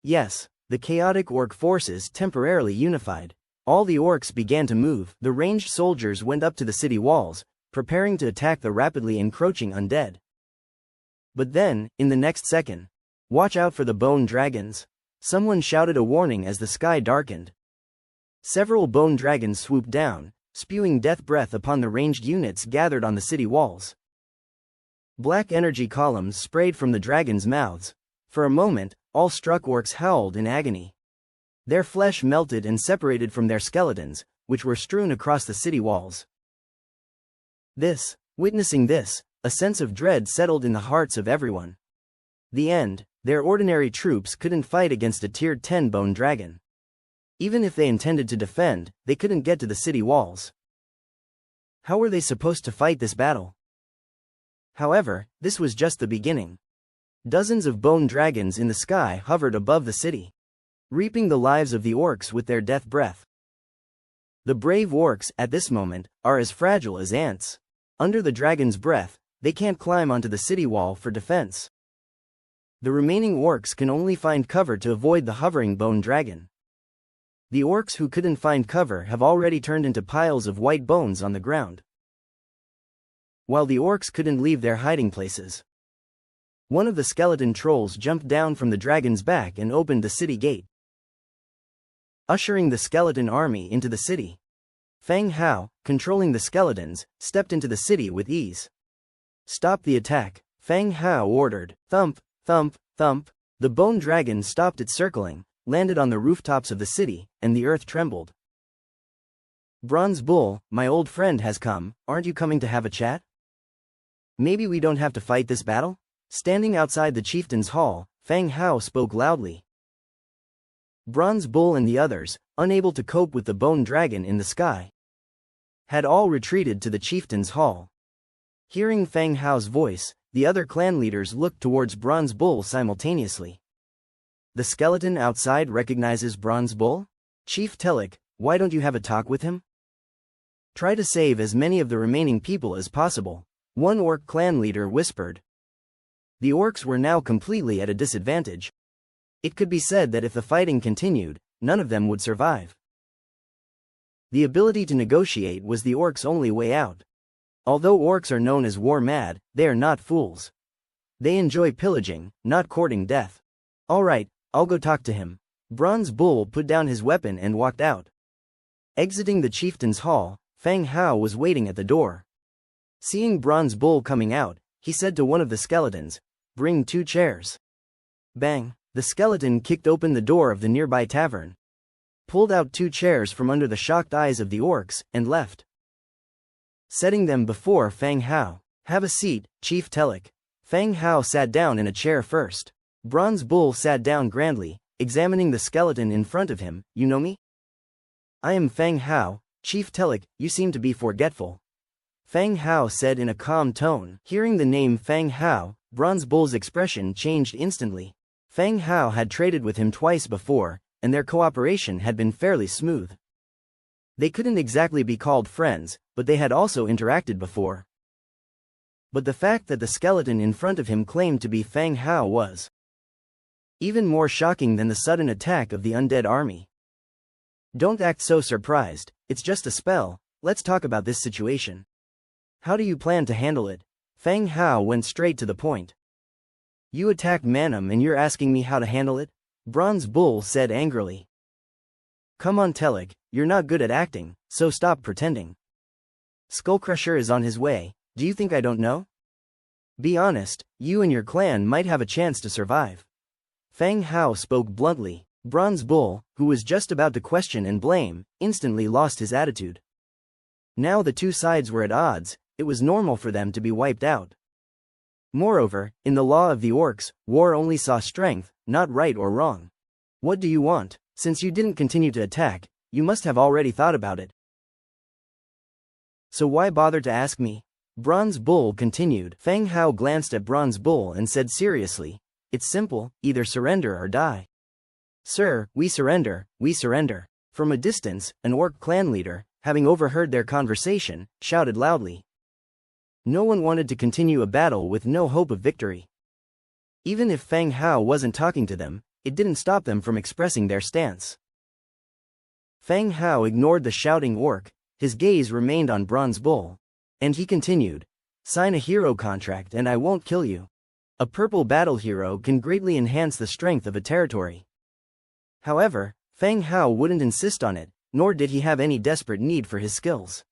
Yes, the chaotic orc forces temporarily unified. All the orcs began to move. The ranged soldiers went up to the city walls, preparing to attack the rapidly encroaching undead. But then, in the next second, watch out for the bone dragons. Someone shouted a warning as the sky darkened. Several bone dragons swooped down, spewing death breath upon the ranged units gathered on the city walls. Black energy columns sprayed from the dragons' mouths. For a moment, all struck orcs howled in agony. Their flesh melted and separated from their skeletons, which were strewn across the city walls. Witnessing this, a sense of dread settled in the hearts of everyone. The end, their ordinary troops couldn't fight against a tier 10 bone dragon. Even if they intended to defend, they couldn't get to the city walls. How were they supposed to fight this battle? However, this was just the beginning. Dozens of bone dragons in the sky hovered above the city, reaping the lives of the orcs with their death breath. The brave orcs, at this moment, are as fragile as ants. Under the dragon's breath, they can't climb onto the city wall for defense. The remaining orcs can only find cover to avoid the hovering bone dragon. The orcs who couldn't find cover have already turned into piles of white bones on the ground, while the orcs couldn't leave their hiding places. One of the skeleton trolls jumped down from the dragon's back and opened the city gate, ushering the skeleton army into the city. Fang Hao, controlling the skeletons, stepped into the city with ease. Stop the attack, Fang Hao ordered. Thump, thump, thump. The bone dragon stopped its circling, landed on the rooftops of the city, and the earth trembled. Bronze Bull, my old friend has come. Aren't you coming to have a chat? Maybe we don't have to fight this battle? Standing outside the chieftain's hall, Fang Hao spoke loudly. Bronze Bull and the others, unable to cope with the bone dragon in the sky, had all retreated to the chieftain's hall. Hearing Fang Hao's voice, the other clan leaders looked towards Bronze Bull simultaneously. The skeleton outside recognizes Bronze Bull? Chief Telek, why don't you have a talk with him? Try to save as many of the remaining people as possible, one orc clan leader whispered. The orcs were now completely at a disadvantage. It could be said that if the fighting continued, none of them would survive. The ability to negotiate was the orcs' only way out. Although orcs are known as war-mad, they are not fools. They enjoy pillaging, not courting death. All right, I'll go talk to him. Bronze Bull put down his weapon and walked out. Exiting the chieftain's hall, Fang Hao was waiting at the door. Seeing Bronze Bull coming out, he said to one of the skeletons, "Bring 2 chairs." Bang! The skeleton kicked open the door of the nearby tavern, pulled out 2 chairs from under the shocked eyes of the orcs, and left, setting them before Fang Hao. Have a seat, Chief Telek. Fang Hao sat down in a chair first. Bronze Bull sat down grandly, examining the skeleton in front of him. You know me? I am Fang Hao. Chief Telek, you seem to be forgetful. Fang Hao said in a calm tone. Hearing the name Fang Hao, Bronze Bull's expression changed instantly. Fang Hao had traded with him twice before, and their cooperation had been fairly smooth. They couldn't exactly be called friends, but they had also interacted before. But the fact that the skeleton in front of him claimed to be Fang Hao was even more shocking than the sudden attack of the undead army. Don't act so surprised, it's just a spell. Let's talk about this situation. How do you plan to handle it? Fang Hao went straight to the point. You attacked Manum and you're asking me how to handle it? Bronze Bull said angrily. Come on Telek, you're not good at acting, so stop pretending. Skullcrusher is on his way, do you think I don't know? Be honest, you and your clan might have a chance to survive. Fang Hao spoke bluntly. Bronze Bull, who was just about to question and blame, instantly lost his attitude. Now the two sides were at odds, it was normal for them to be wiped out. Moreover, in the law of the orcs, war only saw strength, not right or wrong. What do you want? Since you didn't continue to attack, you must have already thought about it. So why bother to ask me? Bronze Bull continued. Feng Hao glanced at Bronze Bull and said seriously, "It's simple, either surrender or die." "Sir, we surrender, we surrender." From a distance, an orc clan leader, having overheard their conversation, shouted loudly. No one wanted to continue a battle with no hope of victory. Even if Feng Hao wasn't talking to them, it didn't stop them from expressing their stance. Feng Hao ignored the shouting orc, his gaze remained on Bronze Bull. And he continued, "Sign a hero contract and I won't kill you. A purple battle hero can greatly enhance the strength of a territory." However, Feng Hao wouldn't insist on it, nor did he have any desperate need for his skills.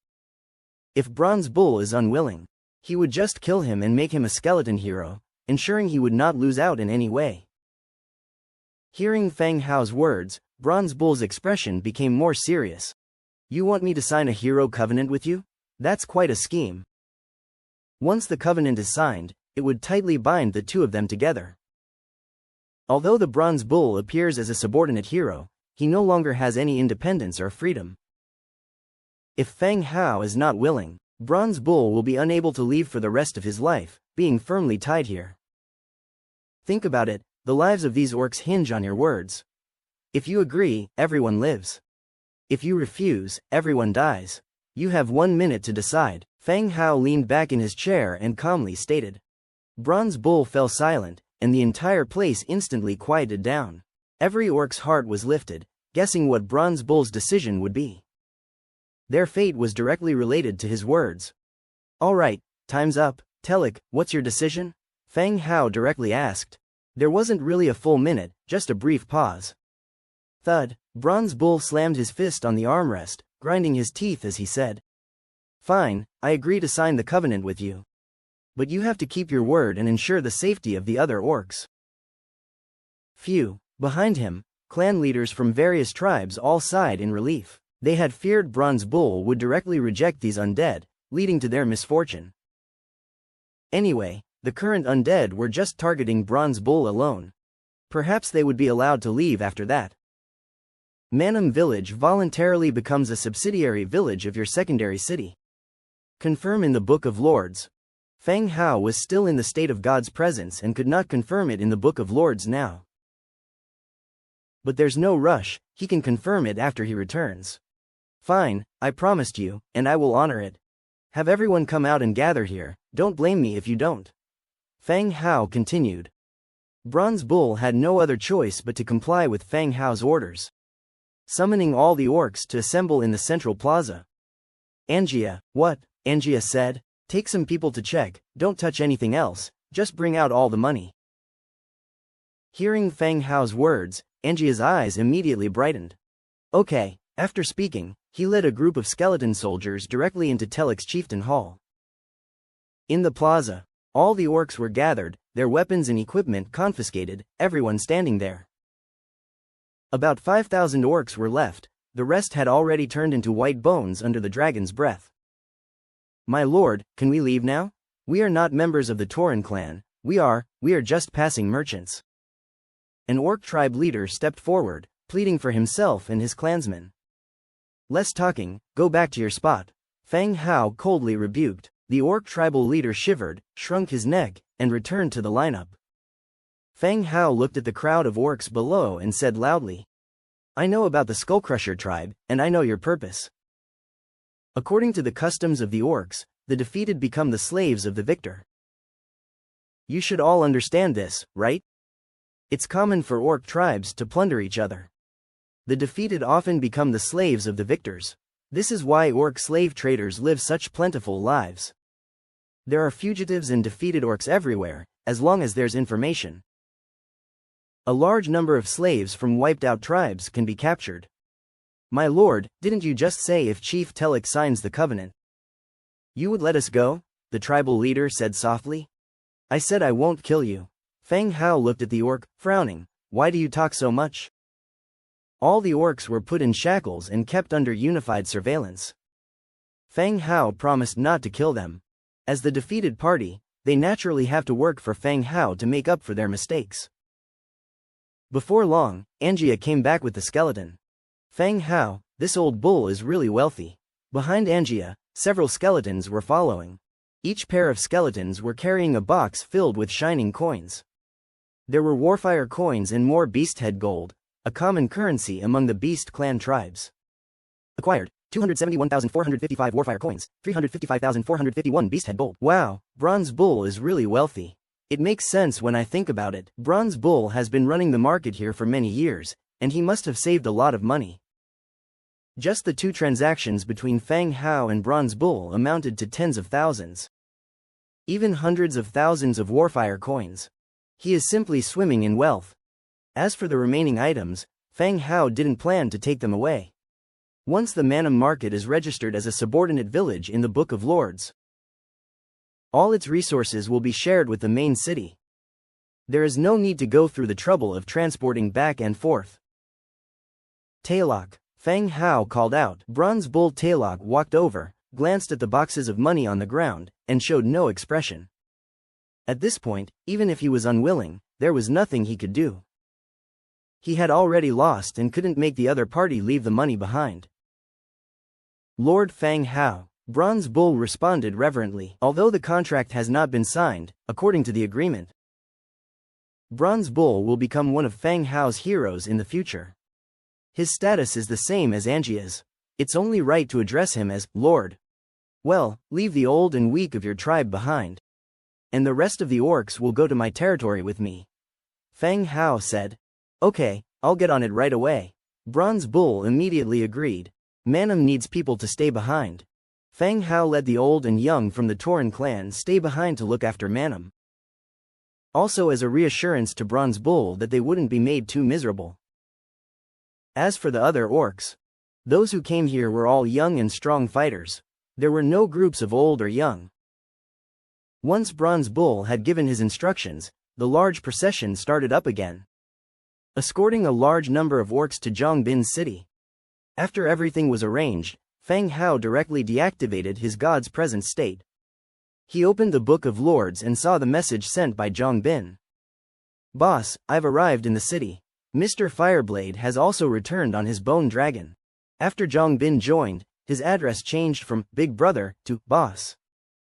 If Bronze Bull is unwilling, he would just kill him and make him a skeleton hero, ensuring he would not lose out in any way. Hearing Feng Hao's words, Bronze Bull's expression became more serious. "You want me to sign a hero covenant with you? That's quite a scheme." Once the covenant is signed, it would tightly bind the two of them together. Although the Bronze Bull appears as a subordinate hero, he no longer has any independence or freedom. If Feng Hao is not willing, Bronze Bull will be unable to leave for the rest of his life, being firmly tied here. Think about it, the lives of these orcs hinge on your words. If you agree, everyone lives. If you refuse, everyone dies. You have 1 minute to decide. Feng Hao leaned back in his chair and calmly stated. Bronze Bull fell silent, and the entire place instantly quieted down. Every orc's heart was lifted, guessing what Bronze Bull's decision would be. Their fate was directly related to his words. "All right, time's up. Telek, what's your decision?" Feng Hao directly asked. There wasn't really a full minute, just a brief pause. Thud, Bronze Bull slammed his fist on the armrest, grinding his teeth as he said. "Fine, I agree to sign the covenant with you. But you have to keep your word and ensure the safety of the other orcs." Phew. Behind him, clan leaders from various tribes all sighed in relief. They had feared Bronze Bull would directly reject these undead, leading to their misfortune. Anyway, the current undead were just targeting Bronze Bull alone. Perhaps they would be allowed to leave after that. Manwha village voluntarily becomes a subsidiary village of your secondary city. Confirm in the Book of Lords. Feng Hao was still in the state of God's presence and could not confirm it in the Book of Lords now. But there's no rush, he can confirm it after he returns. Fine, I promised you, and I will honor it. Have everyone come out and gather here, don't blame me if you don't. Feng Hao continued. Bronze Bull had no other choice but to comply with Feng Hao's orders. Summoning all the orcs to assemble in the central plaza. Angia, what? Angia said. Take some people to check, don't touch anything else, just bring out all the money. Hearing Feng Hao's words, Angia's eyes immediately brightened. Okay, after speaking, he led a group of skeleton soldiers directly into Telek's chieftain hall. In the plaza, all the orcs were gathered, their weapons and equipment confiscated, everyone standing there. About 5,000 orcs were left, the rest had already turned into white bones under the dragon's breath. My lord, can we leave now? We are not members of the Tauren clan, we are just passing merchants. An orc tribe leader stepped forward, pleading for himself and his clansmen. Less talking, go back to your spot. Feng Hao coldly rebuked. The orc tribal leader shivered, shrunk his neck, and returned to the lineup. Feng Hao looked at the crowd of orcs below and said loudly. I know about the Skullcrusher tribe, and I know your purpose. According to the customs of the orcs, the defeated become the slaves of the victor. You should all understand this, right? It's common for orc tribes to plunder each other. The defeated often become the slaves of the victors. This is why orc slave traders live such plentiful lives. There are fugitives and defeated orcs everywhere, as long as there's information. A large number of slaves from wiped-out tribes can be captured. My lord, didn't you just say if Chief Telek signs the covenant, you would let us go? The tribal leader said softly. I said I won't kill you. Feng Hao looked at the orc, frowning. Why do you talk so much? All the orcs were put in shackles and kept under unified surveillance. Feng Hao promised not to kill them. As the defeated party, they naturally have to work for Feng Hao to make up for their mistakes. Before long, Angia came back with the skeleton. Feng Hao, this old bull is really wealthy. Behind Angia, several skeletons were following. Each pair of skeletons were carrying a box filled with shining coins. There were warfire coins and more beasthead gold, a common currency among the Beast Clan tribes. Acquired, 271,455 warfire coins, 355,451 beasthead gold. Wow, Bronze Bull is really wealthy. It makes sense when I think about it. Bronze Bull has been running the market here for many years, and he must have saved a lot of money. Just the 2 transactions between Fang Hao and Bronze Bull amounted to tens of thousands. Even hundreds of thousands of warfire coins. He is simply swimming in wealth. As for the remaining items, Fang Hao didn't plan to take them away. Once the Manwha market is registered as a subordinate village in the Book of Lords, all its resources will be shared with the main city. There is no need to go through the trouble of transporting back and forth. Taylok, Fang Hao called out. Bronze Bull Taylok walked over, glanced at the boxes of money on the ground, and showed no expression. At this point, even if he was unwilling, there was nothing he could do. He had already lost and couldn't make the other party leave the money behind. Lord Fang Hao, Bronze Bull responded reverently. Although the contract has not been signed, according to the agreement, Bronze Bull will become one of Fang Hao's heroes in the future. His status is the same as Angia's. It's only right to address him as Lord. Well, leave the old and weak of your tribe behind, and the rest of the orcs will go to my territory with me. Fang Hao said. Okay, I'll get on it right away. Bronze Bull immediately agreed. Manwha needs people to stay behind. Fang Hao led the old and young from the Tauren clan stay behind to look after Manwha. Also as a reassurance to Bronze Bull that they wouldn't be made too miserable. As for the other orcs, those who came here were all young and strong fighters. There were no groups of old or young. Once Bronze Bull had given his instructions, the large procession started up again, escorting a large number of orcs to Zhongbin's city. After everything was arranged, Fang Hao directly deactivated his god's present state. He opened the Book of Lords and saw the message sent by Zhongbin. Boss, I've arrived in the city. Mr. Fireblade has also returned on his bone dragon. After Zhongbin joined, his address changed from Big Brother to Boss.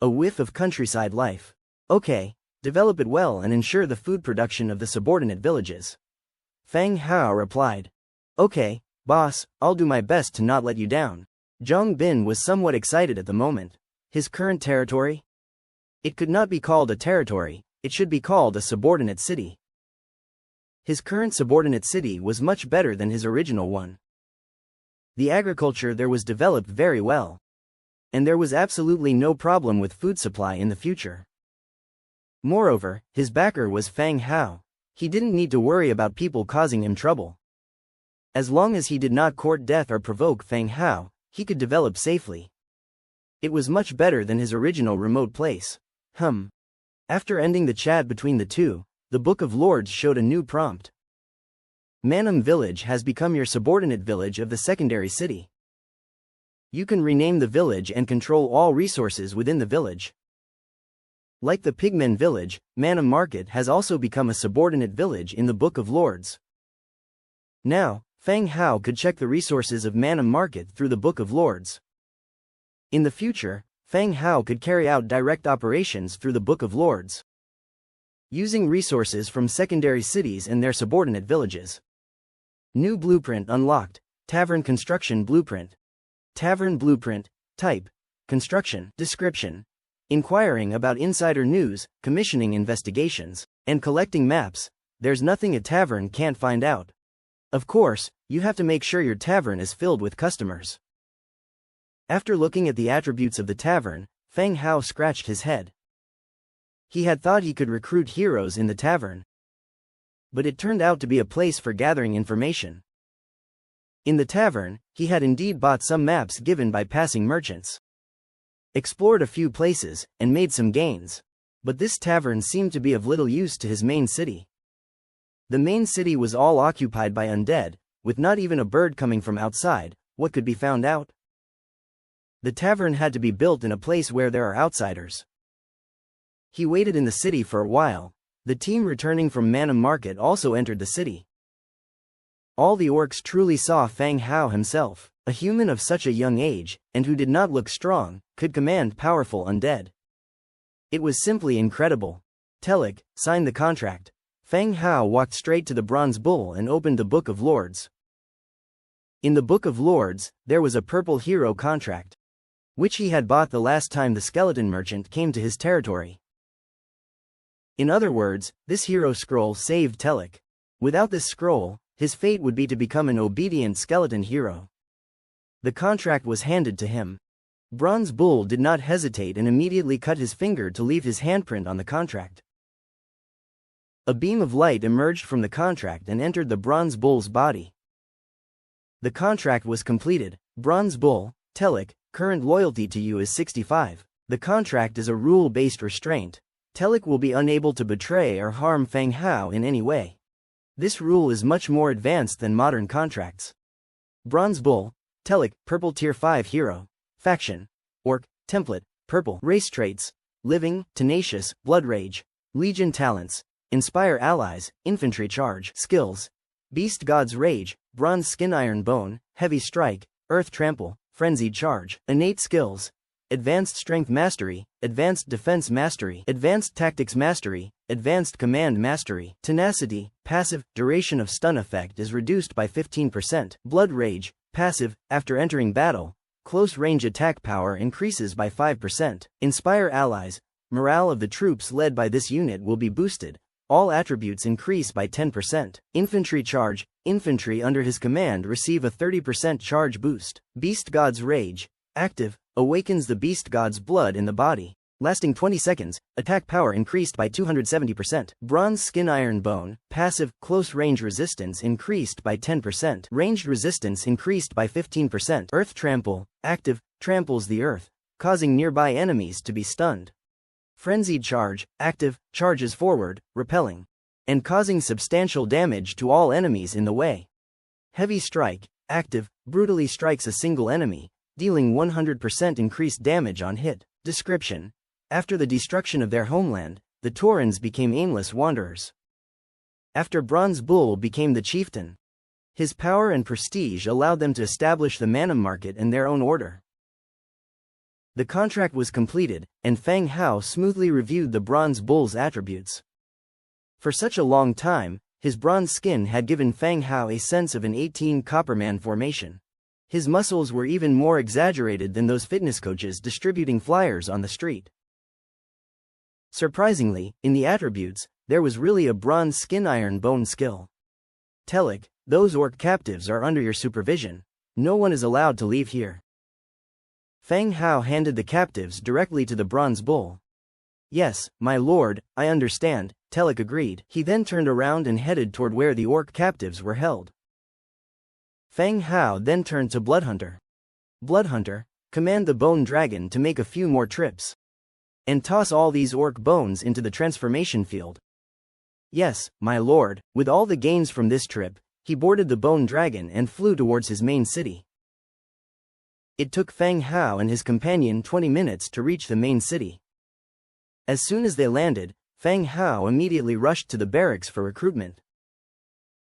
A whiff of countryside life. Okay, develop it well and ensure the food production of the subordinate villages. Fang Hao replied. Okay, boss, I'll do my best to not let you down. Zhongbin was somewhat excited at the moment. His current territory? It could not be called a territory, it should be called a subordinate city. His current subordinate city was much better than his original one. The agriculture there was developed very well, and there was absolutely no problem with food supply in the future. Moreover, his backer was Fang Hao. He didn't need to worry about people causing him trouble. As long as he did not court death or provoke Fang Hao, he could develop safely. It was much better than his original remote place. After ending the chat between the two, the Book of Lords showed a new prompt. Manwha Village has become your subordinate village of the secondary city. You can rename the village and control all resources within the village. Like the Pigmen village, Manwha Market has also become a subordinate village in the Book of Lords. Now, Fang Hao could check the resources of Manwha Market through the Book of Lords. In the future, Fang Hao could carry out direct operations through the Book of Lords, using resources from secondary cities and their subordinate villages. New blueprint unlocked. Tavern construction blueprint. Tavern blueprint. Type: construction. Description: inquiring about insider news, commissioning investigations, and collecting maps. There's nothing a tavern can't find out. Of course, you have to make sure your tavern is filled with customers. After looking at the attributes of the tavern, Fang Hao scratched his head. He had thought he could recruit heroes in the tavern, but it turned out to be a place for gathering information. In the tavern, he had indeed bought some maps given by passing merchants, explored a few places, and made some gains. But this tavern seemed to be of little use to his main city. The main city was all occupied by undead, with not even a bird coming from outside. What could be found out? The tavern had to be built in a place where there are outsiders. He waited in the city for a while. The team returning from Manwha Market also entered the city. All the orcs truly saw Fang Hao himself, a human of such a young age, and who did not look strong, could command powerful undead. It was simply incredible. Telek, signed the contract. Feng Hao walked straight to the bronze bull and opened the Book of Lords. In the Book of Lords, there was a purple hero contract, which he had bought the last time the skeleton merchant came to his territory. In other words, this hero scroll saved Telek. Without this scroll, his fate would be to become an obedient skeleton hero. The contract was handed to him. Bronze Bull did not hesitate and immediately cut his finger to leave his handprint on the contract. A beam of light emerged from the contract and entered the Bronze Bull's body. The contract was completed. Bronze Bull, Telek, current loyalty to you is 65. The contract is a rule-based restraint. Telek will be unable to betray or harm Feng Hao in any way. This rule is much more advanced than modern contracts. Bronze Bull, Telek, purple tier 5 hero. Faction. Orc, template, purple. Race traits: living, tenacious, blood rage. Legion talents: inspire allies, infantry charge. Skills: beast god's rage, bronze skin iron bone, heavy strike, earth trample, frenzied charge. Innate skills: advanced strength mastery, advanced defense mastery, advanced tactics mastery, advanced command mastery. Tenacity, passive, duration of stun effect is reduced by 15%. Blood rage, passive, after entering battle, close range attack power increases by 5%. Inspire allies, morale of the troops led by this unit will be boosted. All attributes increase by 10%. Infantry charge, infantry under his command receive a 30% charge boost. Beast god's rage, active, awakens the beast god's blood in the body. Lasting 20 seconds, attack power increased by 270%. Bronze skin iron bone, passive, close range resistance increased by 10%. Ranged resistance increased by 15%. Earth trample, active, tramples the earth, causing nearby enemies to be stunned. Frenzied charge, active, charges forward, repelling, and causing substantial damage to all enemies in the way. Heavy strike, active, brutally strikes a single enemy, dealing 100% increased damage on hit. Description: after the destruction of their homeland, the Taurans became aimless wanderers. After Bronze Bull became the chieftain, his power and prestige allowed them to establish the Manwha market and their own order. The contract was completed, and Feng Hao smoothly reviewed the Bronze Bull's attributes. For such a long time, his bronze skin had given Feng Hao a sense of an 18 Copperman formation. His muscles were even more exaggerated than those fitness coaches distributing flyers on the street. Surprisingly, in the attributes, there was really a bronze skin iron bone skill. Telek, those orc captives are under your supervision. No one is allowed to leave here. Feng Hao handed the captives directly to the Bronze Bull. Yes, my lord, I understand, Telek agreed. He then turned around and headed toward where the orc captives were held. Feng Hao then turned to Bloodhunter. Bloodhunter, command the bone dragon to make a few more trips and toss all these orc bones into the transformation field. Yes, my lord. With all the gains from this trip, he boarded the bone dragon and flew towards his main city. It took Feng Hao and his companion 20 minutes to reach the main city. As soon as they landed, Feng Hao immediately rushed to the barracks for recruitment.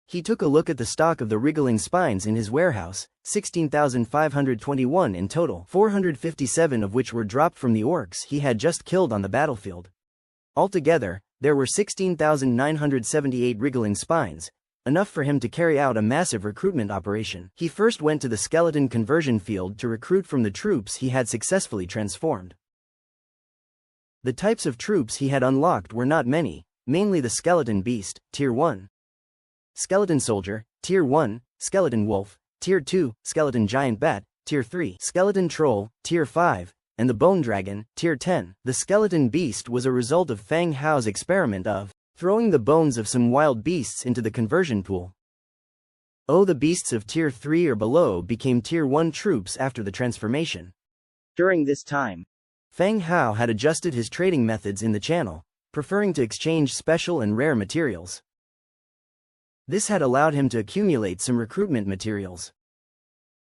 He took a look at the stock of the wriggling spines in his warehouse, 16,521 in total, 457 of which were dropped from the orcs he had just killed on the battlefield. Altogether, there were 16,978 wriggling spines, enough for him to carry out a massive recruitment operation. He first went to the skeleton conversion field to recruit from the troops he had successfully transformed. The types of troops he had unlocked were not many, mainly the skeleton beast, Tier 1. Skeleton soldier, Tier 1, skeleton wolf, Tier 2, skeleton giant bat, Tier 3, skeleton troll, Tier 5, and the bone dragon, Tier 10. The skeleton beast was a result of Feng Hao's experiment of throwing the bones of some wild beasts into the conversion pool. The beasts of Tier 3 or below became Tier 1 troops after the transformation. During this time, Feng Hao had adjusted his trading methods in the channel, preferring to exchange special and rare materials. This had allowed him to accumulate some recruitment materials.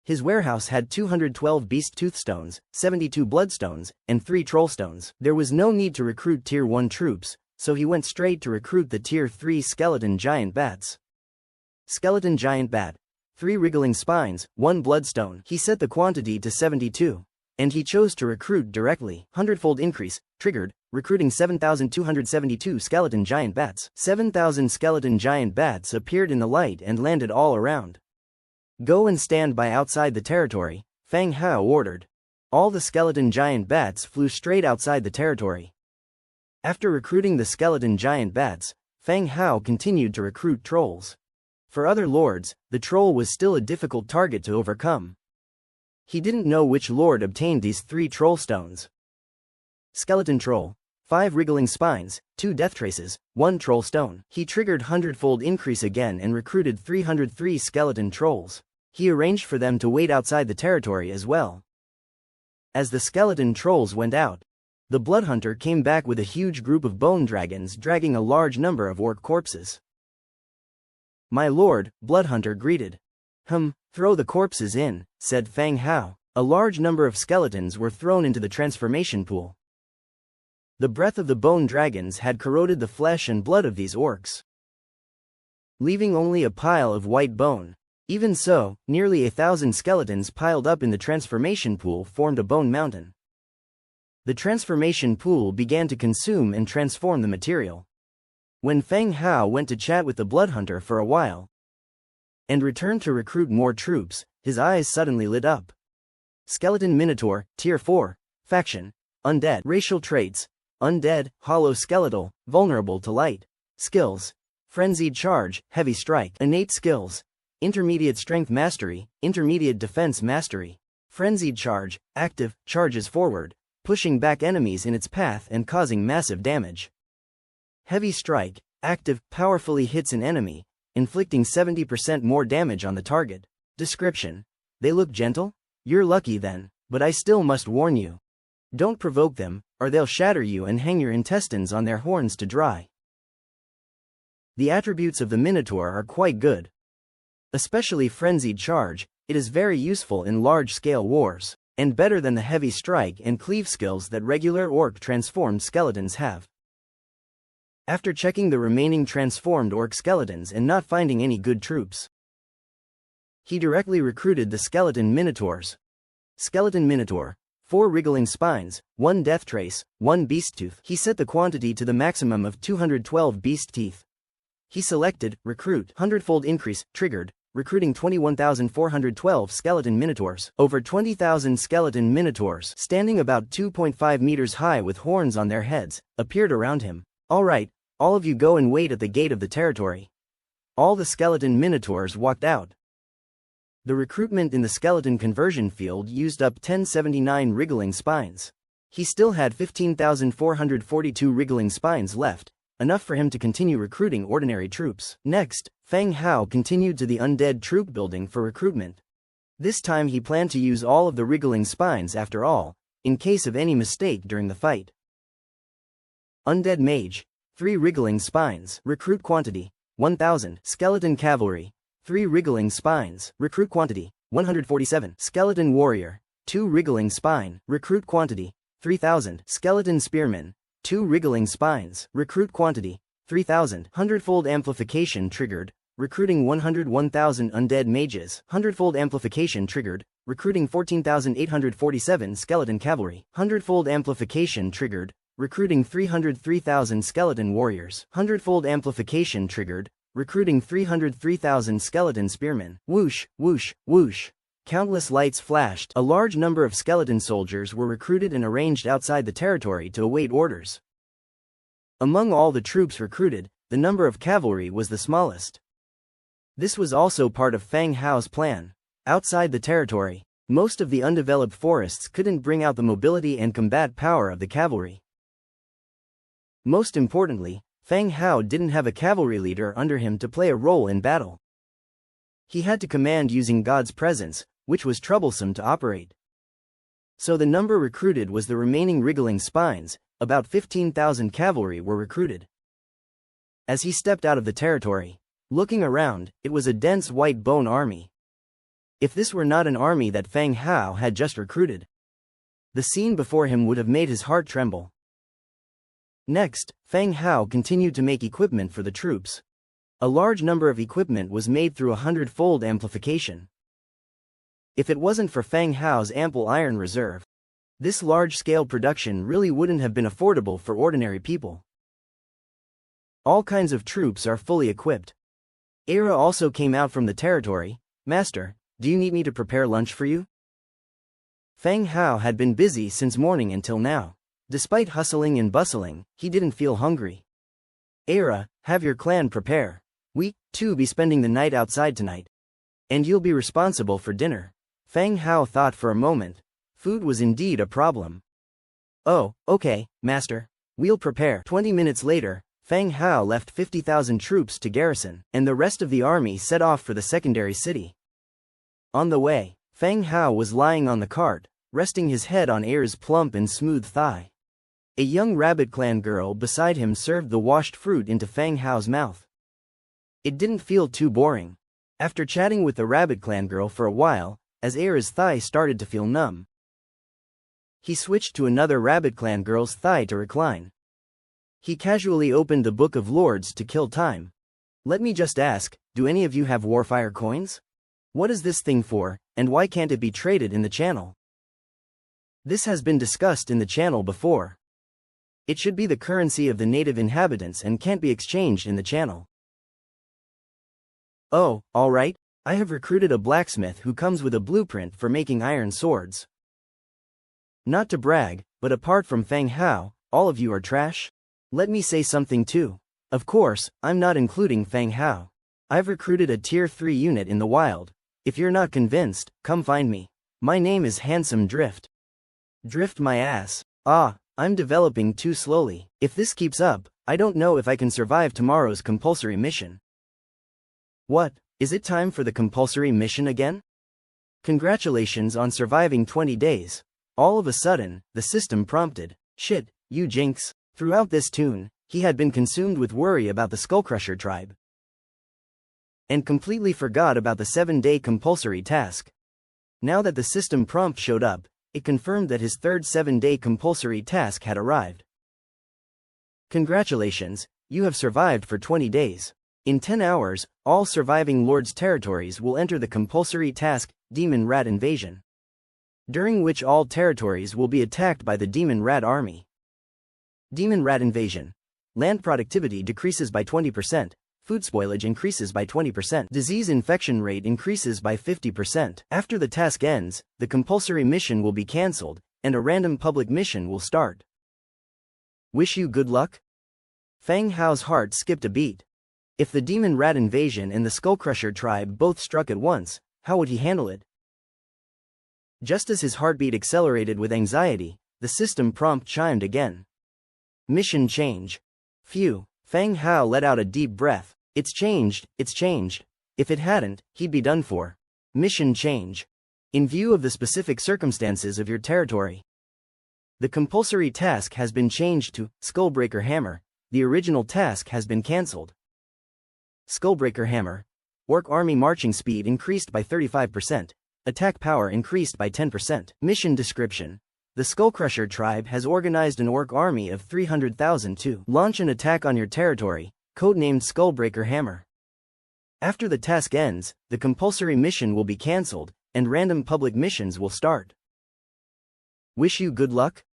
His warehouse had 212 beast toothstones, 72 bloodstones, and 3 trollstones. There was no need to recruit Tier 1 troops, so he went straight to recruit the Tier 3 skeleton giant bats. Skeleton giant bat, 3 wriggling spines, 1 bloodstone. He set the quantity to 72. And he chose to recruit directly. 100-fold increase, triggered, recruiting 7,272 skeleton giant bats. 7,000 skeleton giant bats appeared in the light and landed all around. Go and stand by outside the territory, Fang Hao ordered. All the skeleton giant bats flew straight outside the territory. After recruiting the skeleton giant bats, Fang Hao continued to recruit trolls. For other lords, the troll was still a difficult target to overcome. He didn't know which lord obtained these 3 troll stones. Skeleton troll. 5 wriggling spines, 2 death traces, 1 troll stone. He triggered 100-fold increase again and recruited 303 skeleton trolls. He arranged for them to wait outside the territory as well. As the skeleton trolls went out, the blood hunter came back with a huge group of bone dragons dragging a large number of orc corpses. "My lord," blood hunter greeted. Throw the corpses in," said Fang Hao. A large number of skeletons were thrown into the transformation pool. The breath of the bone dragons had corroded the flesh and blood of these orcs, leaving only a pile of white bone. Even so, nearly 1,000 skeletons piled up in the transformation pool formed a bone mountain. The transformation pool began to consume and transform the material. When Fang Hao went to chat with the blood hunter for a while and returned to recruit more troops, his eyes suddenly lit up. Skeleton Minotaur, Tier 4, Faction, Undead. Racial traits: Undead, Hollow Skeletal, Vulnerable to Light. Skills: Frenzied Charge, Heavy Strike. Innate skills: Intermediate Strength Mastery, Intermediate Defense Mastery. Frenzied Charge, active, charges forward, pushing back enemies in its path and causing massive damage. Heavy Strike, active, powerfully hits an enemy, inflicting 70% more damage on the target. Description: They look gentle? You're lucky then, but I still must warn you. Don't provoke them, or they'll shatter you and hang your intestines on their horns to dry. The attributes of the Minotaur are quite good. Especially Frenzied Charge, it is very useful in large-scale wars, and better than the Heavy Strike and Cleave skills that regular orc transformed skeletons have. After checking the remaining transformed orc skeletons and not finding any good troops, he directly recruited the skeleton Minotaurs. Skeleton Minotaur. 4 wriggling spines, 1 death trace, 1 beast tooth. He set the quantity to the maximum of 212 beast teeth. He selected, recruit, 100-fold increase, triggered, recruiting 21,412 skeleton Minotaurs. Over 20,000 skeleton Minotaurs, standing about 2.5 meters high with horns on their heads, appeared around him. "All right, all of you go and wait at the gate of the territory." All the skeleton Minotaurs walked out. The recruitment in the skeleton conversion field used up 1079 wriggling spines. He still had 15,442 wriggling spines left, enough for him to continue recruiting ordinary troops. Next, Fang Hao continued to the undead troop building for recruitment. This time he planned to use all of the wriggling spines after all, in case of any mistake during the fight. Undead Mage. 3 wriggling spines. Recruit quantity: 1,000. Skeleton Cavalry. 3 wriggling spines. Recruit quantity: 147. Skeleton Warrior. 2 wriggling spine. Recruit quantity: 3,000. Skeleton Spearman. 2 wriggling spines. Recruit quantity: 3,000. 100-fold amplification triggered, recruiting 101,000 undead mages. 100-fold amplification triggered, recruiting 14,847 skeleton cavalry. 100-fold amplification triggered, recruiting 303,000 skeleton warriors. 100-fold amplification triggered, recruiting 303,000 skeleton spearmen. Whoosh, whoosh, whoosh. Countless lights flashed. A large number of skeleton soldiers were recruited and arranged outside the territory to await orders. Among all the troops recruited, the number of cavalry was the smallest. This was also part of Fang Hao's plan. Outside the territory, most of the undeveloped forests couldn't bring out the mobility and combat power of the cavalry. Most importantly, Fang Hao didn't have a cavalry leader under him to play a role in battle. He had to command using God's presence, which was troublesome to operate. So the number recruited was the remaining wriggling spines. About 15,000 cavalry were recruited. As he stepped out of the territory, looking around, it was a dense white bone army. If this were not an army that Fang Hao had just recruited, the scene before him would have made his heart tremble. Next, Fang Hao continued to make equipment for the troops. A large number of equipment was made through 100-fold amplification. If it wasn't for Fang Hao's ample iron reserve, This large-scale production really wouldn't have been affordable for ordinary people. All kinds of troops are fully equipped. Era also came out from the territory. Master, do you need me to prepare lunch for you? Feng Hao had been busy since morning until now. Despite hustling and bustling, he didn't feel hungry. Era, have your clan prepare. We, too, be spending the night outside tonight. And you'll be responsible for dinner. Feng Hao thought for a moment. Food was indeed a problem. Oh, okay, master. We'll prepare. 20 minutes later, Feng Hao left 50,000 troops to garrison, and the rest of the army set off for the secondary city. On the way, Feng Hao was lying on the cart, resting his head on Era's plump and smooth thigh. A young rabbit clan girl beside him served the washed fruit into Feng Hao's mouth. It didn't feel too boring. After chatting with the rabbit clan girl for a while, as Era's thigh started to feel numb, he switched to another rabbit clan girl's thigh to recline. He casually opened the Book of Lords to kill time. Let me just ask, do any of you have Warfire coins? What is this thing for, and why can't it be traded in the channel? This has been discussed in the channel before. It should be the currency of the native inhabitants and can't be exchanged in the channel. Oh, alright, I have recruited a blacksmith who comes with a blueprint for making iron swords. Not to brag, but apart from Feng Hao, all of you are trash? Let me say something too. Of course, I'm not including Feng Hao. I've recruited a tier 3 unit in the wild. If you're not convinced, come find me. My name is Handsome Drift. Drift my ass. Ah, I'm developing too slowly. If this keeps up, I don't know if I can survive tomorrow's compulsory mission. What, is it time for the compulsory mission again? Congratulations on surviving 20 days. All of a sudden, the system prompted, shit, you jinx. Throughout this tune, he had been consumed with worry about the Skullcrusher tribe, and completely forgot about the 7-day compulsory task. Now that the system prompt showed up, it confirmed that his third 7-day compulsory task had arrived. Congratulations, you have survived for 20 days. In 10 hours, all surviving Lord's territories will enter the compulsory task, Demon Rat Invasion, during which all territories will be attacked by the Demon Rat Army. Demon Rat Invasion. Land productivity decreases by 20%. Food spoilage increases by 20%. Disease infection rate increases by 50%. After the task ends, the compulsory mission will be cancelled, and a random public mission will start. Wish you good luck? Feng Hao's heart skipped a beat. If the Demon Rat Invasion and the Skullcrusher tribe both struck at once, how would he handle it? Just as his heartbeat accelerated with anxiety, the system prompt chimed again. Mission change. Phew. Feng Hao let out a deep breath. It's changed, it's changed. If it hadn't, he'd be done for. Mission change. In view of the specific circumstances of your territory, the compulsory task has been changed to Skullbreaker Hammer. The original task has been cancelled. Skullbreaker Hammer. Orc army marching speed increased by 35%. Attack power increased by 10%. Mission description. The Skullcrusher tribe has organized an orc army of 300,000 to launch an attack on your territory, codenamed Skullbreaker Hammer. After the task ends, the compulsory mission will be cancelled, and random public missions will start. Wish you good luck?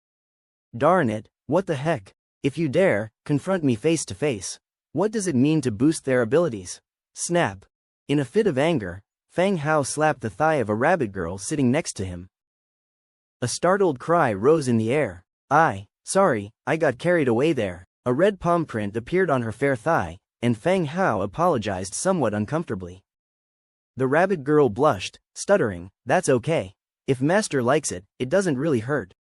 Darn it, what the heck? If you dare, confront me face to face. What does it mean to boost their abilities? Snap. In a fit of anger, Feng Hao slapped the thigh of a rabbit girl sitting next to him. A startled cry rose in the air. Sorry, I got carried away there. A red palm print appeared on her fair thigh, and Feng Hao apologized somewhat uncomfortably. The rabbit girl blushed, stuttering, that's okay. If master likes it, it doesn't really hurt.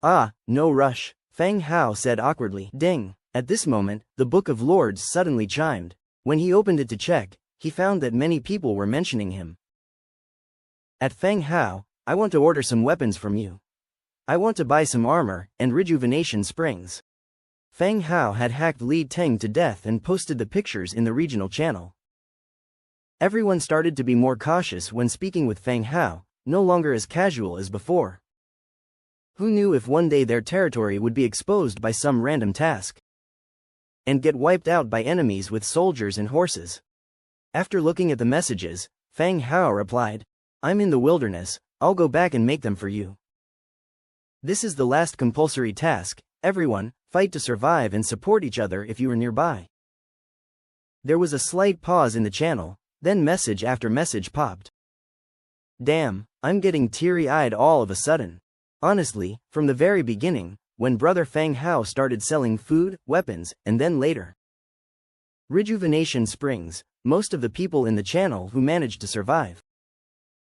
No rush, Feng Hao said awkwardly. Ding. At this moment, the Book of Lords suddenly chimed. When he opened it to check, he found that many people were mentioning him. At Feng Hao, I want to order some weapons from you. I want to buy some armor and rejuvenation springs. Feng Hao had hacked Li Teng to death and posted the pictures in the regional channel. Everyone started to be more cautious when speaking with Feng Hao, no longer as casual as before. Who knew if one day their territory would be exposed by some random task and get wiped out by enemies with soldiers and horses? After looking at the messages, Feng Hao replied, I'm in the wilderness, I'll go back and make them for you. This is the last compulsory task. Everyone, fight to survive and support each other if you are nearby. There was a slight pause in the channel, then message after message popped. Damn, I'm getting teary-eyed all of a sudden. Honestly, from the very beginning, when Brother Fang Hao started selling food, weapons, and then later Rejuvenation Springs, most of the people in the channel who managed to survive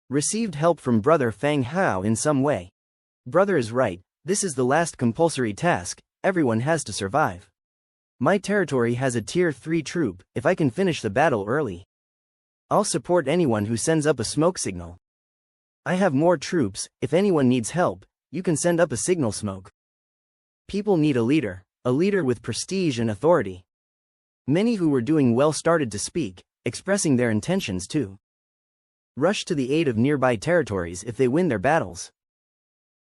received help from Brother Fang Hao in some way. Brother is right, this is the last compulsory task, everyone has to survive. My territory has a tier 3 troop. If I can finish the battle early, I'll support anyone who sends up a smoke signal. I have more troops. If anyone needs help, you can send up a signal smoke. People need a leader with prestige and authority. Many who were doing well started to speak, expressing their intentions to rush to the aid of nearby territories if they win their battles.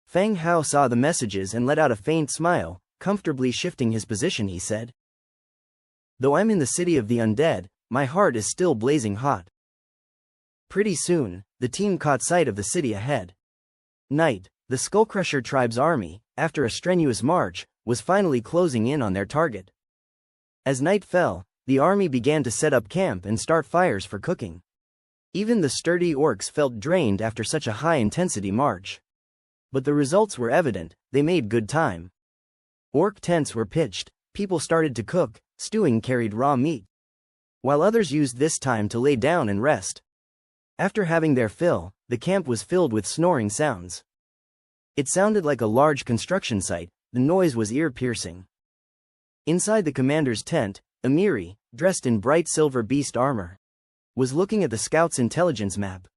Fang Hao saw the messages and let out a faint smile, comfortably shifting his position. He said, "Though I'm in the city of the undead, my heart is still blazing hot." Pretty soon, the team caught sight of the city ahead. Night, the Skullcrusher tribe's army, after a strenuous march, was finally closing in on their target. As night fell, the army began to set up camp and start fires for cooking. Even the sturdy orcs felt drained after such a high-intensity march. But the results were evident. They made good time. Orc tents were pitched, people started to cook, stewing carried raw meat, while others used this time to lay down and rest. After having their fill, the camp was filled with snoring sounds. It sounded like a large construction site. The noise was ear-piercing. Inside the commander's tent, Amiri, dressed in bright silver beast armor, was looking at the scout's intelligence map.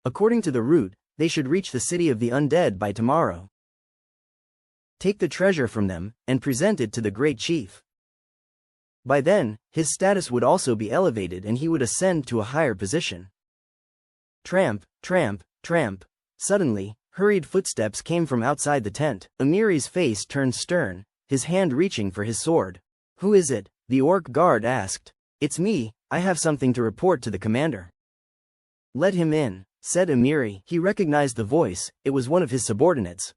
According to the route, they should reach the city of the undead by tomorrow. Take the treasure from them, and present it to the great chief. By then, his status would also be elevated and he would ascend to a higher position. Tramp, tramp, tramp. Suddenly, hurried footsteps came from outside the tent. Amiri's face turned stern, his hand reaching for his sword. "Who is it?" the orc guard asked. "It's me, I have something to report to the commander." "Let him in," said Amiri. He recognized the voice, it was one of his subordinates.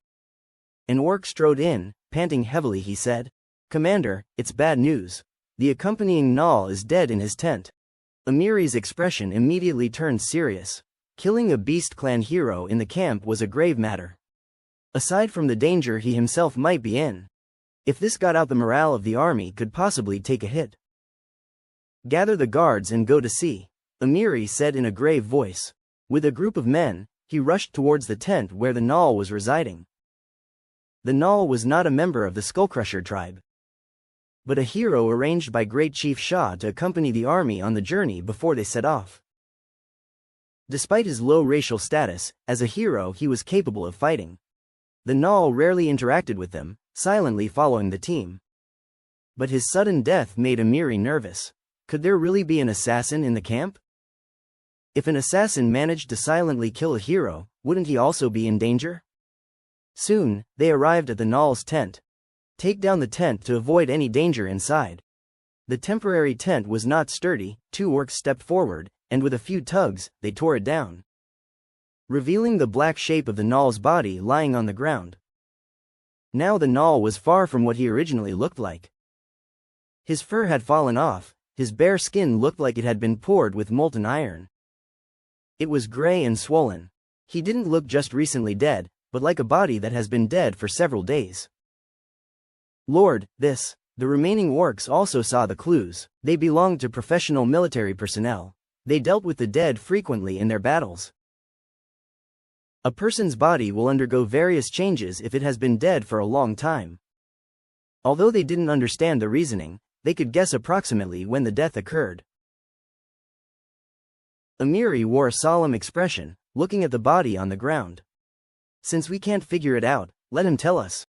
An orc strode in, panting heavily. He said, "Commander, it's bad news. The accompanying Null is dead in his tent." Amiri's expression immediately turned serious. Killing a Beast Clan hero in the camp was a grave matter. Aside from the danger he himself might be in, if this got out, the morale of the army could possibly take a hit. "Gather the guards and go to see," Amiri said in a grave voice. With a group of men, he rushed towards the tent where the Null was residing. The Null was not a member of the Skullcrusher tribe, but a hero arranged by Great Chief Shah to accompany the army on the journey before they set off. Despite his low racial status, as a hero he was capable of fighting. The Null rarely interacted with them, silently following the team. But his sudden death made Amiri nervous. Could there really be an assassin in the camp? If an assassin managed to silently kill a hero, wouldn't he also be in danger? Soon, they arrived at the Null's tent. Take down the tent to avoid any danger inside. The temporary tent was not sturdy. 2 orcs stepped forward, and with a few tugs, they tore it down, revealing the black shape of the Null's body lying on the ground. Now the Null was far from what he originally looked like. His fur had fallen off, his bare skin looked like it had been poured with molten iron. It was gray and swollen. He didn't look just recently dead, but like a body that has been dead for several days. "Lord, this." The remaining orcs also saw the clues. They belonged to professional military personnel. They dealt with the dead frequently in their battles. A person's body will undergo various changes if it has been dead for a long time. Although they didn't understand the reasoning, they could guess approximately when the death occurred. Amiri wore a solemn expression, looking at the body on the ground. "Since we can't figure it out, let him tell us."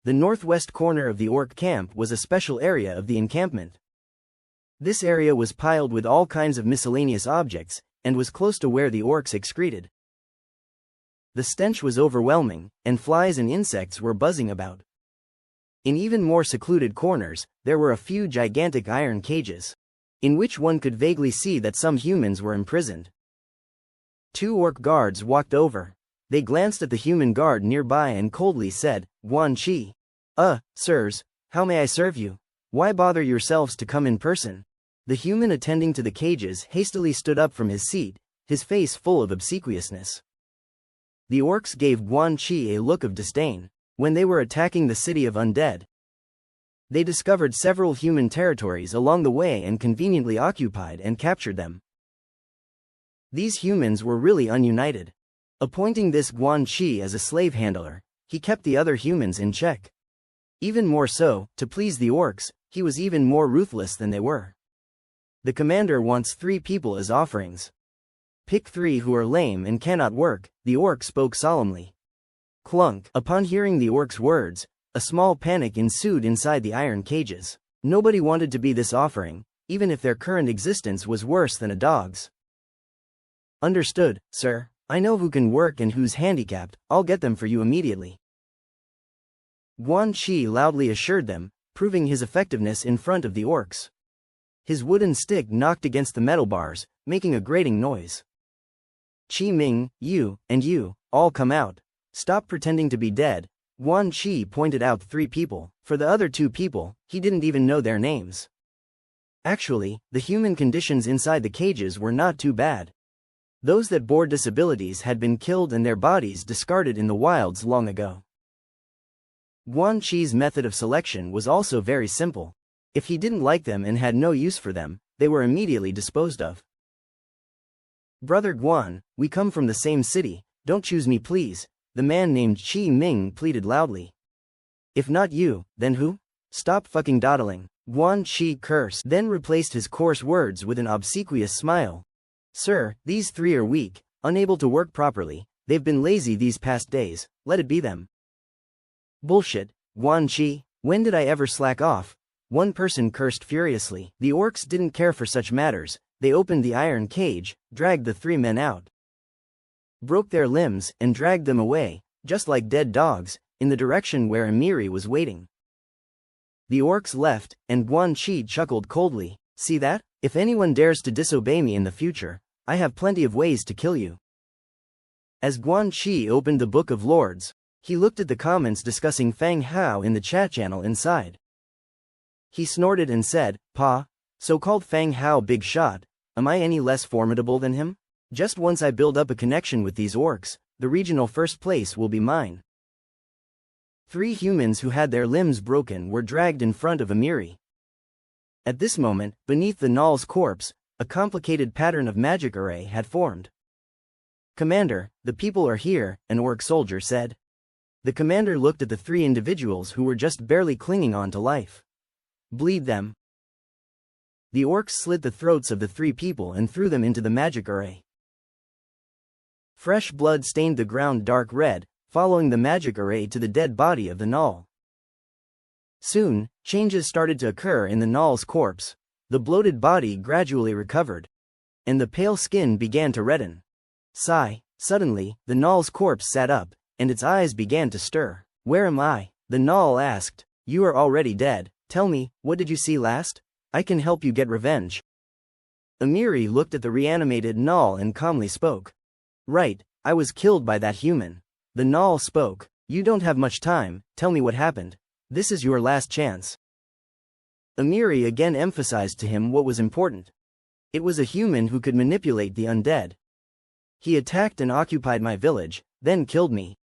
The northwest corner of the orc camp was a special area of the encampment. This area was piled with all kinds of miscellaneous objects, and was close to where the orcs excreted. The stench was overwhelming, and flies and insects were buzzing about. In even more secluded corners, there were a few gigantic iron cages, in which one could vaguely see that some humans were imprisoned. 2 orc guards walked over. They glanced at the human guard nearby and coldly said, Guan Chi. Sirs, how may I serve you? Why bother yourselves to come in person? The human attending to the cages hastily stood up from his seat, his face full of obsequiousness. The orcs gave Guan Chi a look of disdain. When they were attacking the city of Undead, they discovered several human territories along the way and conveniently occupied and captured them. These humans were really ununited. Appointing this Guan Chi as a slave handler, he kept the other humans in check. Even more so, to please the orcs, he was even more ruthless than they were. The commander wants 3 people as offerings. Pick 3 who are lame and cannot work, the orc spoke solemnly. Clunk. Upon hearing the orc's words, a small panic ensued inside the iron cages. Nobody wanted to be this offering, even if their current existence was worse than a dog's. Understood, sir. I know who can work and who's handicapped, I'll get them for you immediately. Guan Chi loudly assured them, proving his effectiveness in front of the orcs. His wooden stick knocked against the metal bars, making a grating noise. Chi Ming, you, and you, all come out. Stop pretending to be dead. Guan Chi pointed out 3 people. For the other 2 people, he didn't even know their names. Actually, the human conditions inside the cages were not too bad. Those that bore disabilities had been killed and their bodies discarded in the wilds long ago. Guan Chi's method of selection was also very simple. If he didn't like them and had no use for them, they were immediately disposed of. Brother Guan, we come from the same city, don't choose me please, the man named Chi Ming pleaded loudly. If not you, then who? Stop fucking dawdling. Guan Chi cursed, then replaced his coarse words with an obsequious smile. Sir, these 3 are weak, unable to work properly, they've been lazy these past days, let it be them. Bullshit, Guan Chi, when did I ever slack off? One person cursed furiously. The orcs didn't care for such matters, they opened the iron cage, dragged the 3 men out, broke their limbs, and dragged them away, just like dead dogs, in the direction where Amiri was waiting. The orcs left, and Guan Chi chuckled coldly. See that? If anyone dares to disobey me in the future, I have plenty of ways to kill you. As Guan Chi opened the Book of Lords, he looked at the comments discussing Fang Hao in the chat channel inside. He snorted and said, Pa, so-called Fang Hao big shot, am I any less formidable than him? Just once I build up a connection with these orcs, the regional first place will be mine. 3 humans who had their limbs broken were dragged in front of Amiri. At this moment, beneath the Null's corpse, a complicated pattern of magic array had formed. Commander, the people are here, an orc soldier said. The commander looked at the 3 individuals who were just barely clinging on to life. Bleed them. The orcs slit the throats of the 3 people and threw them into the magic array. Fresh blood stained the ground dark red, following the magic array to the dead body of the Null. Soon, changes started to occur in the Null's corpse. The bloated body gradually recovered, and the pale skin began to redden. Sigh. Suddenly, the Null's corpse sat up, and its eyes began to stir. Where am I? The Null asked. You are already dead. Tell me, what did you see last? I can help you get revenge. Amiri looked at the reanimated Null and calmly spoke. Right, I was killed by that human. The Null spoke. You don't have much time, tell me what happened. This is your last chance. Amiri again emphasized to him what was important. It was a human who could manipulate the undead. He attacked and occupied my village, then killed me,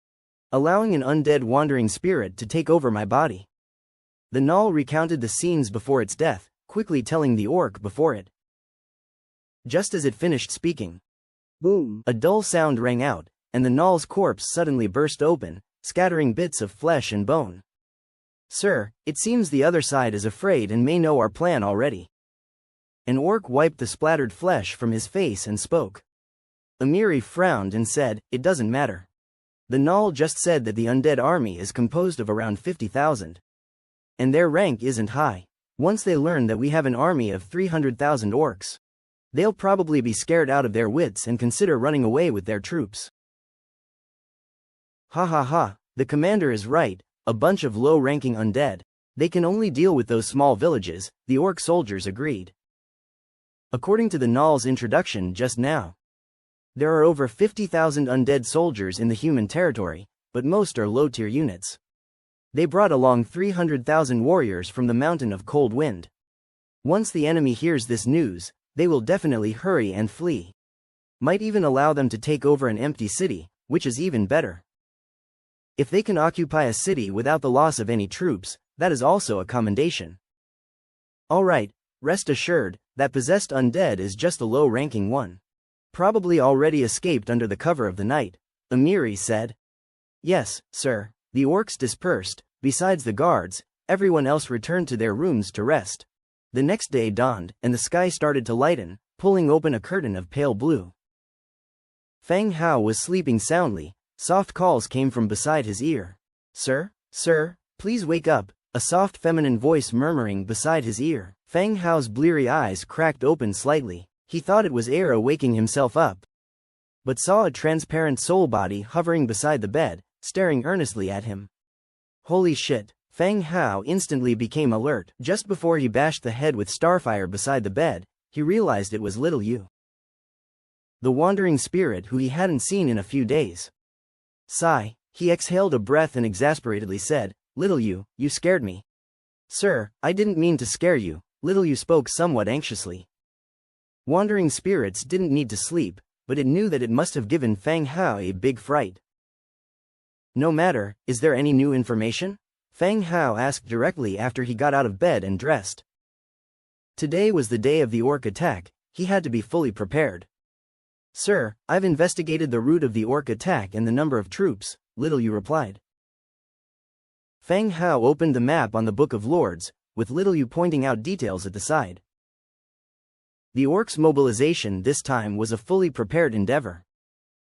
allowing an undead wandering spirit to take over my body. The Null recounted the scenes before its death, quickly telling the orc before it. Just as it finished speaking, boom! A dull sound rang out, and the Null's corpse suddenly burst open, scattering bits of flesh and bone. Sir, it seems the other side is afraid and may know our plan already. An orc wiped the splattered flesh from his face and spoke. Amiri frowned and said, it doesn't matter. The Null just said that the undead army is composed of around 50,000. And their rank isn't high. Once they learn that we have an army of 300,000 orcs, they'll probably be scared out of their wits and consider running away with their troops. Ha ha ha, the commander is right, a bunch of low-ranking undead. They can only deal with those small villages, the orc soldiers agreed. According to the Null's introduction just now, There are over 50,000 undead soldiers in the human territory, but most are low-tier units. They brought along 300,000 warriors from the Mountain of Cold Wind. Once the enemy hears this news, they will definitely hurry and flee. Might even allow them to take over an empty city, which is even better. If they can occupy a city without the loss of any troops, that is also a commendation. Alright, rest assured, that possessed undead is just a low-ranking one. Probably already escaped under the cover of the night, Amiri said. Yes, sir, the orcs dispersed, besides the guards, everyone else returned to their rooms to rest. The next day dawned, and the sky started to lighten, pulling open a curtain of pale blue. Fang Hao was sleeping soundly. Soft calls came from beside his ear. Sir, please wake up, a soft feminine voice murmuring beside his ear. Fang Hao's bleary eyes cracked open slightly. He thought it was Era waking himself up, but saw a transparent soul body hovering beside the bed, staring earnestly at him. Holy shit! Fang Hao instantly became alert. Just before he bashed the head with starfire beside the bed, he realized it was Little Yu, the wandering spirit who he hadn't seen in a few days. Sigh, he exhaled a breath and exasperatedly said, Little Yu, you scared me. Sir, I didn't mean to scare you, Little Yu spoke somewhat anxiously. Wandering spirits didn't need to sleep, but it knew that it must have given Fang Hao a big fright. No matter, is there any new information? Fang Hao asked directly after he got out of bed and dressed. Today was the day of the orc attack, he had to be fully prepared. Sir, I've investigated the route of the orc attack and the number of troops, Little Yu replied. Fang Hao opened the map on the Book of Lords, with Little Yu pointing out details at the side. The orcs' mobilization this time was a fully prepared endeavor.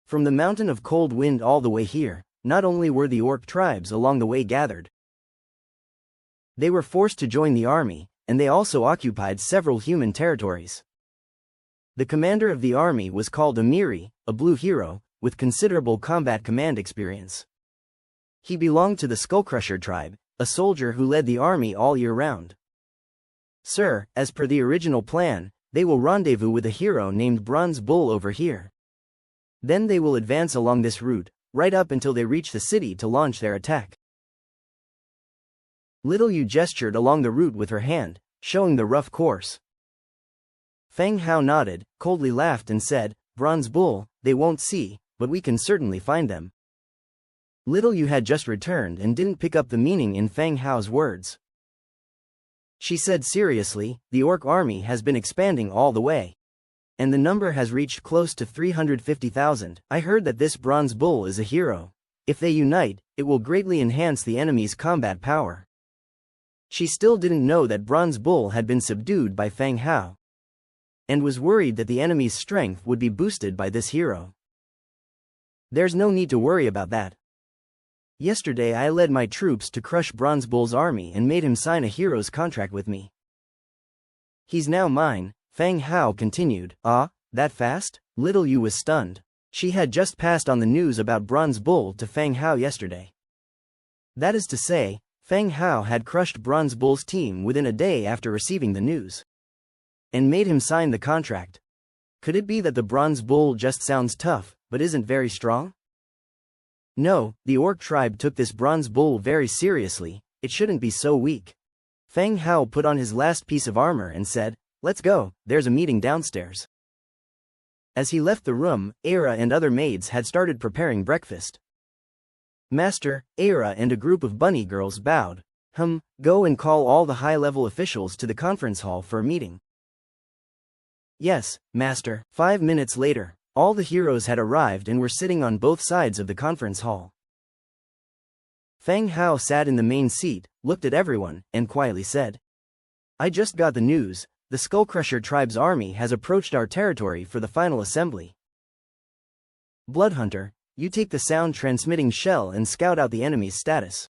From the Mountain of Cold Wind all the way here, not only were the orc tribes along the way gathered, they were forced to join the army, and they also occupied several human territories. The commander of the army was called Amiri, a blue hero, with considerable combat command experience. He belonged to the Skullcrusher tribe, a soldier who led the army all year round. Sir, as per the original plan, they will rendezvous with a hero named Bronze Bull over here. Then they will advance along this route, right up until they reach the city to launch their attack. Little Yu gestured along the route with her hand, showing the rough course. Fang Hao nodded, coldly laughed and said, Bronze Bull, they won't see, but we can certainly find them. Little Yu had just returned and didn't pick up the meaning in Fang Hao's words. She said seriously, the orc army has been expanding all the way, and the number has reached close to 350,000. I heard that this Bronze Bull is a hero. If they unite, it will greatly enhance the enemy's combat power. She still didn't know that Bronze Bull had been subdued by Fang Hao, and was worried that the enemy's strength would be boosted by this hero. There's no need to worry about that. Yesterday I led my troops to crush Bronze Bull's army and made him sign a hero's contract with me. He's now mine, Fang Hao continued. Ah, that fast? Little Yu was stunned. She had just passed on the news about Bronze Bull to Fang Hao yesterday. That is to say, Fang Hao had crushed Bronze Bull's team within a day after receiving the news, and made him sign the contract. Could it be that the Bronze Bull just sounds tough, but isn't very strong? No, the orc tribe took this Bronze Bull very seriously, it shouldn't be so weak. Fang Hao put on his last piece of armor and said, Let's go, there's a meeting downstairs. As he left the room, Era and other maids had started preparing breakfast. Master, Era and a group of bunny girls bowed. Go and call all the high-level officials to the conference hall for a meeting. Yes, Master. 5 minutes later, all the heroes had arrived and were sitting on both sides of the conference hall. Fang Hao sat in the main seat, looked at everyone, and quietly said, I just got the news, the Skullcrusher tribe's army has approached our territory for the final assembly. Bloodhunter, you take the sound-transmitting shell and scout out the enemy's status.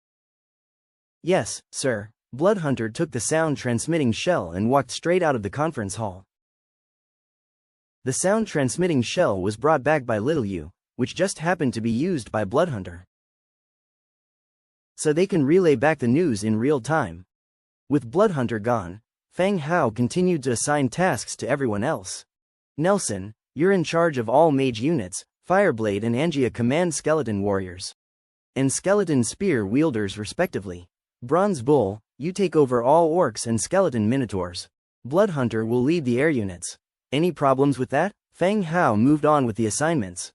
Yes, sir. Bloodhunter took the sound-transmitting shell and walked straight out of the conference hall. The sound-transmitting shell was brought back by Little Yu, which just happened to be used by Bloodhunter, so they can relay back the news in real time. With Bloodhunter gone, Fang Hao continued to assign tasks to everyone else. Nelson, you're in charge of all mage units. Fireblade and Angia command skeleton warriors and skeleton spear wielders respectively. Bronze Bull, you take over all orcs and skeleton minotaurs. Bloodhunter will lead the air units. Any problems with that? Feng Hao moved on with the assignments.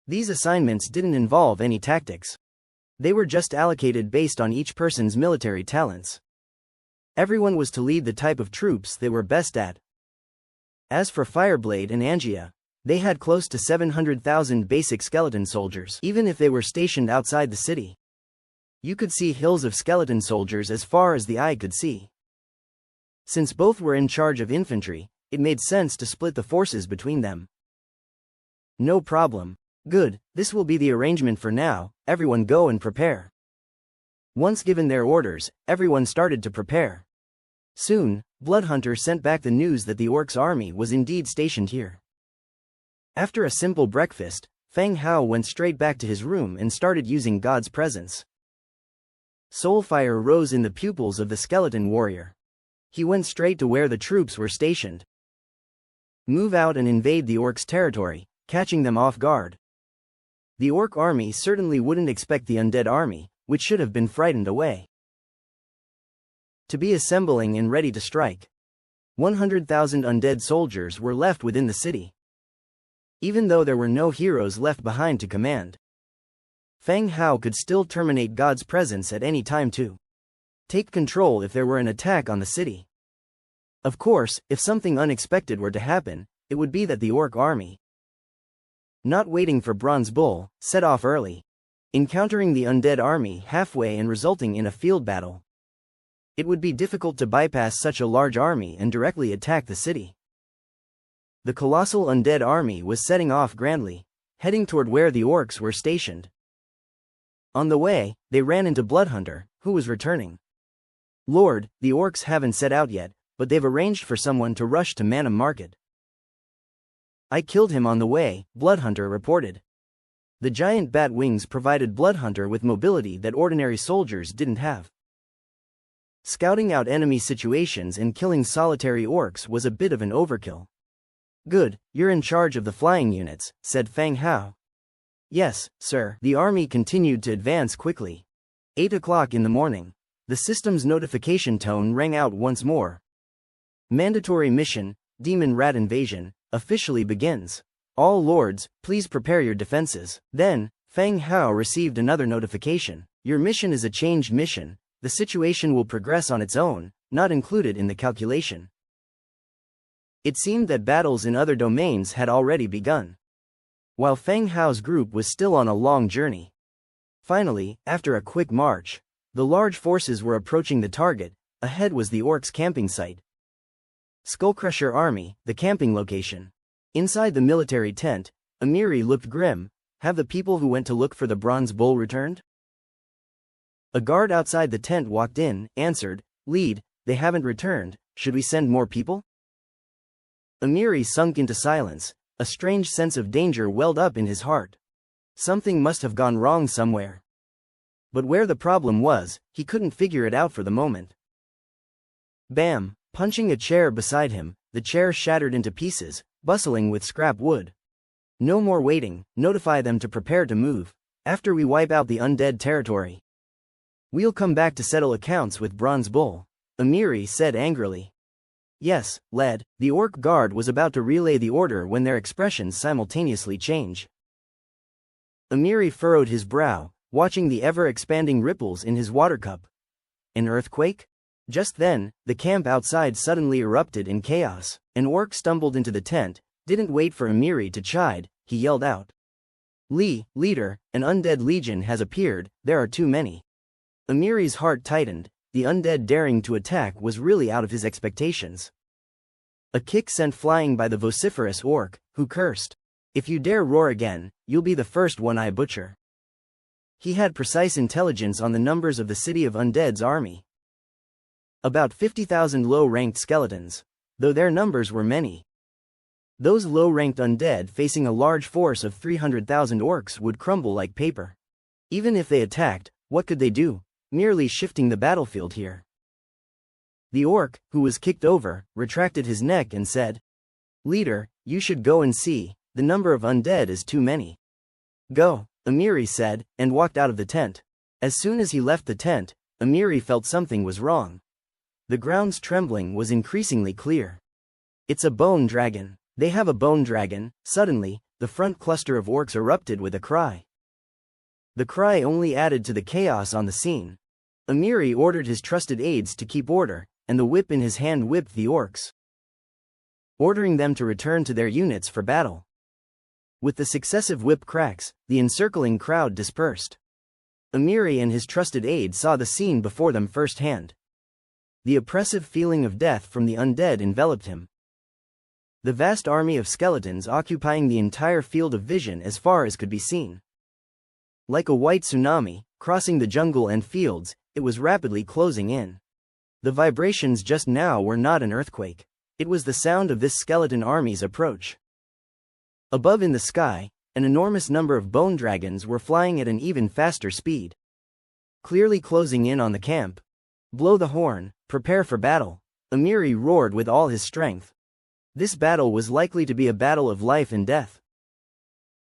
These assignments didn't involve any tactics. They were just allocated based on each person's military talents. Everyone was to lead the type of troops they were best at. As for Fireblade and Angia, they had close to 700,000 basic skeleton soldiers, even if they were stationed outside the city. You could see hills of skeleton soldiers as far as the eye could see. Since both were in charge of infantry, it made sense to split the forces between them. No problem. Good, this will be the arrangement for now. Everyone go and prepare. Once given their orders, everyone started to prepare. Soon, Bloodhunter sent back the news that the orcs' army was indeed stationed here. After a simple breakfast, Feng Hao went straight back to his room and started using God's presence. Soulfire rose in the pupils of the skeleton warrior. He went straight to where the troops were stationed. Move out and invade the orcs' territory, catching them off guard. The orc army certainly wouldn't expect the undead army, which should have been frightened away, to be assembling and ready to strike. 100,000 undead soldiers were left within the city. Even though there were no heroes left behind to command, Feng Hao could still terminate God's presence at any time to take control if there were an attack on the city. Of course, if something unexpected were to happen, it would be that the orc army, not waiting for Bronze Bull, set off early, encountering the undead army halfway and resulting in a field battle. It would be difficult to bypass such a large army and directly attack the city. The colossal undead army was setting off grandly, heading toward where the orcs were stationed. On the way, they ran into Bloodhunter, who was returning. Lord, the orcs haven't set out yet, but they've arranged for someone to rush to Manwha Market. I killed him on the way, Bloodhunter reported. The giant bat wings provided Bloodhunter with mobility that ordinary soldiers didn't have. Scouting out enemy situations and killing solitary orcs was a bit of an overkill. Good, you're in charge of the flying units, said Feng Hao. Yes, sir. The army continued to advance quickly. 8 o'clock in the morning. The system's notification tone rang out once more. Mandatory mission, Demon Rat Invasion, officially begins. All lords, please prepare your defenses. Then, Feng Hao received another notification. Your mission is a changed mission. The situation will progress on its own, not included in the calculation. It seemed that battles in other domains had already begun, while Feng Hao's group was still on a long journey. Finally, after a quick march, the large forces were approaching the target. Ahead was the orcs' camping site. Skullcrusher Army, the camping location. Inside the military tent, Amiri looked grim. Have the people who went to look for the Bronze Bull returned? A guard outside the tent walked in, answered, Lead, they haven't returned. Should we send more people? Amiri sunk into silence. A strange sense of danger welled up in his heart. Something must have gone wrong somewhere. But where the problem was, he couldn't figure it out for the moment. Bam! Punching a chair beside him, the chair shattered into pieces, bustling with scrap wood. No more waiting, notify them to prepare to move. After we wipe out the undead territory, we'll come back to settle accounts with Bronze Bull, Amiri said angrily. Yes, lad. The orc guard was about to relay the order when their expressions simultaneously change. Amiri furrowed his brow, watching the ever-expanding ripples in his water cup. An earthquake? Just then, the camp outside suddenly erupted in chaos. An orc stumbled into the tent, didn't wait for Amiri to chide, he yelled out. Leader, an undead legion has appeared, there are too many. Amiri's heart tightened. The undead daring to attack was really out of his expectations. A kick sent flying by the vociferous orc, who cursed. If you dare roar again, you'll be the first one I butcher. He had precise intelligence on the numbers of the city of Undead's army. About 50,000 low-ranked skeletons, though their numbers were many. Those low-ranked undead facing a large force of 300,000 orcs would crumble like paper. Even if they attacked, what could they do? Merely shifting the battlefield here. The orc, who was kicked over, retracted his neck and said, Leader, You should go and see, the number of undead is too many. Go, Amiri said, and walked out of the tent. As soon as he left the tent, Amiri felt something was wrong. The ground's trembling was increasingly clear. It's a bone dragon. They have a bone dragon. Suddenly, the front cluster of orcs erupted with a cry. The cry only added to the chaos on the scene. Amiri ordered his trusted aides to keep order, and the whip in his hand whipped the orcs, ordering them to return to their units for battle. With the successive whip cracks, the encircling crowd dispersed. Amiri and his trusted aide saw the scene before them firsthand. The oppressive feeling of death from the undead enveloped him. The vast army of skeletons occupying the entire field of vision as far as could be seen. Like a white tsunami, crossing the jungle and fields, it was rapidly closing in. The vibrations just now were not an earthquake. It was the sound of this skeleton army's approach. Above in the sky, an enormous number of bone dragons were flying at an even faster speed, clearly closing in on the camp. Blow the horn, prepare for battle, Amiri roared with all his strength. This battle was likely to be a battle of life and death.